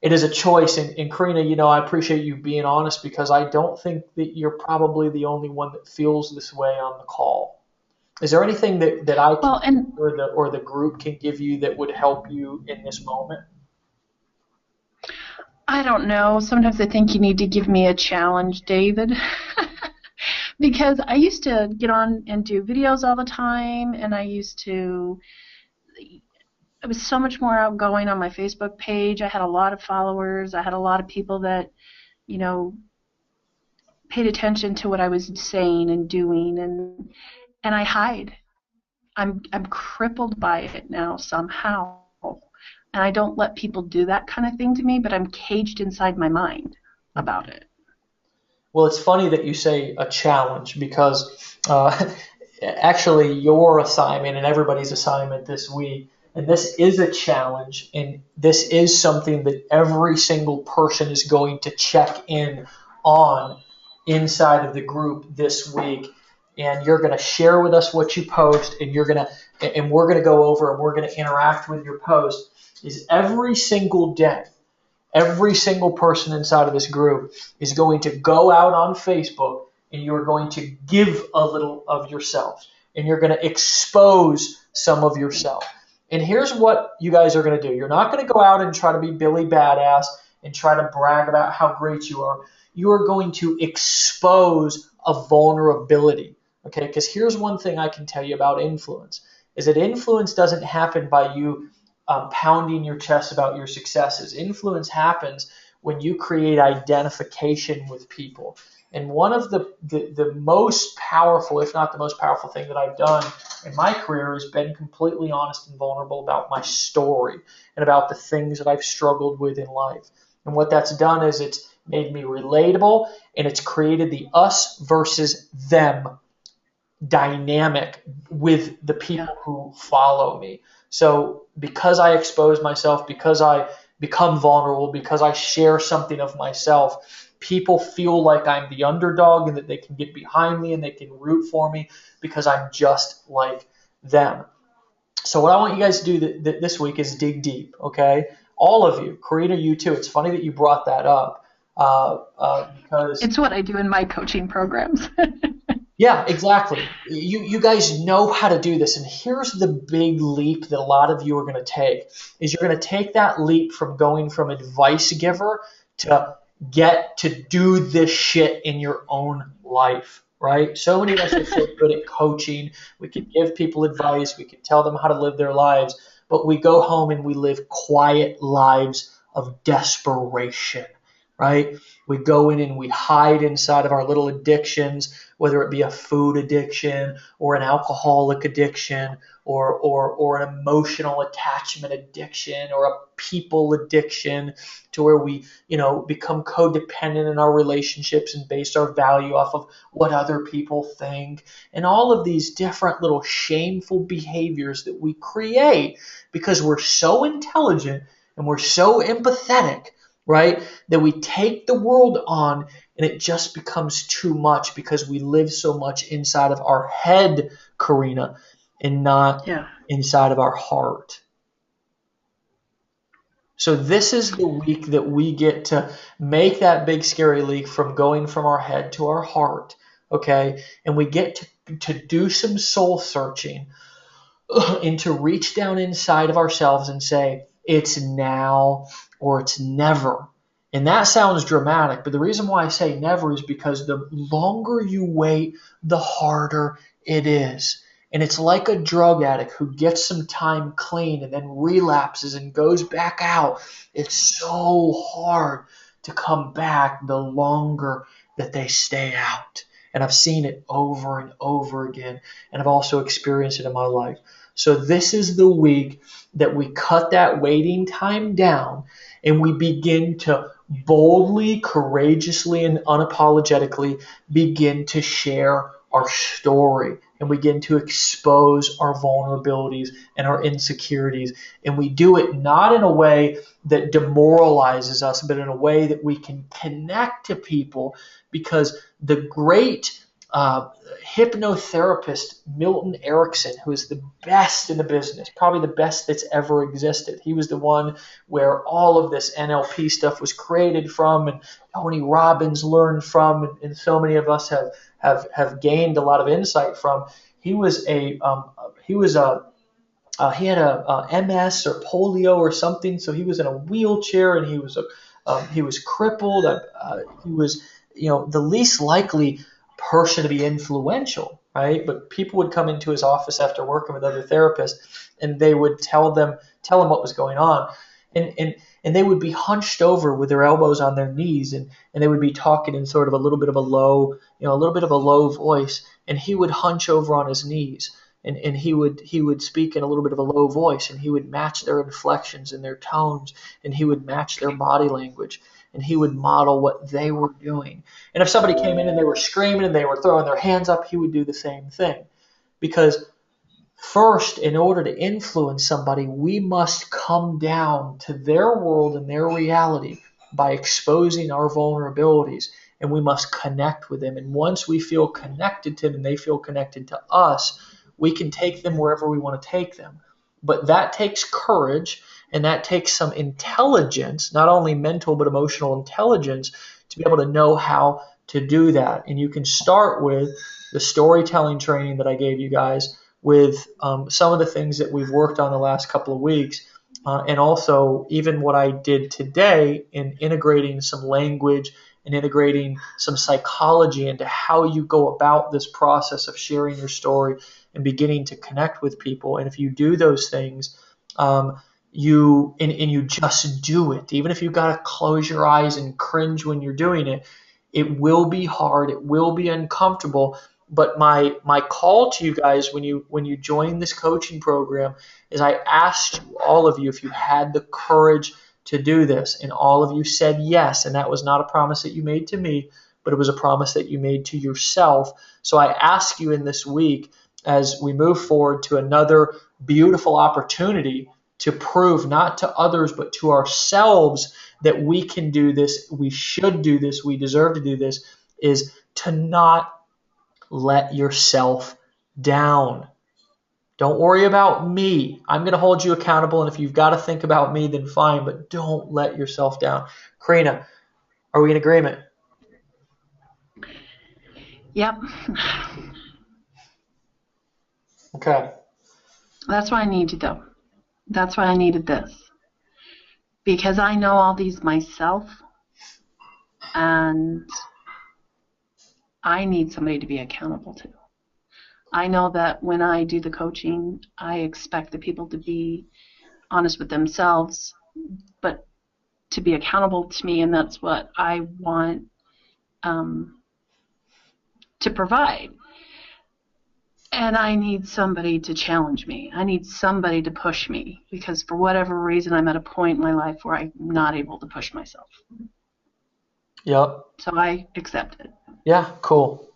it is a choice. And Karina, I appreciate you being honest, because I don't think that you're probably the only one that feels this way on the call. Is there anything that I can, or the group can give you that would help you in this moment? I don't know. Sometimes I think you need to give me a challenge, David. Because I used to get on and do videos all the time, and I was so much more outgoing on my Facebook page. I had a lot of followers. I had a lot of people that, paid attention to what I was saying and doing, and I hide. I'm crippled by it now somehow. And I don't let people do that kind of thing to me, but I'm caged inside my mind about it. Well, it's funny that you say a challenge, because actually your assignment and everybody's assignment this week, and this is a challenge, and this is something that every single person is going to check in on inside of the group this week. And you're going to share with us what you post, and we're going to go over and we're going to interact with your post. Is every single day, every single person inside of this group is going to go out on Facebook, and you're going to give a little of yourself, and you're going to expose some of yourself. And here's what you guys are going to do. You're not going to go out and try to be Billy Badass and try to brag about how great you are. You are going to expose of vulnerability. Okay, because here's one thing I can tell you about influence, is that influence doesn't happen by you pounding your chest about your successes. Influence happens when you create identification with people. And one of the most powerful, if not the most powerful thing that I've done in my career has been completely honest and vulnerable about my story and about the things that I've struggled with in life. And what that's done is it's made me relatable, and it's created the us versus them dynamic with the people who follow me. So because I expose myself, because I become vulnerable, because I share something of myself, people feel like I'm the underdog and that they can get behind me and they can root for me because I'm just like them. So what I want you guys to do this week is dig deep, okay? All of you, Karina, you too. It's funny that you brought that up because it's what I do in my coaching programs. Yeah, exactly. You guys know how to do this. And here's the big leap that a lot of you are going to take, is you're going to take that leap from going from advice giver to get to do this shit in your own life, right? So many of us are so good at coaching. We can give people advice. We can tell them how to live their lives. But we go home and we live quiet lives of desperation, right? We go in and we hide inside of our little addictions, whether it be a food addiction or an alcoholic addiction or an emotional attachment addiction or a people addiction, to where we, become codependent in our relationships and base our value off of what other people think, and all of these different little shameful behaviors that we create because we're so intelligent and we're so empathetic, right? That we take the world on and it just becomes too much because we live so much inside of our head, Karina, and not inside of our heart. So this is the week that we get to make that big scary leap from going from our head to our heart, okay? And we get to do some soul searching and to reach down inside of ourselves and say, it's now or it's never. And that sounds dramatic, but the reason why I say never is because the longer you wait, the harder it is. And it's like a drug addict who gets some time clean and then relapses and goes back out. It's so hard to come back the longer that they stay out. And I've seen it over and over again, and I've also experienced it in my life. So this is the week that we cut that waiting time down and we begin to boldly, courageously, and unapologetically begin to share our story and begin to expose our vulnerabilities and our insecurities. And we do it not in a way that demoralizes us, but in a way that we can connect to people, because the great hypnotherapist Milton Erickson, who is the best in the business, probably the best that's ever existed. He was the one where all of this NLP stuff was created from, and Tony Robbins learned from, and so many of us have gained a lot of insight from. He was he had a MS or polio or something, so he was in a wheelchair and he was crippled. He was the least likely person to be influential, right? But people would come into his office after working with other therapists, and they would tell him what was going on, and they would be hunched over with their elbows on their knees, and they would be talking in sort of a little bit of a low voice, and he would hunch over on his knees, and he would speak in a little bit of a low voice, and he would match their inflections and their tones, and he would match their body language, and he would model what they were doing. And if somebody came in and they were screaming and they were throwing their hands up, he would do the same thing. Because first, in order to influence somebody, we must come down to their world and their reality by exposing our vulnerabilities, and we must connect with them. And once we feel connected to them and they feel connected to us, we can take them wherever we want to take them. But that takes courage, and that takes some intelligence, not only mental but emotional intelligence, to be able to know how to do that. And you can start with the storytelling training that I gave you guys, with some of the things that we've worked on the last couple of weeks, and also even what I did today in integrating some language and integrating some psychology into how you go about this process of sharing your story and beginning to connect with people. And if you do those things, you just do it, even if you've got to close your eyes and cringe when you're doing it. It will be hard, it will be uncomfortable, but my call to you guys when you join this coaching program is I asked all of you if you had the courage to do this, and all of you said yes. And that was not a promise that you made to me, but it was a promise that you made to yourself. So I ask you in this week, as we move forward to another beautiful opportunity to prove not to others but to ourselves that we can do this, we should do this, we deserve to do this, is to not let yourself down. Don't worry about me. I'm going to hold you accountable, and if you've got to think about me, then fine, but don't let yourself down. Karina, are we in agreement? Yep. Okay. That's why I need you, though. That's why I needed this. Because I know all these myself, and I need somebody to be accountable to. I know that when I do the coaching, I expect the people to be honest with themselves, but to be accountable to me, and that's what I want to provide. And I need somebody to challenge me. I need somebody to push me, because for whatever reason, I'm at a point in my life where I'm not able to push myself. Yep. So I accept it. Yeah, cool.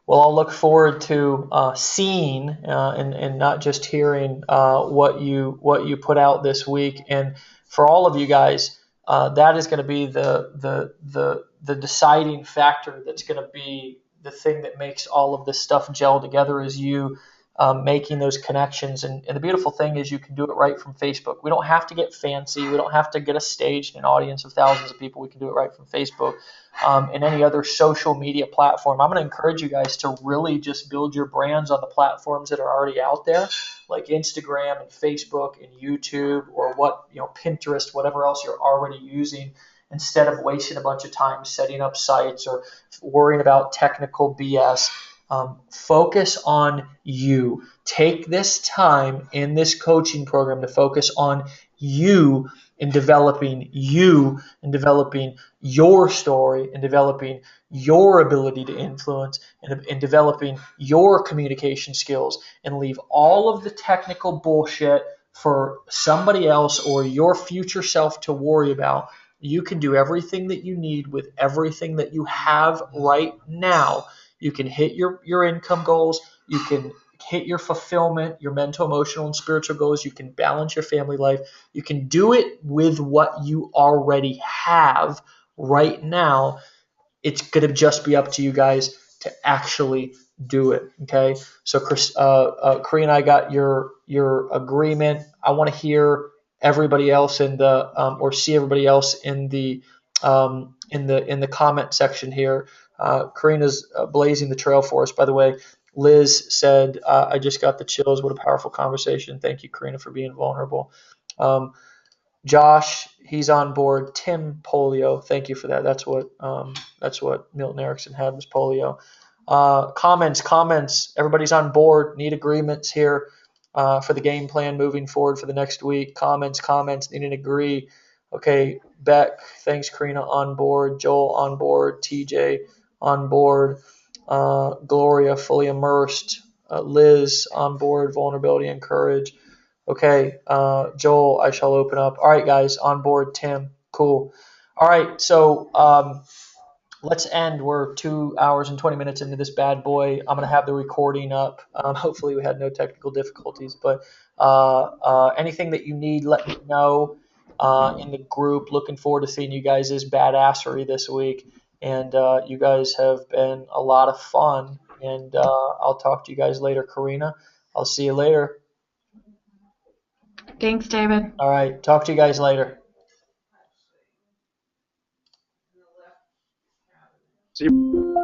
Well, I'll look forward to seeing and not just hearing what you put out this week. And for all of you guys, that is going to be the deciding factor. That's going to be the thing that makes all of this stuff gel together, is you making those connections. And the beautiful thing is you can do it right from Facebook. We don't have to get fancy. We don't have to get a stage and an audience of thousands of people. We can do it right from Facebook. And any other social media platform. I'm going to encourage you guys to really just build your brands on the platforms that are already out there, like Instagram and Facebook and YouTube, or Pinterest, whatever else you're already using, instead of wasting a bunch of time setting up sites or worrying about technical BS. Focus on you. Take this time in this coaching program to focus on you, in developing you, in developing your story, in developing your ability to influence, and in developing your communication skills, and leave all of the technical bullshit for somebody else or your future self to worry about. You can do everything that you need with everything that you have right now. You can hit your income goals. You can hit your fulfillment, your mental, emotional, and spiritual goals. You can balance your family life. You can do it with what you already have right now. It's going to just be up to you guys to actually do it. Okay. So Chris, Karina, I got your agreement. I want to hear everybody else in the or see everybody else in the comment section here. Karina's blazing the trail for us, by the way. Liz said, I just got the chills. What a powerful conversation. Thank you, Karina, for being vulnerable. Josh, he's on board. Tim, polio. Thank you for that. That's what Milton Erickson had, was polio. Comments. Everybody's on board. Need agreements here for the game plan moving forward for the next week. Comments. Need an agree. Okay, Beck, thanks, Karina, on board. Joel, on board. TJ, on board. Gloria, fully immersed. Liz, on board. Vulnerability and courage. Okay, Joel, I shall open up. All right, guys, on board. Tim, cool. All right, so let's end. We're 2 hours and 20 minutes into this bad boy. I'm going to have the recording up. Hopefully we had no technical difficulties. But anything that you need, let me know in the group. Looking forward to seeing you guys' badassery this week. And you guys have been a lot of fun. And I'll talk to you guys later. Karina, I'll see you later. Thanks, David. All right. Talk to you guys later. See you.